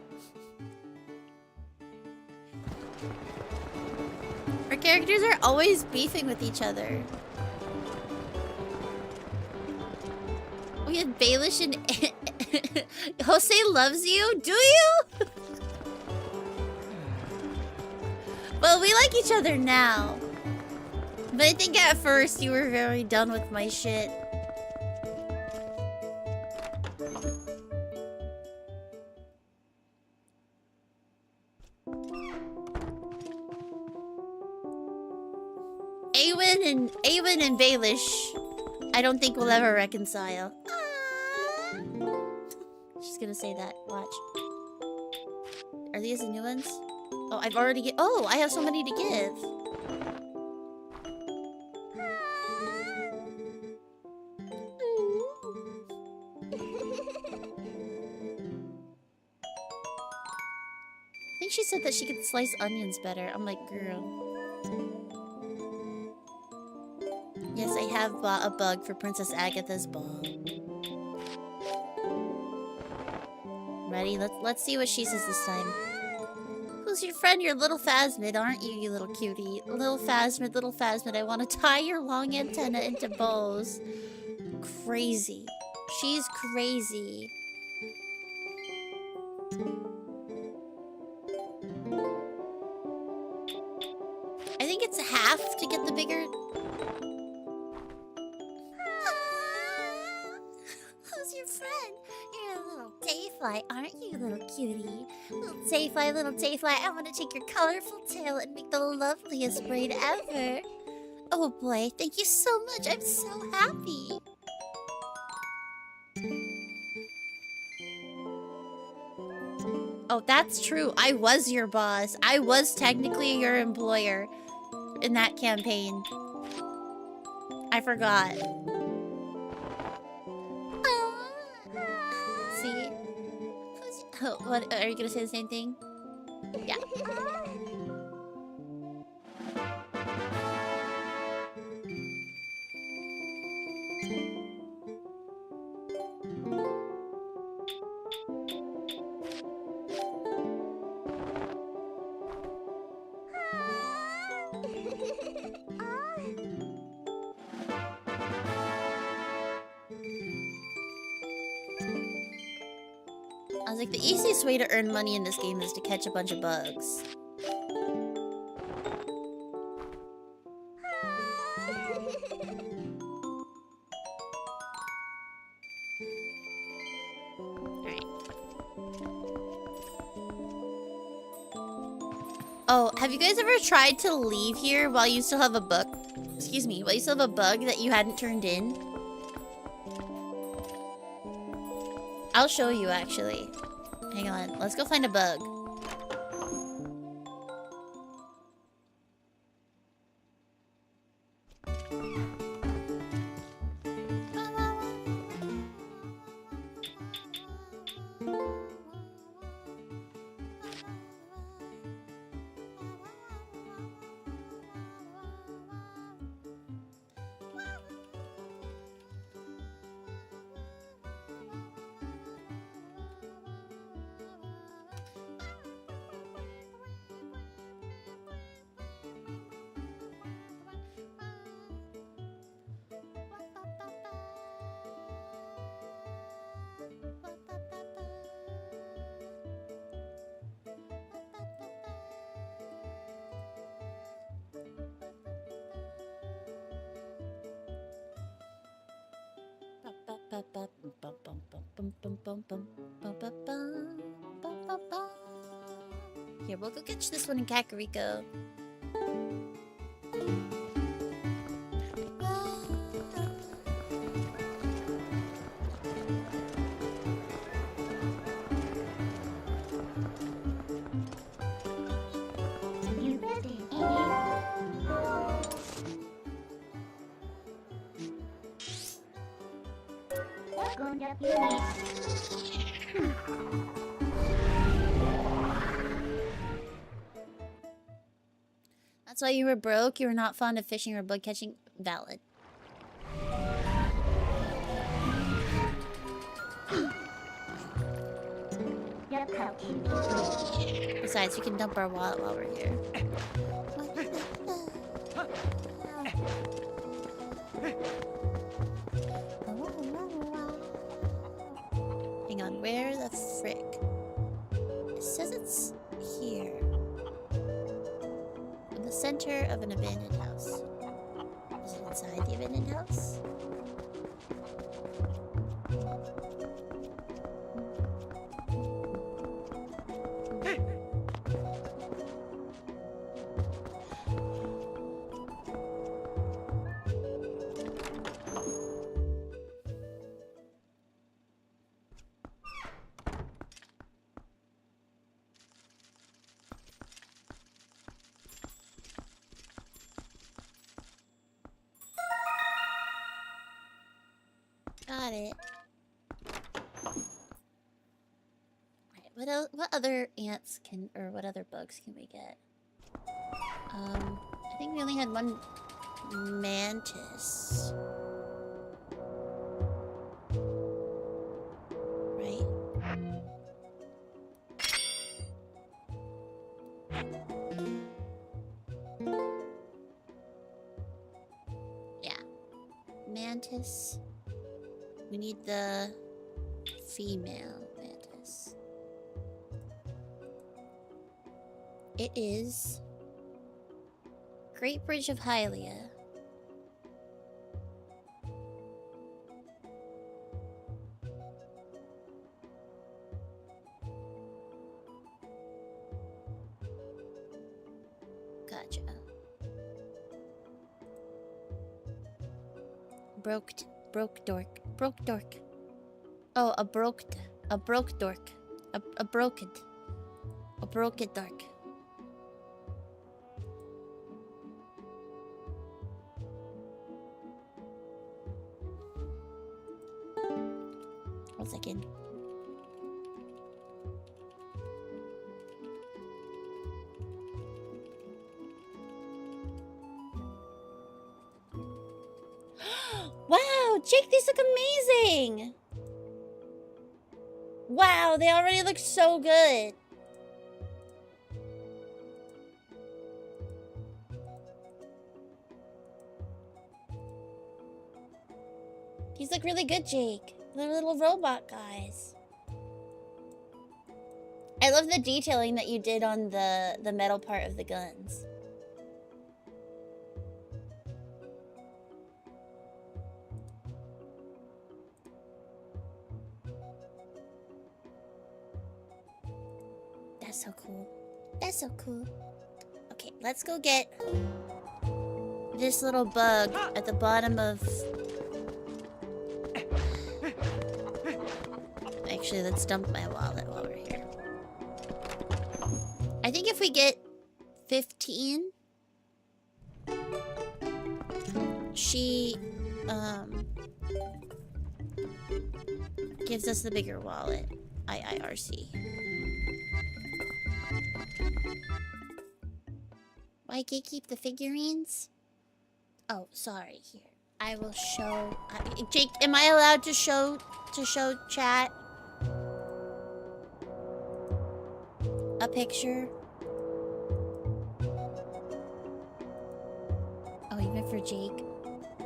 Our characters are always beefing with each other. We have Baelish and... Jose loves you? Do you? Well, we like each other now. But I think at first you were very done with my shit. Awen and Baelish, I don't think we'll ever reconcile. She's gonna say that. Watch. Are these the new ones? Oh, I've already oh, I have so many to give. I think she said that she could slice onions better. I'm like, girl. Yes, I have bought a bug for Princess Agatha's ball. Ready? Let's see what she says this time. Who's your friend? You're little Phasmid, aren't you, you little cutie? Little Phasmid, I want to tie your long antenna into bows. Crazy. She's crazy. I think it's half to get the bigger... Who's your friend? You're a little dayfly, aren't you, little cutie? Little dayfly, I want to take your colorful tail and make the loveliest braid ever. Oh boy, thank you so much. I'm so happy. Oh, that's true. I was your boss. I was technically your employer in that campaign. I forgot. See? Oh, what? Are you gonna say the same thing? Yeah. I was like, the easiest way to earn money in this game is to catch a bunch of bugs. Alright. Oh, have you guys ever tried to leave here while you still have a book? Excuse me, while you still have a bug that you hadn't turned in? I'll show you, actually. Hang on, let's go find a bug. Here, we'll go catch this one in Kakariko. That's why you were broke? You were not fond of fishing or bug catching? Valid. Besides, you can dump our wallet while we're here. Hang on, where the frick? It says it's here. In the center of an abandoned house. Is it inside the abandoned house? Got it. Right, what other ants can, or what other bugs can we get? I think we only had one mantis. Right? Yeah. Mantis. We need the female mantis. It is Great Bridge of Hylia. Gotcha. Broke dork. Oh, a broke dork. A broken dork. One second. Wow, Jake, these look amazing! Wow, they already look so good. These look really good, Jake. They're little robot guys. I love the detailing that you did on the metal part of the guns. That's so cool. That's so cool. let's go get this little bug at the bottom of... Actually, let's dump my wallet while we're here. I think if we get 15, she gives us the bigger wallet. IIRC. Why gatekeep the figurines? Oh, sorry. Here, I will show. Jake, am I allowed to show chat a picture? Oh, even for Jake.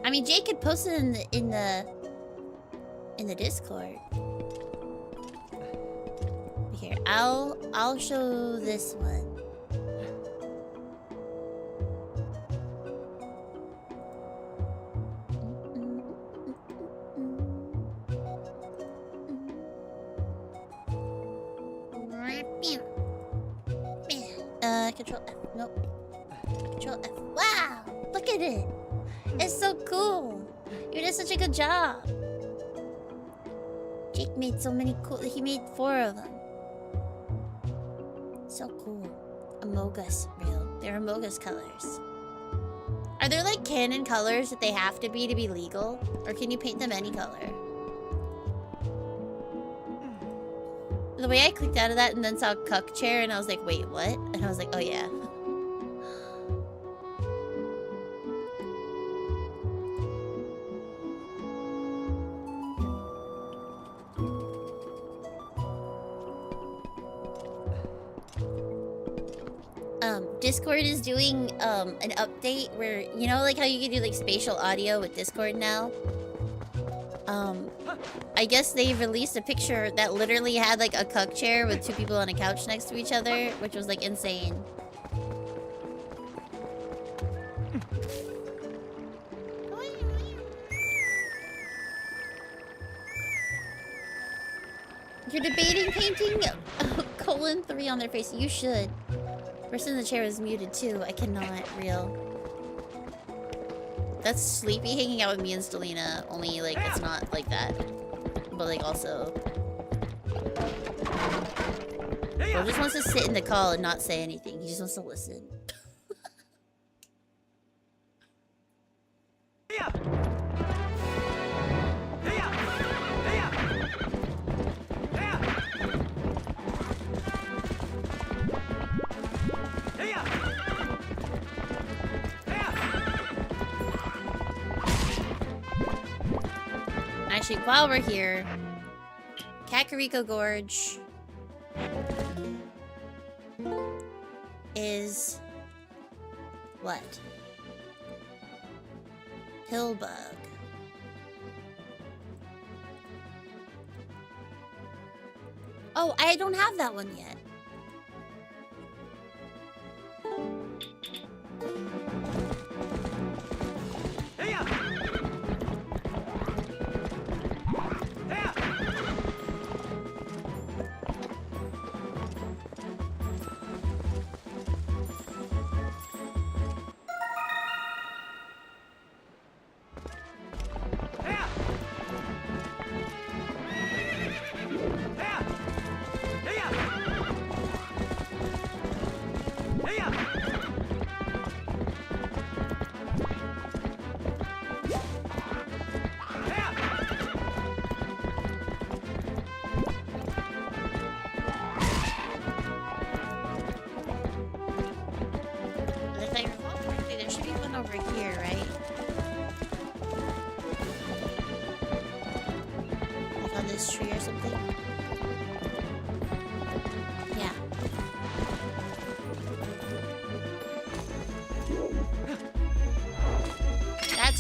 I mean, Jake could post it in the Discord. Here, I'll show this one. Control F. Nope. Control F. Wow! Look at it! It's so cool! You did such a good job! Jake made so many cool... He made 4 of them. So cool. Amogus, real. They're Amogus colors. Are there like canon colors that they have to be legal? Or can you paint them any color? The way I clicked out of that and then saw cuck chair and I was like, wait, what? And I was like, oh yeah. Discord is doing an update where, you know, like how you can do like spatial audio with Discord now? I guess they released a picture that literally had like a cuck chair with 2 people on a couch next to each other, which was like insane. You're debating painting :3 on their face. You should. Person in the chair is muted too. I cannot. Real. That's Sleepy hanging out with me and Stelina. Only like it's not like that. But like also. Bro just wants to sit in the call and not say anything. He just wants to listen. Actually, while we're here, Kakariko Gorge is what? Pillbug. Oh, I don't have that one yet.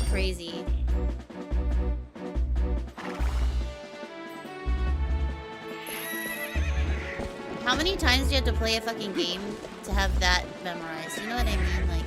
Crazy. How many times do you have to play a fucking game to have that memorized? You know what I mean? Like...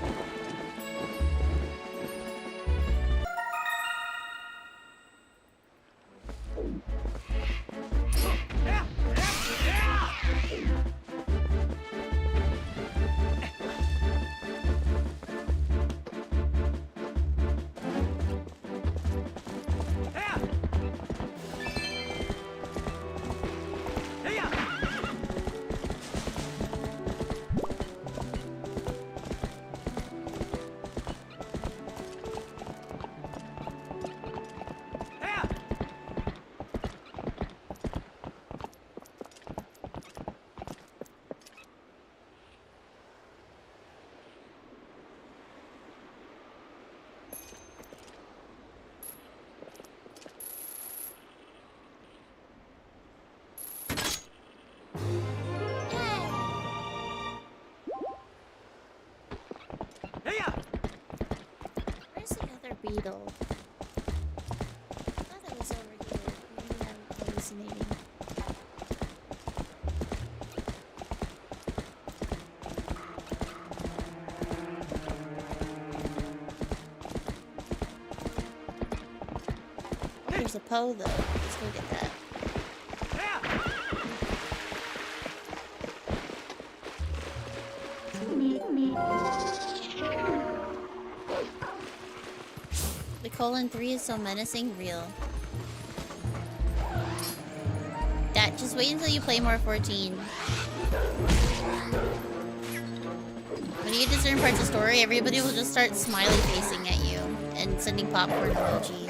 beetle. I thought it was over here. Maybe I'm hallucinating. Oh, there's a Poe though. Let's go get that. The colon 3 is so menacing. Real. That just wait until you play more 14. When you get to certain parts of the story, everybody will just start smiley facing at you and sending popcorn emojis.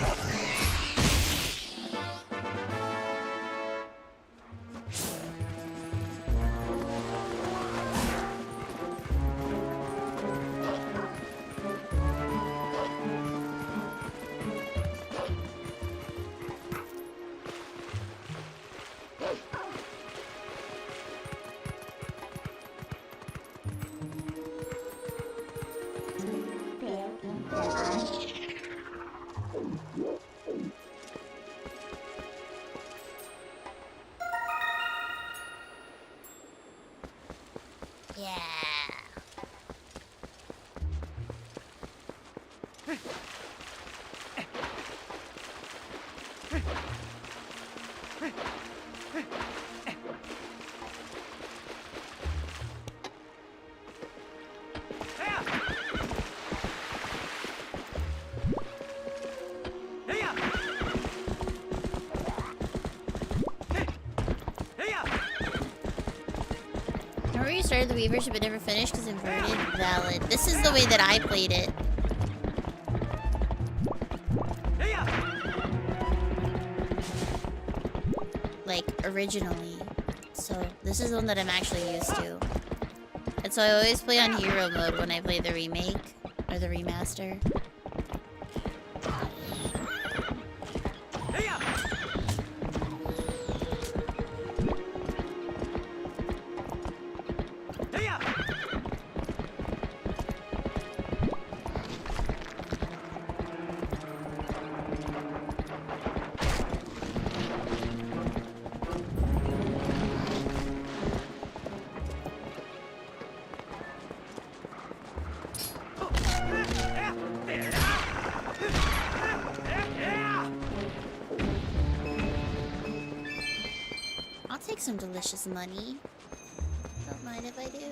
Remember you started the Wii version but never finished because inverted? Valid. This is the way that I played it. Like, originally. So, this is the one that I'm actually used to. And so I always play on hero mode when I play the remake. Or the remaster. I'll take some delicious money. Don't mind if I do.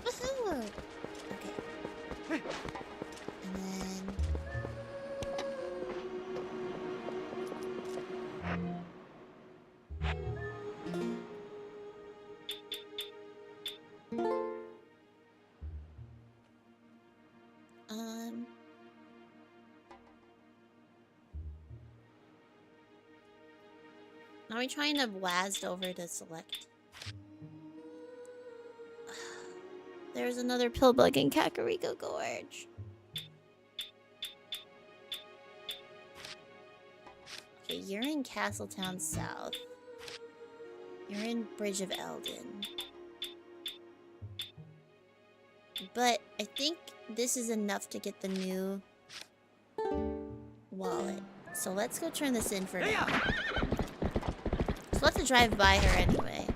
Woohoo! Okay. And then... Now we're trying to blast over to select. There's another pill bug in Kakariko Gorge. Okay, you're in Castletown South. You're in Bridge of Eldin. But I think this is enough to get the new wallet. So let's go turn this in for now. So let's drive by her anyway.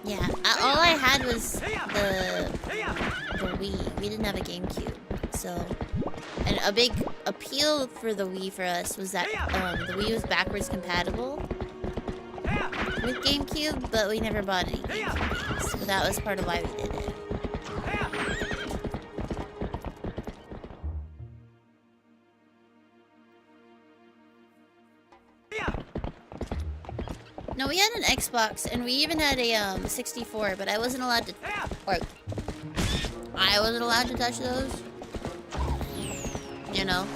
Yeah, all I had was the Wii. We didn't have a GameCube, so... And a big appeal for the Wii for us was that the Wii was backwards compatible with GameCube, but we never bought any GameCube games. So that was part of why we did it. No, we had an Xbox, and we even had a 64, but I wasn't allowed to... Or I wasn't allowed to touch those. You know.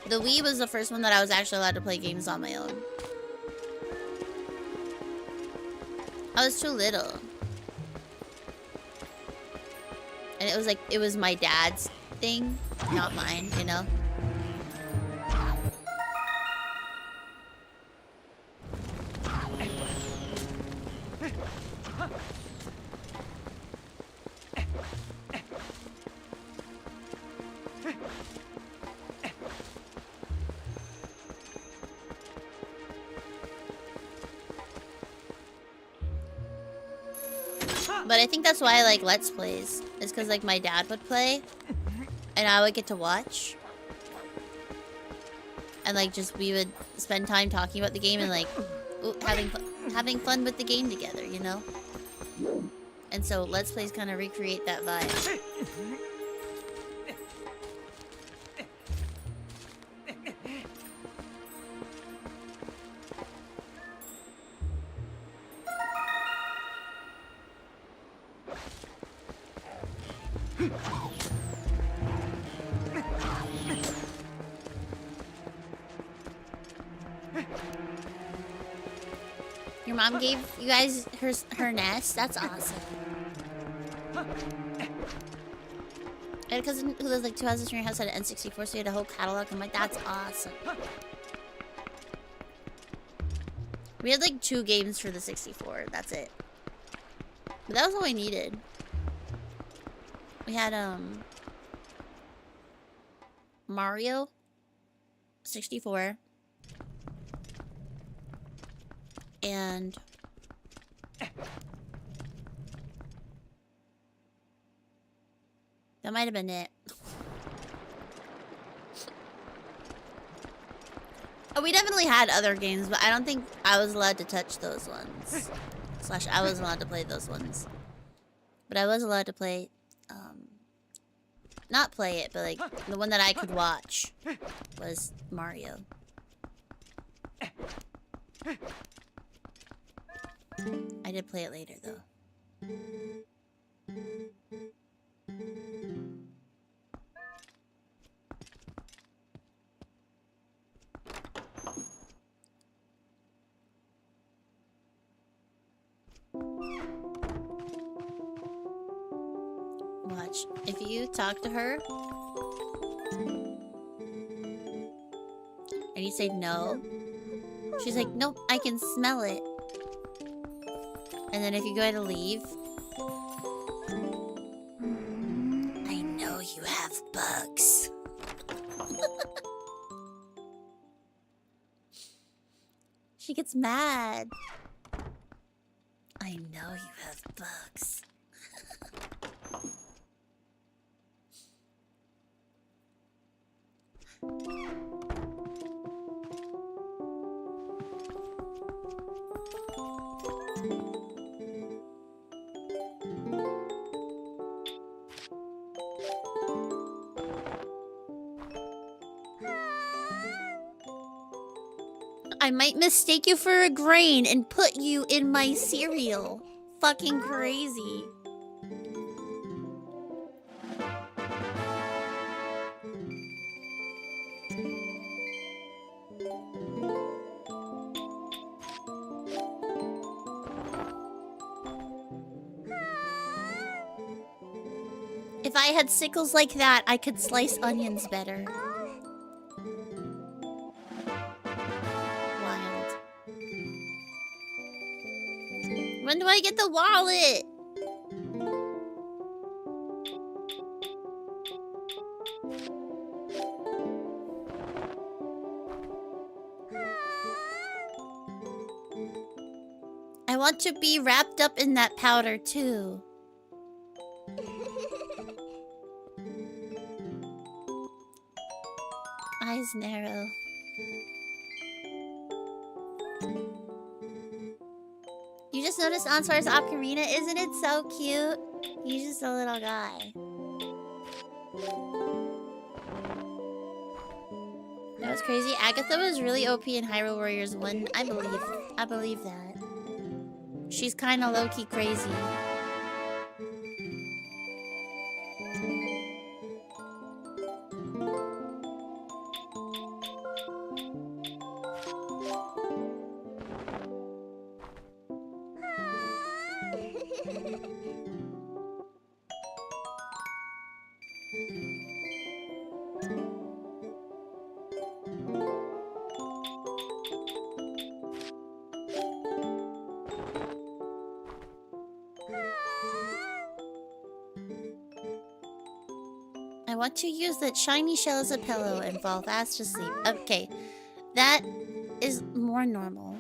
The Wii was the first one that I was actually allowed to play games on my own. I was too little. And it was like, it was my dad's thing, not mine, you know? But I think that's why I like Let's Plays. It's because like my dad would play and I would get to watch. And like just we would spend time talking about the game and like having fun with the game together, you know? And so Let's Plays kind of recreate that vibe. Your mom gave you guys her nest? That's awesome. I had a cousin who lived like 2 houses from your house, had an N64, so he had a whole catalog. I'm like, that's awesome. We had like 2 games for the 64. That's it. But that was all we needed. We had Mario 64 and that might have been it. Oh, we definitely had other games, but I don't think I was allowed to touch those ones. Slash, I wasn't allowed to play those ones. But I was allowed to play, not play it, but like, the one that I could watch was Mario. I did play it later, though. Watch. If you talk to her and you say no, she's like, nope, I can smell it. And then if you go to leave, I know you have bugs. She gets mad. I know you have bugs. I might mistake you for a grain and put you in my cereal. Fucking crazy. If I had sickles like that, I could slice onions better. Wild. When do I get the wallet? I want to be wrapped up in that powder too. Eyes narrow. You just noticed Ansar's ocarina? Isn't it so cute? He's just a little guy. That was crazy. Agatha was really OP in Hyrule Warriors 1. I believe that. She's kind of low-key crazy. I want to use that shiny shell as a pillow and fall fast asleep. Okay, that is more normal.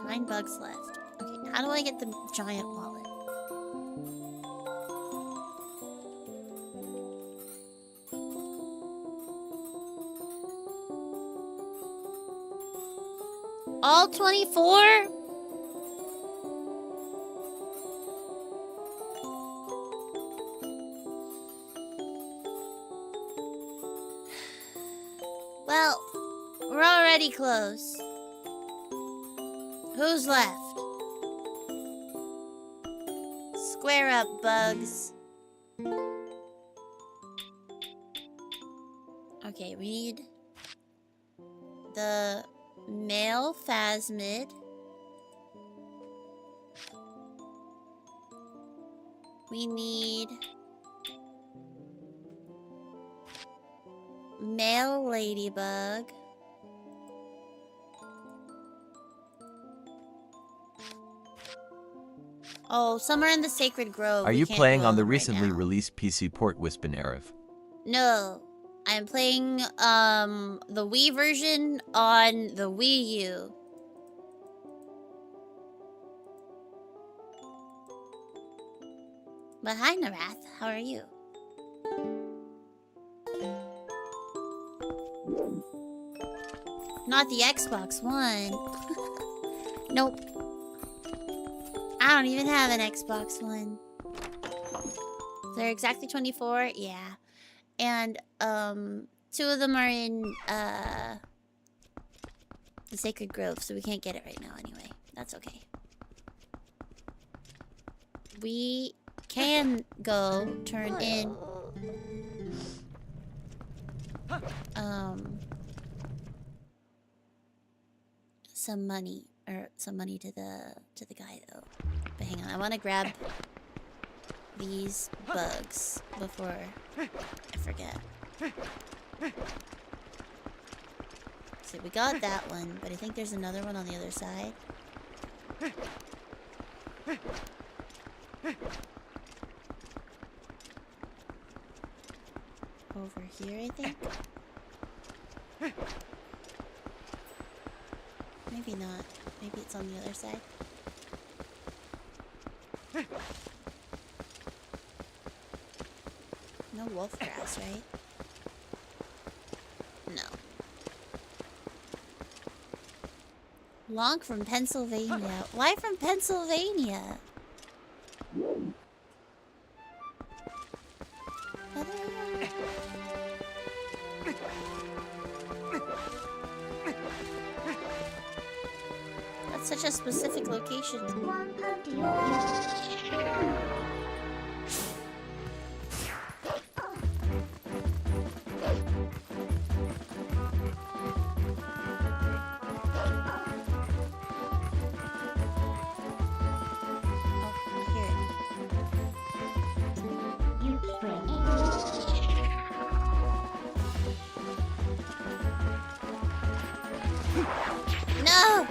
Nine bugs left. Okay, how do I get the giant wallet? All 24? Well, we're already close. Who's left? Square up, bugs. Okay, we need the male phasmid. We need male ladybug. Oh, somewhere in the Sacred Grove. Are we you can't playing go on the right recently now. released PC port Wispin Arif? No. I'm playing the Wii version on the Wii U. But hi, Narath. How are you? Not the Xbox One. Nope. I don't even have an Xbox One. They're exactly 24? Yeah. And, two of them are in, the Sacred Grove, so we can't get it right now anyway. That's okay. We can go turn in, some money, or some money to the guy, though. But hang on, I want to grab these bugs before I forget. So we got that one, but I think there's another one on the other side. Over here, I think. Maybe not. Maybe it's on the other side. No wolf grass, right? No. Long from Pennsylvania. Why from Pennsylvania? That's such a specific location. No!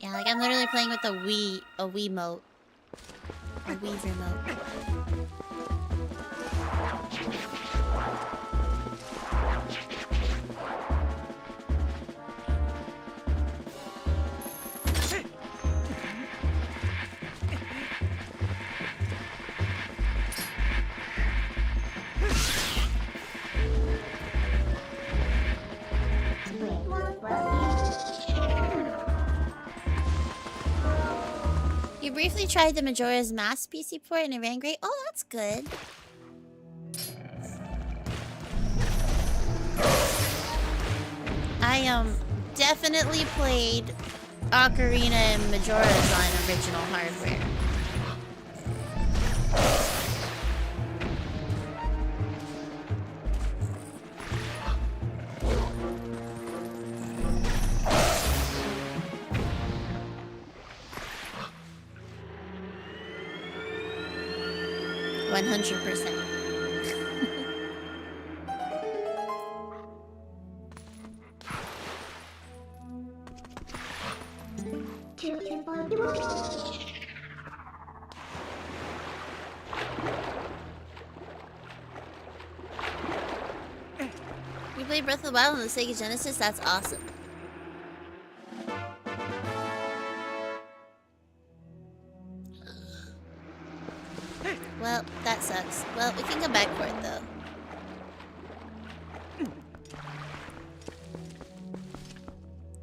Yeah, like I'm literally playing with a Wiimote. A Wii remote. You briefly tried the Majora's Mask PC port and it ran great. Oh, that's good. I definitely played Ocarina and Majora's on original hardware. %. You played Breath of the Wild on the Sega Genesis? That's awesome. Well, that sucks. Well, we can come back for it, though.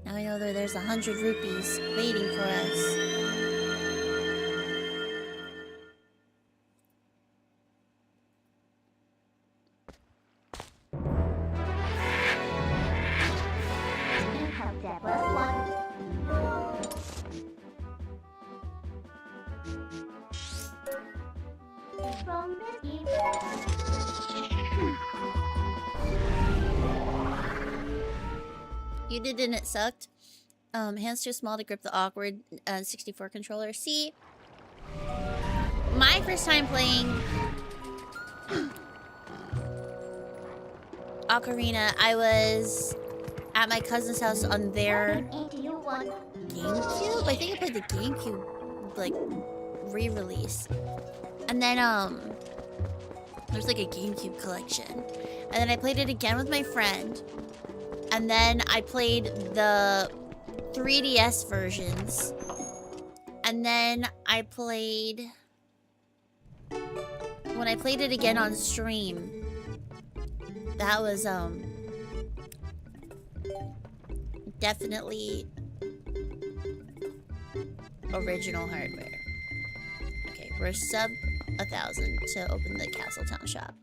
Now we know that there's 100 rupees waiting for us. You did and it sucked. Hands too small to grip the awkward 64 controller. See, my first time playing Ocarina, I was at my cousin's house on their GameCube. I think I played the GameCube like re-release, and then there's like a GameCube collection, and then I played it again with my friend. And then I played the 3DS versions. And then I played... When I played it again on stream, that was, definitely original hardware. Okay, we're sub 1,000 to open the Castletown shop.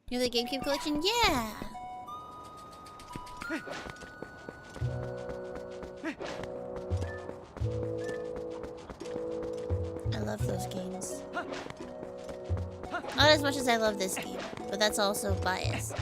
You know the GameCube collection? Yeah! I love those games. Not as much as I love this game, but that's also bias.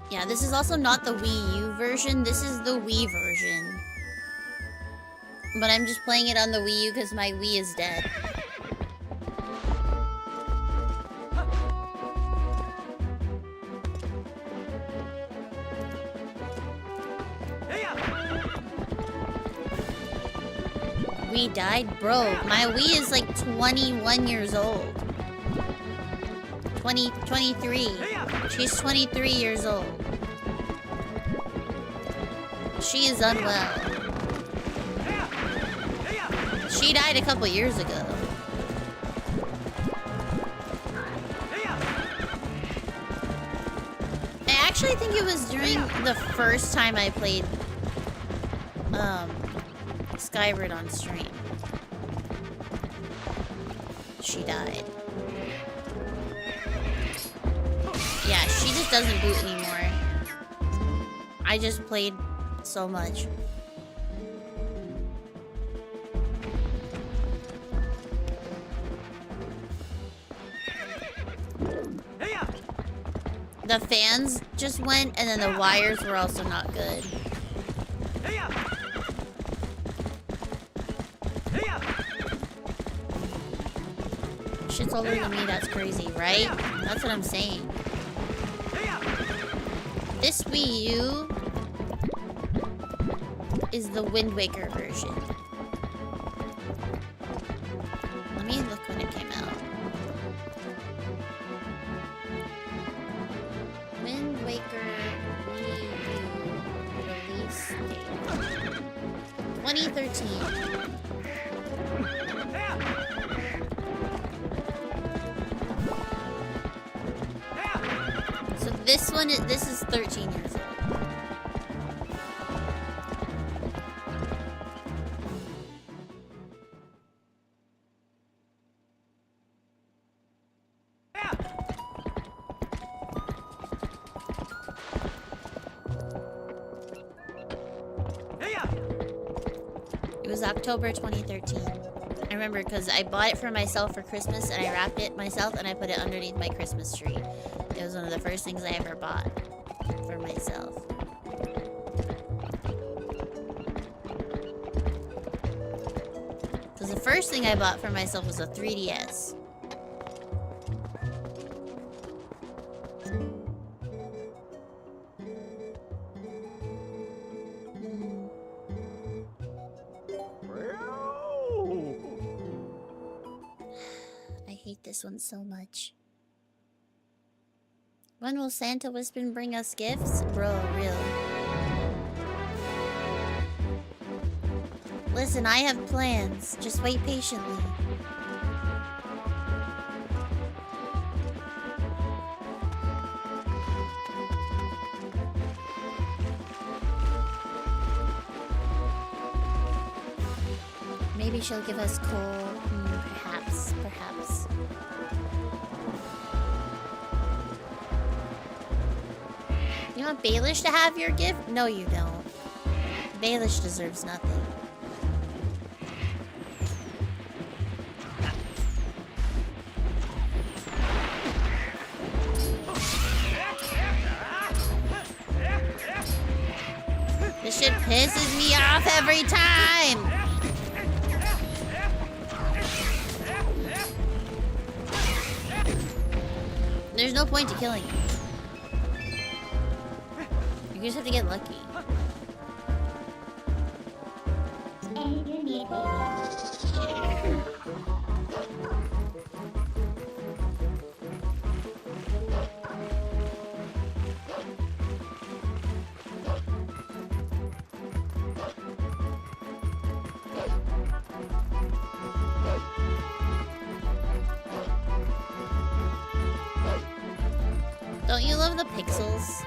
Yeah, this is also not the Wii U version. This is the Wii version. But I'm just playing it on the Wii U because my Wii is dead. Wii died? Bro, my Wii is like 21 years old. 23. She's 23 years old. She is unwell. She died a couple years ago. I actually think it was during the first time I played Skyward on stream. She died. Yeah, she just doesn't boot anymore. I just played so much. The fans just went, and then the wires were also not good. Shit's older than me, that's crazy, right? That's what I'm saying. This Wii U is the Wind Waker version. Let me look when it came out. Wind Waker Wii U release date 2013. So this is 13 years old. It was October 2013. I remember because I bought it for myself for Christmas and I wrapped it myself and I put it underneath my Christmas tree. It was one of the first things I ever bought for myself. Because the first thing I bought for myself was a 3DS. I hate this one so much. When will Santa Wispin bring us gifts? Bro, real. Listen, I have plans. Just wait patiently. Maybe she'll give us coal. Perhaps, perhaps. You want Baelish to have your gift? No, you don't. Baelish deserves nothing. This shit pisses me off every time! There's no point to killing him. You just have to get lucky. Don't you love the pixels?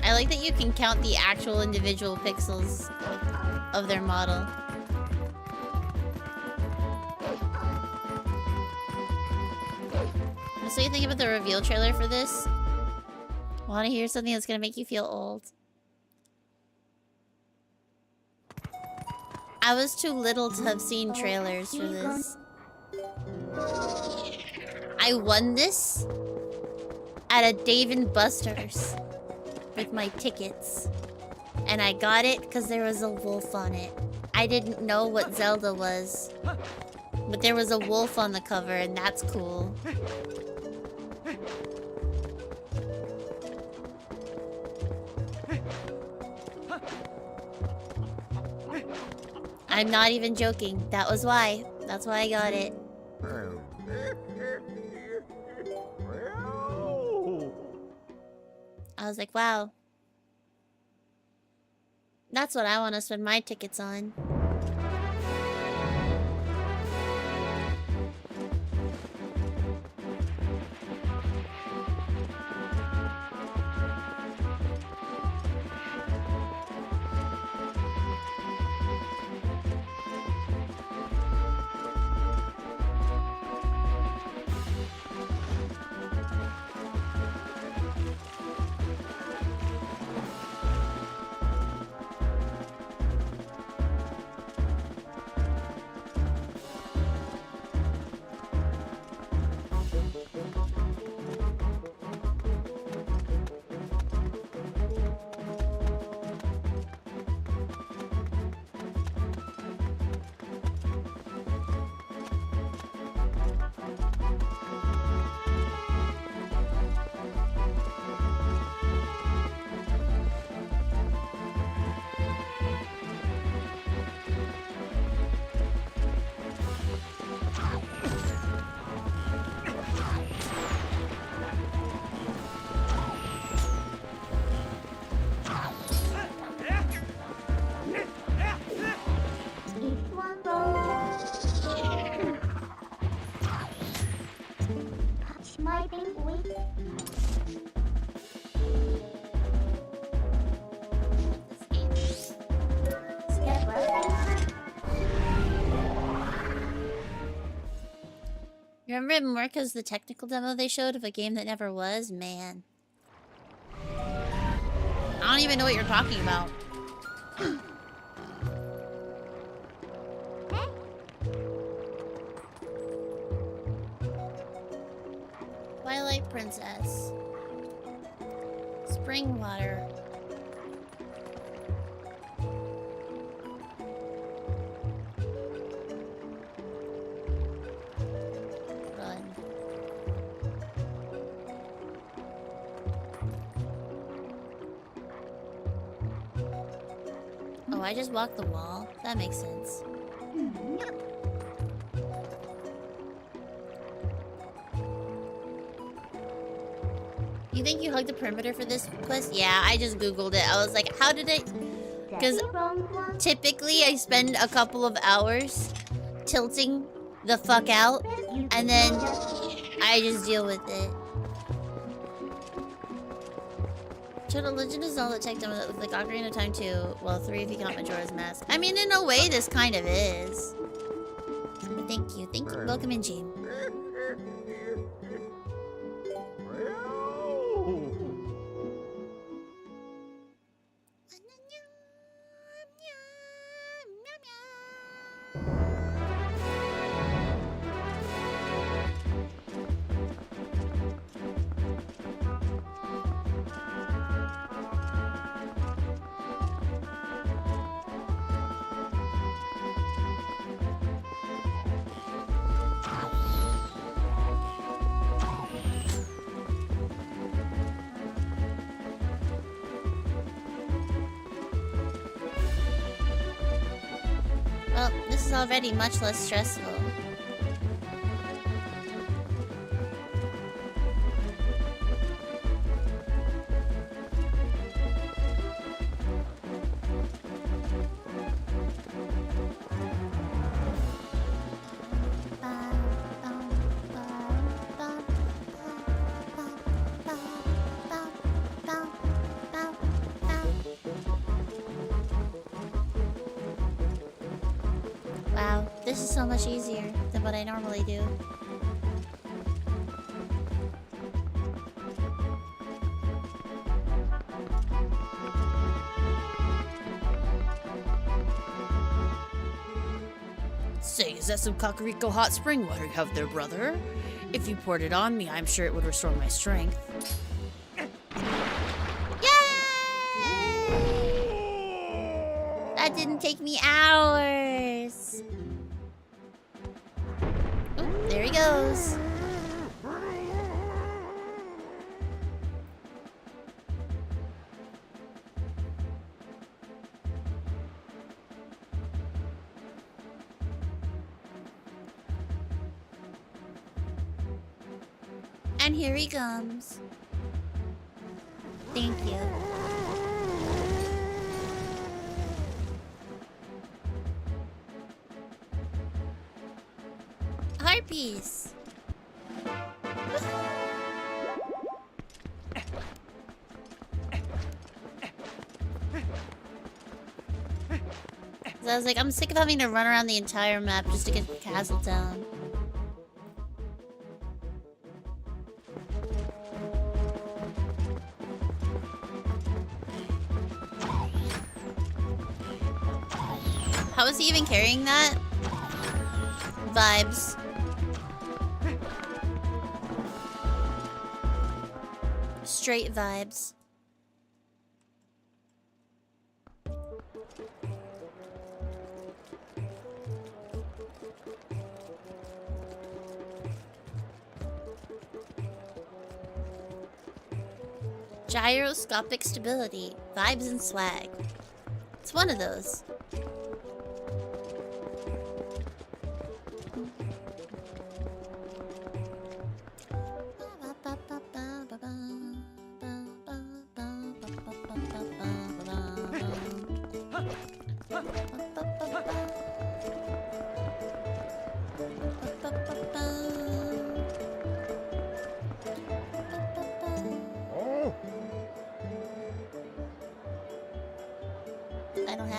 I like that you can count the actual individual pixels of their model. So you think about the reveal trailer for this? Want to hear something that's gonna make you feel old? I was too little to have seen trailers for this. I won this at a Dave & Buster's with my tickets. And I got it because there was a wolf on it. I didn't know what Zelda was. But there was a wolf on the cover and that's cool. I'm not even joking. That was why. That's why I got it. I was like, wow. That's what I want to spend my tickets on. My pink wig. You remember it more because the technical demo they showed of a game that never was? Man. I don't even know what you're talking about. Twilight Princess. Spring water. Run. Oh, I just walked the wall? That makes sense. You think you hugged the perimeter for this quest? Yeah, I just googled it. I was like, how did it... Because typically I spend a couple of hours tilting the fuck out, and then I just deal with it. Total Legend of Zelda checked in with like Ocarina of Time 2. Well, 3 if you count Majora's Mask. I mean, in a way, this kind of is. But thank you. Thank you. Welcome in, Gene. Well, this is already much less stressful. Wow, this is so much easier than what I normally do. Say, is that some Kakariko hot spring water you have there, brother? If you poured it on me, I'm sure it would restore my strength. That didn't take me hours. Oh, there he goes. And here he comes. Thank you. Harpies. So I was like, I'm sick of having to run around the entire map just to get to Castletown. How is he even carrying that? Vibes. Straight vibes. Gyroscopic stability. Vibes and swag. It's one of those.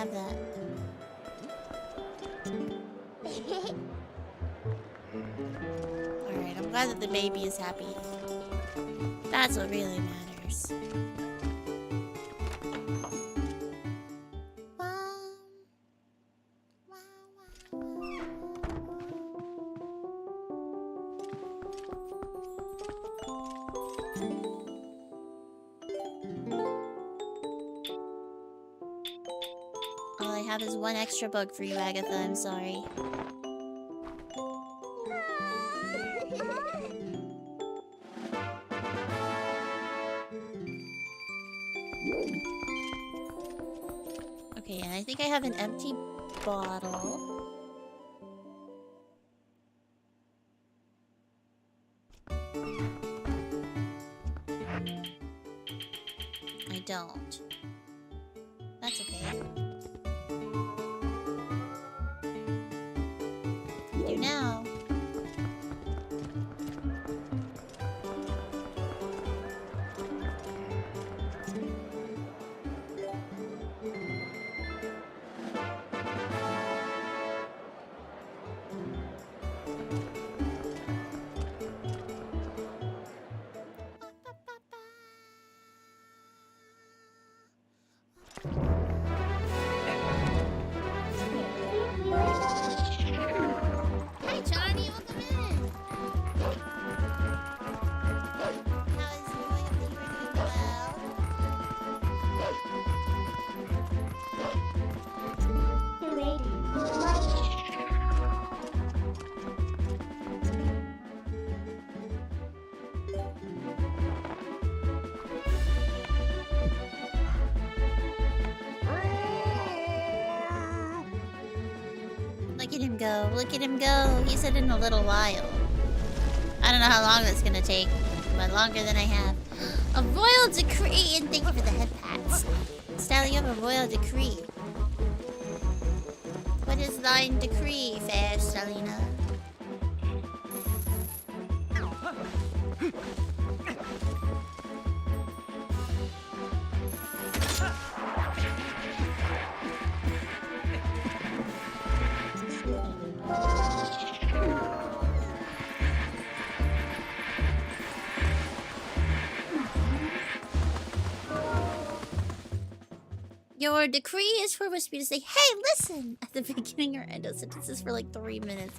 have that. Alright, I'm glad that the baby is happy. That's what really matters. All I have is one extra bug for you, Agatha. I'm sorry. Okay, and I think I have an empty bottle. I don't. That's okay. I do now. Hi, Johnny. Welcome in. How is it going? I hope that you are doing well. Look at him go. Look at him go. He said in a little while. I don't know how long that's gonna take, but longer than I have. A royal decree, and thank you for the head pats. Style, you have a royal decree. What is thine decree, fair Stalina? Your decree is for Wispy to say, "Hey, listen!" at the beginning or end of sentences for like 3 minutes.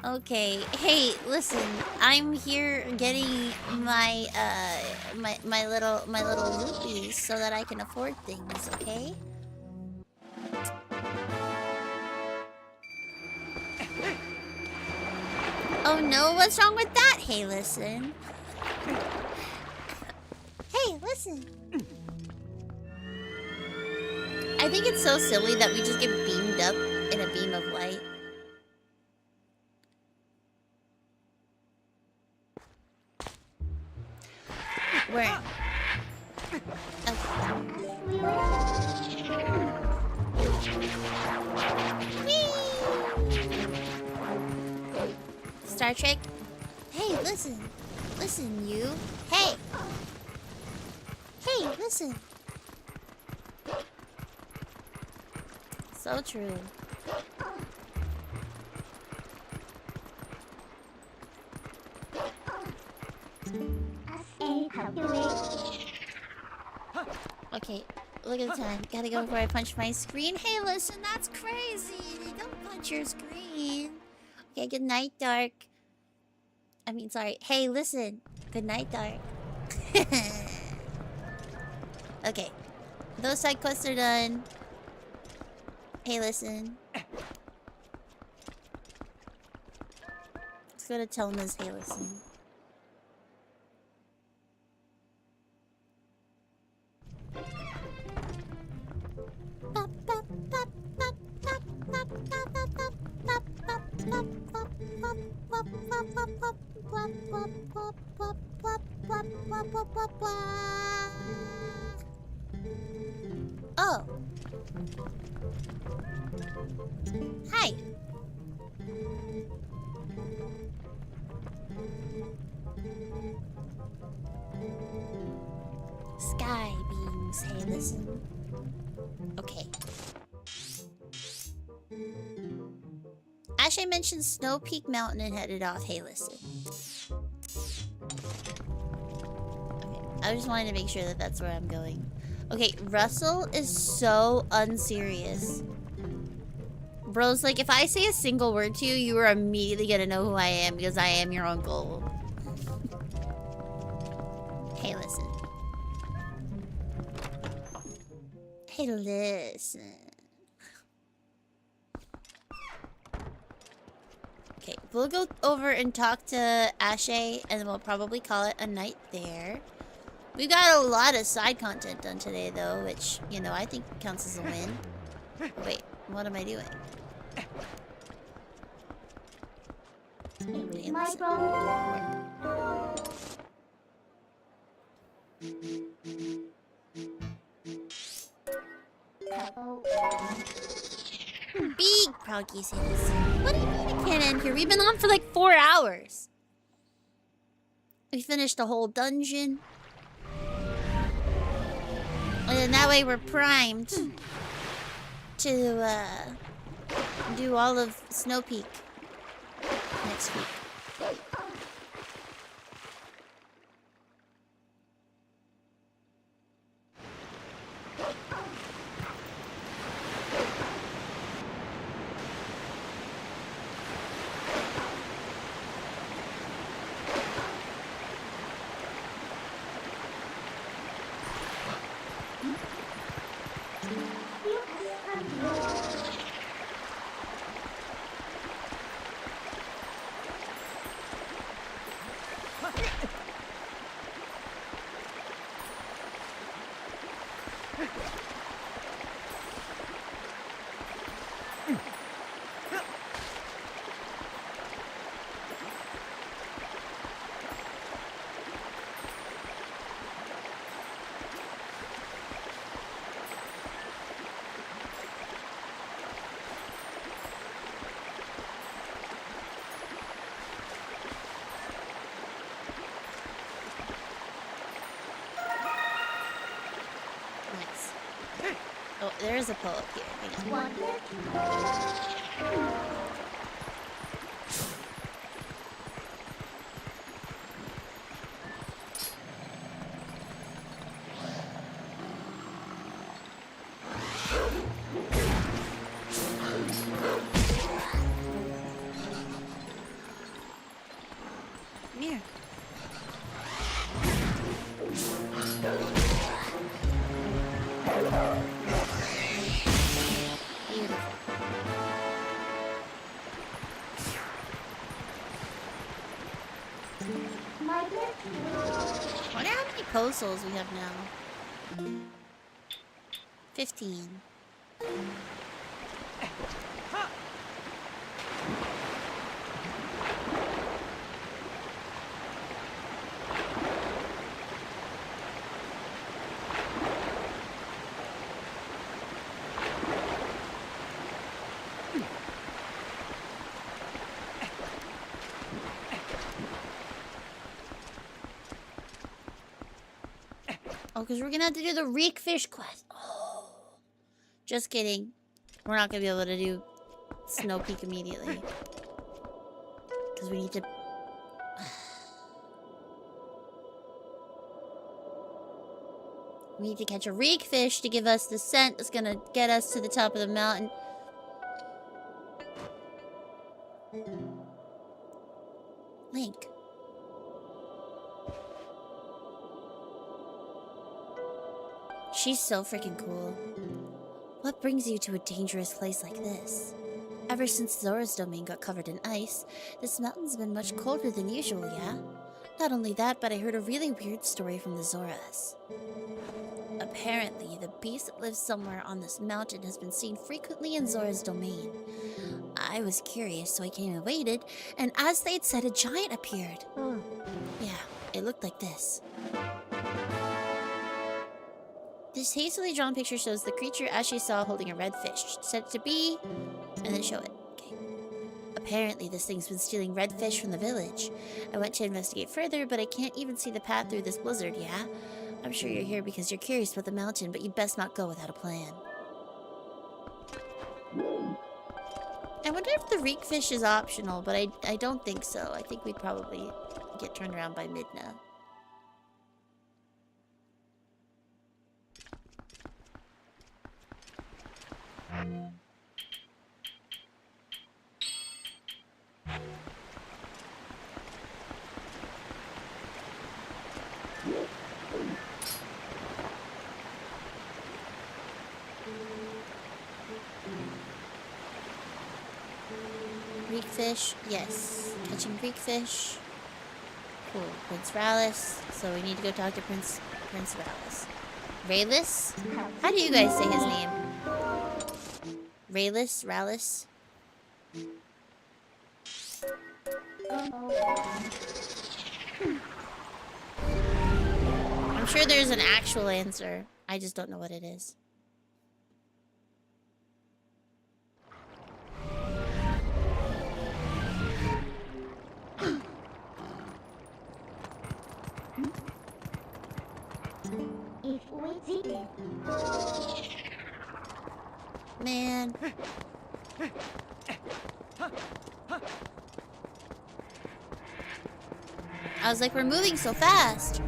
Okay, hey, listen. I'm here getting my my little rupees so that I can afford things. Okay. Oh no, what's wrong with that? Hey, listen. Hey, listen. I think it's so silly that we just get beamed up in a beam of light. Where? Okay. Star Trek? Hey, listen. Listen, you. Hey. Hey, listen. So true. Okay, look at the time. Gotta go before I punch my screen. Hey, listen, that's crazy. Don't punch your screen. Okay, good night, Dark. I mean, sorry. Hey, listen. Good night, Dark. Okay. Those side quests are done. Hey, listen. Let's go to Telma's Hey, listen. Oh. Hi. Sky beams. Hey, listen. Okay. Ashley mentioned Snow Peak Mountain and headed off. Hey, listen. Okay, I just wanted to make sure that that's where I'm going. Okay, Russell is so unserious. Bro's like, if I say a single word to you, you are immediately gonna know who I am because I am your uncle. Hey, listen. Hey, listen. Okay, we'll go over and talk to Ashay, and then we'll probably call it a night there. We got a lot of side content done today, though, which, you know, I think counts as a win. Oh, wait, what am I doing? My Big Proggy says, what do you mean it can't end here? We've been on for like 4 hours. We finished the whole dungeon. And then that way we're primed to do all of Snow Peak next week. Oh, there is a pull up here. Hang on. Come here. I wonder how many postals we have now. 15. Oh, because we're gonna have to do the Reekfish quest. Oh. Just kidding. We're not gonna be able to do Snow Peak immediately. Because we need to... we need to catch a Reekfish to give us the scent that's gonna get us to the top of the mountain. Link. She's so freaking cool. What brings you to a dangerous place like this? Ever since Zora's domain got covered in ice, this mountain's been much colder than usual, yeah? Not only that, but I heard a really weird story from the Zoras. Apparently, the beast that lives somewhere on this mountain has been seen frequently in Zora's domain. I was curious, so I came and waited, and as they'd said, a giant appeared. Yeah, it looked like this. This hastily drawn picture shows the creature Ashley saw holding a red fish. Set it to be, and then show it. Okay. Apparently, this thing's been stealing red fish from the village. I went to investigate further, but I can't even see the path through this blizzard, yeah? I'm sure you're here because you're curious about the mountain, but you'd best not go without a plan. I wonder if the reek fish is optional, but I don't think so. I think we'd probably get turned around by Midna. Greek fish, yes. Catching Greek fish. Cool. Prince Rallis. So we need to go talk to Prince Rallis. Raylis? How do you guys say his name? Raylis? Rallis? I'm sure there's an actual answer. I just don't know what it is. Man. I was like, we're moving so fast.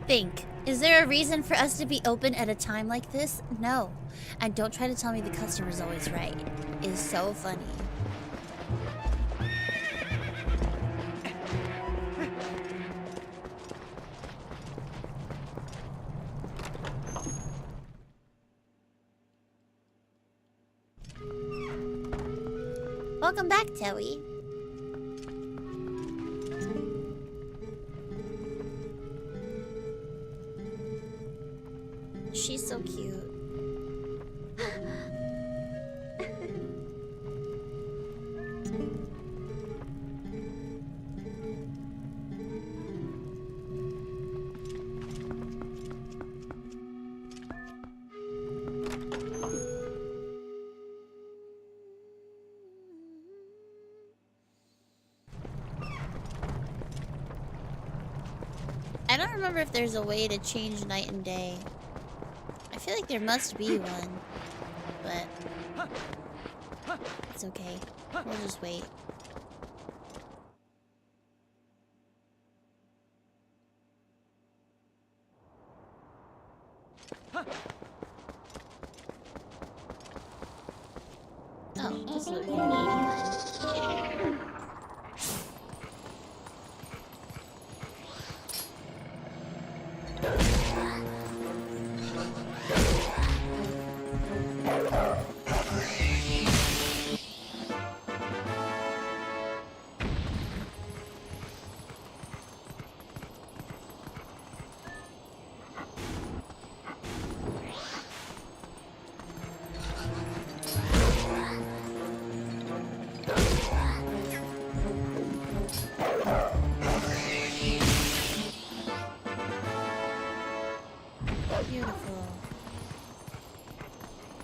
Think. Is there a reason for us to be open at a time like this? No. And don't try to tell me the customer's always right. It's so funny. Welcome back, Towie. She's so cute. I don't remember if there's a way to change night and day. I feel like there must be one, but it's okay. We'll just wait. Oh, this is what we need. Beautiful.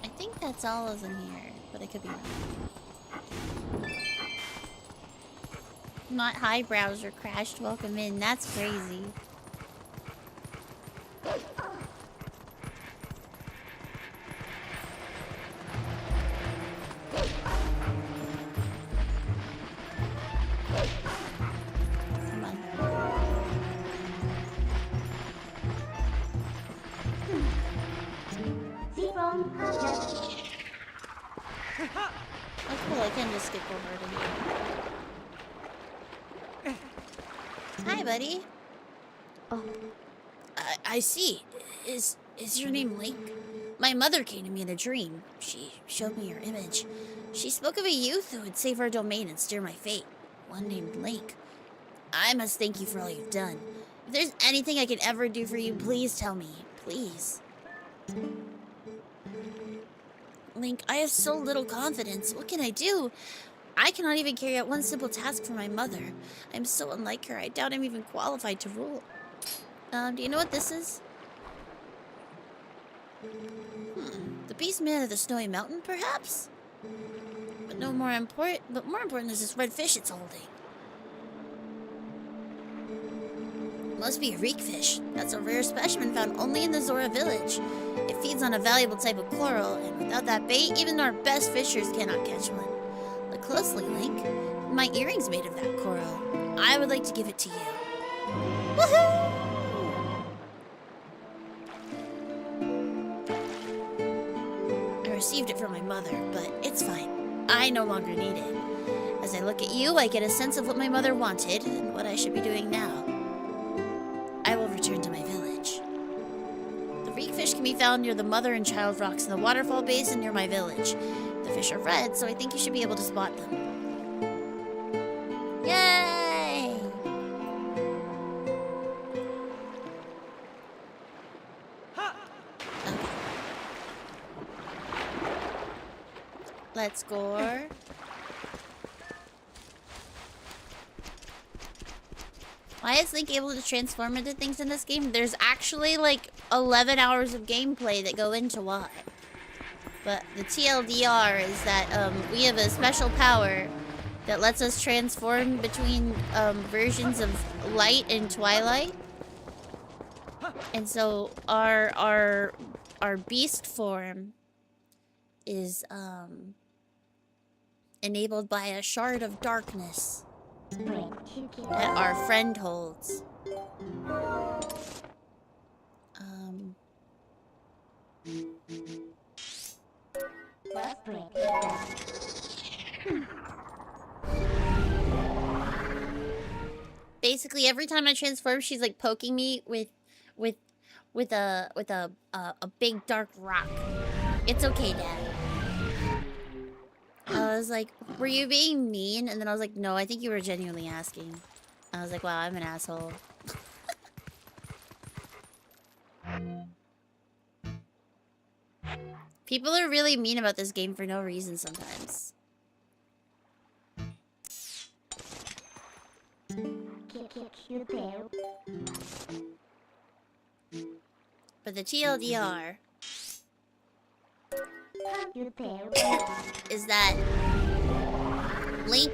I think that's all of them here, but I could be wrong. Not hi browser crashed. Welcome in. That's crazy. Come on. Oh cool, I can just skip over to here. Hi, buddy. Oh. I see. Is your name Link? My mother came to me in a dream. She showed me your image. She spoke of a youth who would save our domain and steer my fate. One named Link. I must thank you for all you've done. If there's anything I can ever do for you, please tell me. Please. Link, I have so little confidence. What can I do? I cannot even carry out one simple task for my mother. I'm so unlike her. I doubt I'm even qualified to rule. Do you know what this is? The beast man of the snowy mountain, perhaps? But more important is this red fish it's holding. Must be a reek fish. That's a rare specimen found only in the Zora village. It feeds on a valuable type of coral, and without that bait, even our best fishers cannot catch one. Look closely, Link. My earring's made of that coral. I would like to give it to you. Woohoo! I received it from my mother, but it's fine. I no longer need it. As I look at you, I get a sense of what my mother wanted and what I should be doing now. I will return to my village. The reek fish can be found near the mother and child rocks in the waterfall basin near my village. The fish are red, so I think you should be able to spot them. Yay! Okay. Let's go. Why is Link able to transform into things in this game? There's actually like 11 hours of gameplay that go into why. But the TLDR is that we have a special power that lets us transform between versions of Light and Twilight. And so our beast form is enabled by a shard of darkness that our friend holds. Basically, every time I transform, she's like poking me with a big dark rock. It's okay, Dad. I was like, were you being mean? And then I was like, no, I think you were genuinely asking. I was like, wow, I'm an asshole. People are really mean about this game for no reason sometimes. But the TLDR is that Link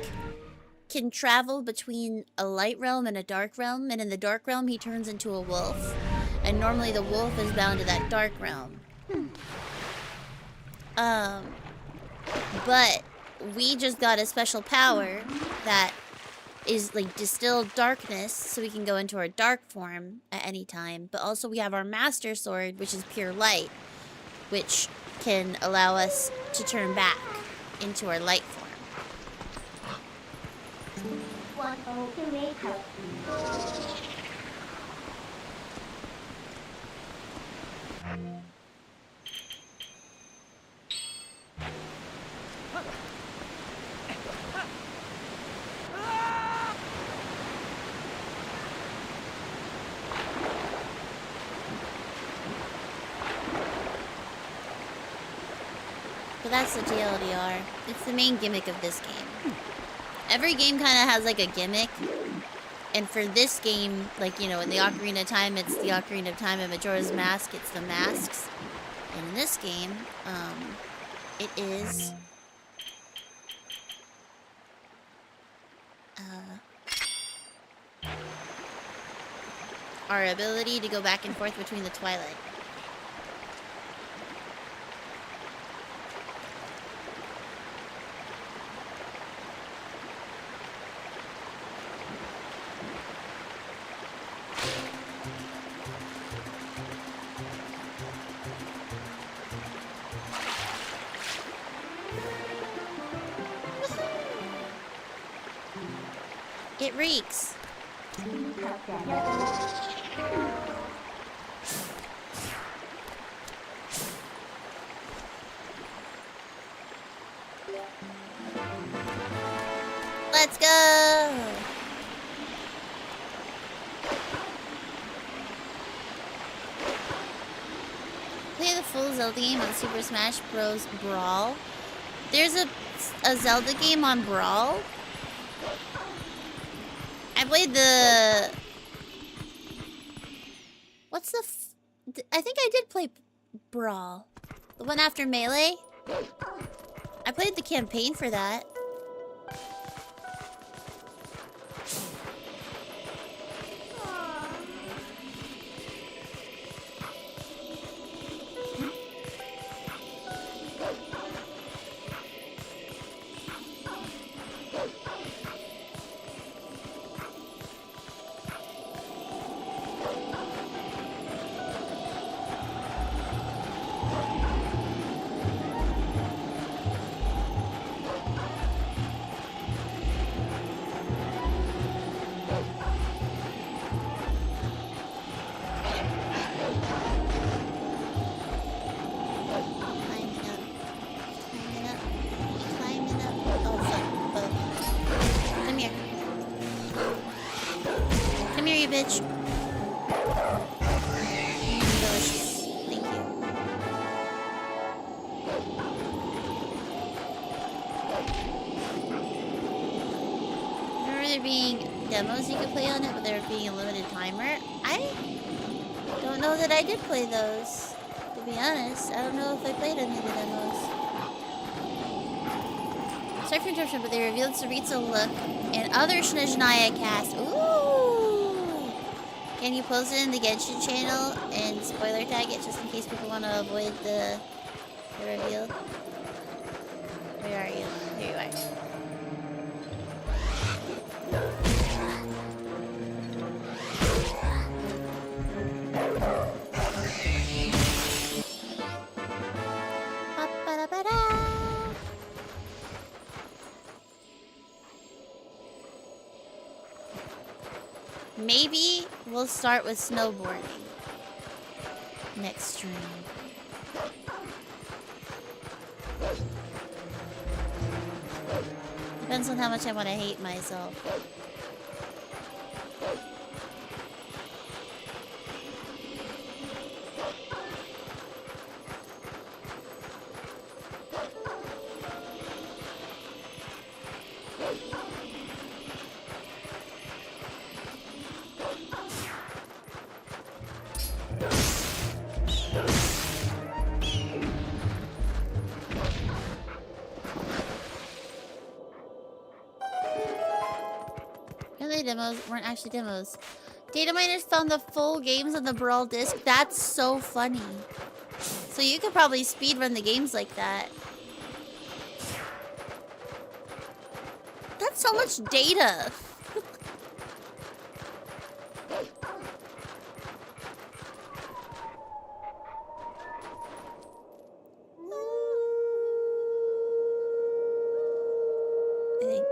can travel between a light realm and a dark realm, and in the dark realm he turns into a wolf, and normally the wolf is bound to that dark realm. But we just got a special power that is like distilled darkness, so we can go into our dark form at any time. But also we have our master sword, which is pure light, which can allow us to turn back into our light form. But that's the TLDR. It's the main gimmick of this game. Every game kind of has like a gimmick. And for this game, like, you know, in the Ocarina of Time, it's the Ocarina of Time, and Majora's Mask, it's the masks. And in this game, it is... our ability to go back and forth between the Twilight. It reeks. Let's go. Play the full Zelda game on Super Smash Bros. Brawl. There's a Zelda game on Brawl. I played What's the I think I did play Brawl. The one after Melee? I played the campaign for that. Bitch. Delicious. Thank you. Remember there being demos you could play on it, but there being a limited timer? I don't know that I did play those. To be honest, I don't know if I played any of the demos. Sorry for interruption, but they revealed Saritsa look and other Snezhnaya cast. Ooh! Can you post it in the Genshin channel and spoiler tag it just in case people want to avoid the reveal? Where are you? Here you are. Maybe we'll start with snowboarding next stream. Depends on how much I want to hate myself. Demos weren't actually demos. Data miners found the full games on the Brawl disc. That's so funny. So you could probably speedrun the games like that. That's so much data. I think.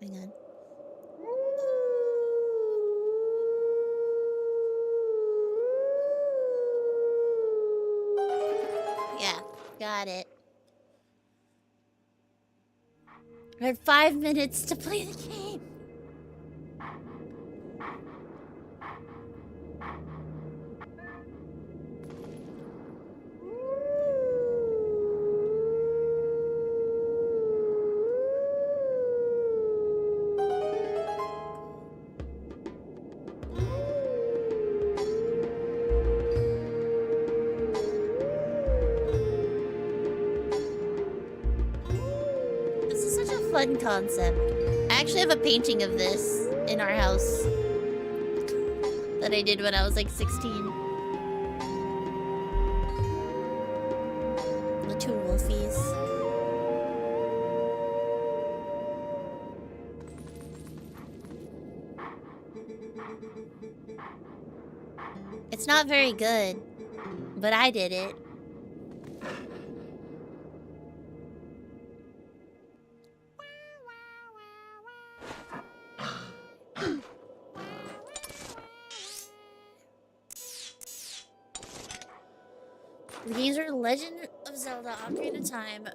Hang on. Yeah, got it. I had 5 minutes to play the game. Fun concept. I actually have a painting of this in our house that I did when I was like 16. The two wolfies. It's not very good, but I did it. The games are Legend of Zelda, Ocarina of Time,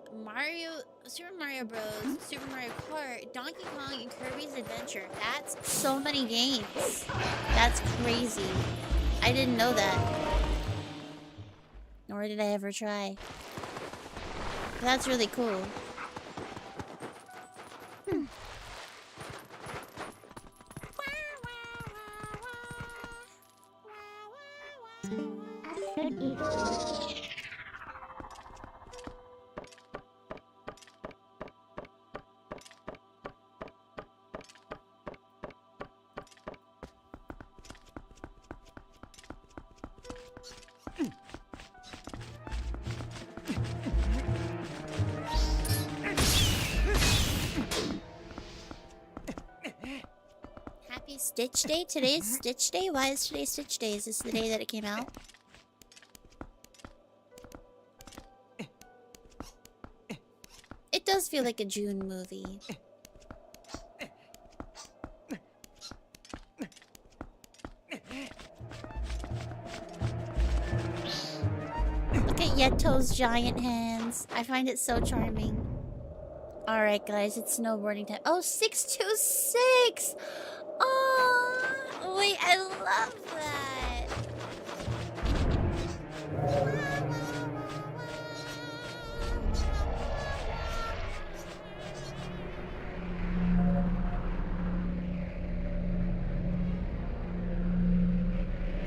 Super Mario Bros, Super Mario Kart, Donkey Kong, and Kirby's Adventure. That's so many games. That's crazy. I didn't know that. Nor did I ever try. That's really cool. Happy Stitch Day? Today's Stitch Day? Why is today Stitch Day? Is this the day that it came out? It does feel like a June movie. Look at Yeto's giant hands. I find it so charming. Alright, guys, it's snowboarding time. Oh, 626! Oh, wait, I love that.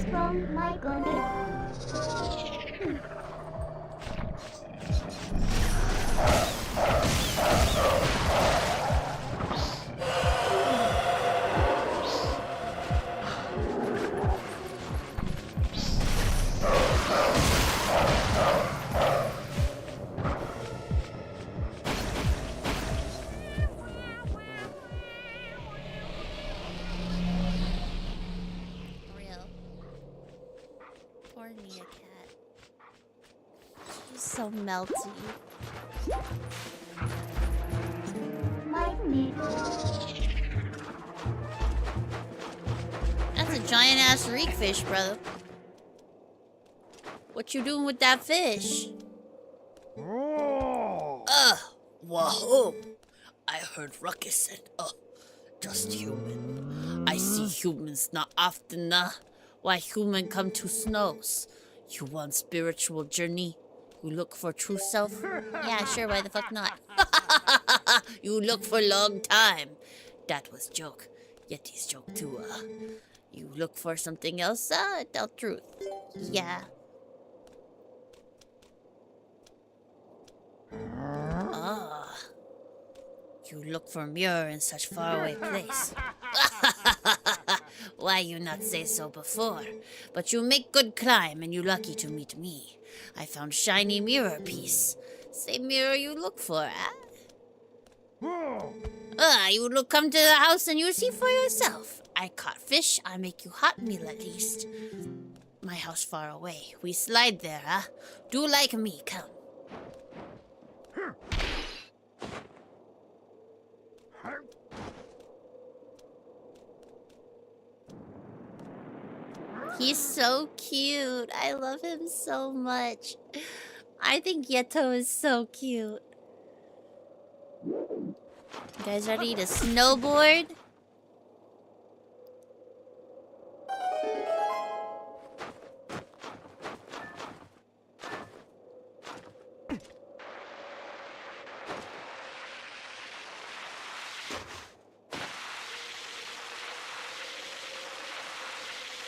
From my goodness. Real. Poor Mia Cat. She's so melty. That's a giant ass reek fish, brother. What you doing with that fish? Wahoo! I heard Ruckus said, just human. I see humans not often, Why human come to snows? You want spiritual journey? You look for true self? Yeah, sure, why the fuck not? You look for long time. That was joke. Yeti's joke too, You look for something else, tell truth. Yeah. You look for mirror in such faraway place. Why you not say so before? But you make good climb and you lucky to meet me. I found shiny mirror piece. Same mirror you look for, you look come to the house and you see for yourself. I caught fish, I make you hot meal at least. My house far away. We slide there, Do like me, come. He's so cute. I love him so much. I think Yeto is so cute. You guys ready to snowboard?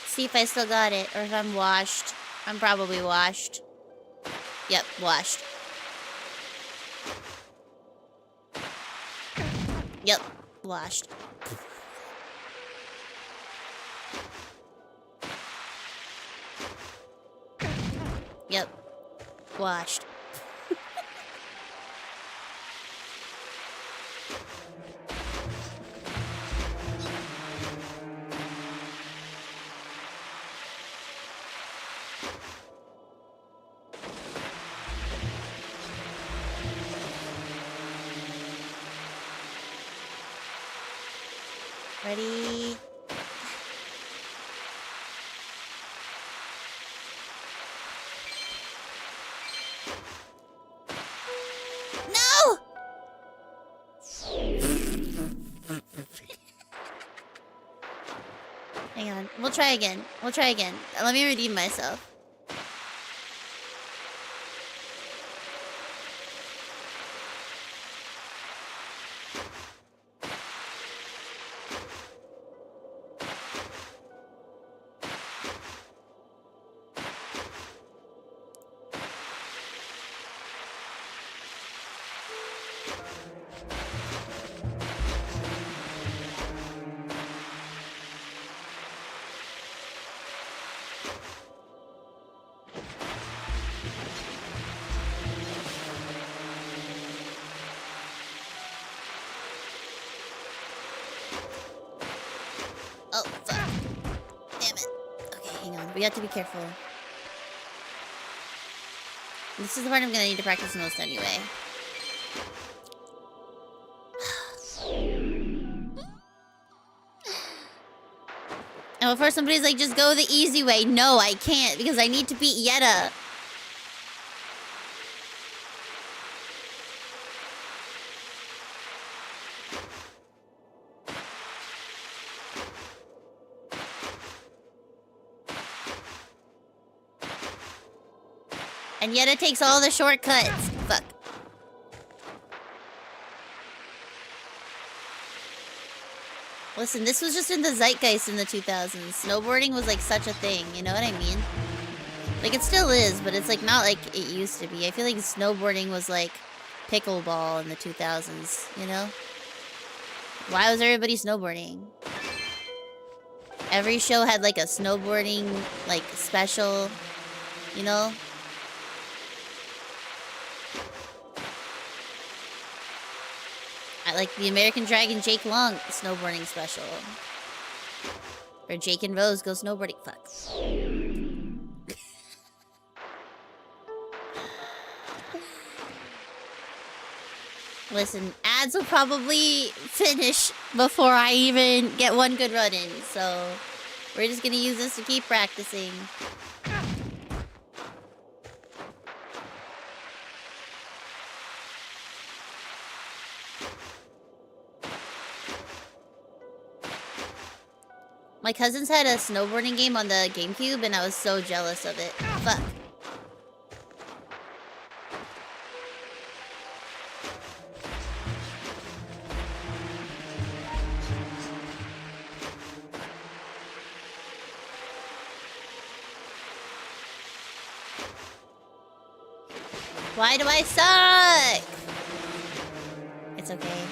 See if I still got it, or if I'm washed. I'm probably washed. Yep, washed. Yep, washed. Yep, washed. Ready? No! Hang on. We'll try again. We'll try again. Let me redeem myself. Oh, fuck. Damn it. Okay, hang on. We have to be careful. This is the part I'm gonna need to practice the most anyway. And before somebody's like, just go the easy way. No, I can't because I need to beat Yetta. And Yetta takes all the shortcuts. Fuck. Listen, this was just in the zeitgeist in the 2000s. Snowboarding was like such a thing, you know what I mean? Like it still is, but it's like not like it used to be. I feel like snowboarding was like pickleball in the 2000s, you know? Why was everybody snowboarding? Every show had like a snowboarding like special, you know? I like the American Dragon Jake Long snowboarding special. Or Jake and Rose go snowboarding. Fuck. Listen, ads will probably finish before I even get one good run in, so we're just gonna use this to keep practicing. My cousins had a snowboarding game on the GameCube, and I was so jealous of it. Fuck. Why do I suck? It's okay.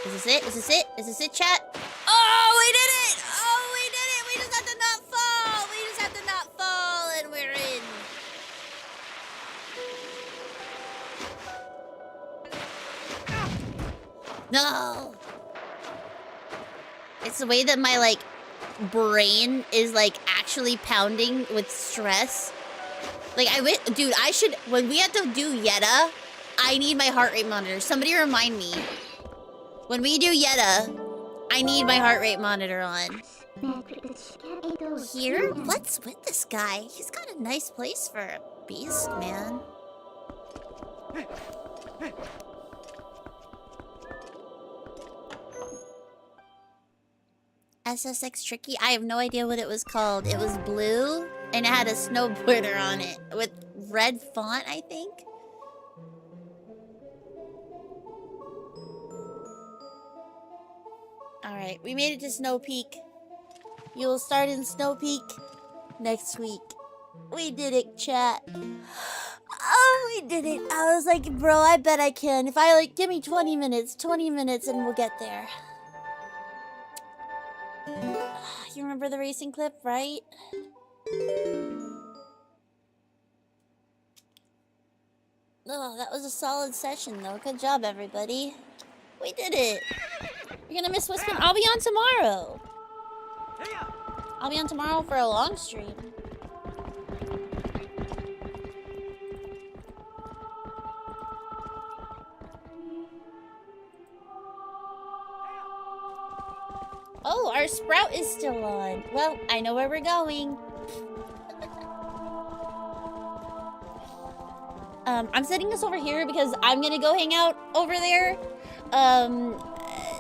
Is this it? Is this it? Is this it, chat? Oh, we did it! Oh, we did it! We just have to not fall! We just have to not fall, and we're in. No! It's the way that my, like, brain is, like, actually pounding with stress. Like, dude, I should, when we have to do Yetta, I need my heart rate monitor. Somebody remind me. When we do Yetta, I need my heart rate monitor on. Here? What's with this guy? He's got a nice place for a beast, man. SSX Tricky? I have no idea what it was called. It was blue, and it had a snowboarder on it with red font, I think. Alright, we made it to Snow Peak. You'll start in Snow Peak next week. We did it, chat. Oh, we did it. I was like, bro, I bet I can. If I, like, give me 20 minutes, and we'll get there. You remember the racing clip, right? Oh, that was a solid session, though. Good job, everybody. We did it. You're gonna miss Wispin. I'll be on tomorrow. I'll be on tomorrow for a long stream. Oh, our Sprout is still on. Well, I know where we're going. I'm setting this over here because I'm gonna go hang out over there.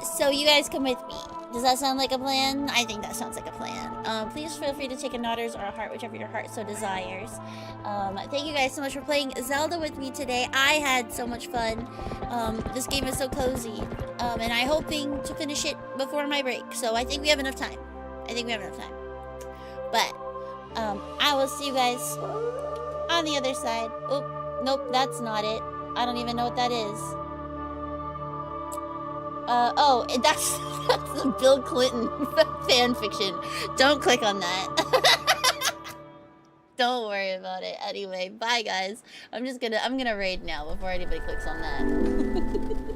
So you guys come with me. Does that sound like a plan? I think that sounds like a plan. Please feel free to take a nodders or a heart, whichever your heart so desires. Thank you guys so much for playing Zelda with me today. I had so much fun. This game is so cozy. And I'm hoping to finish it before my break. So I think we have enough time. But, I will see you guys on the other side. Oh, nope, that's not it. I don't even know what that is. Oh, that's the Bill Clinton fan fiction. Don't click on that. Don't worry about it. Anyway, bye guys. I'm gonna raid now before anybody clicks on that.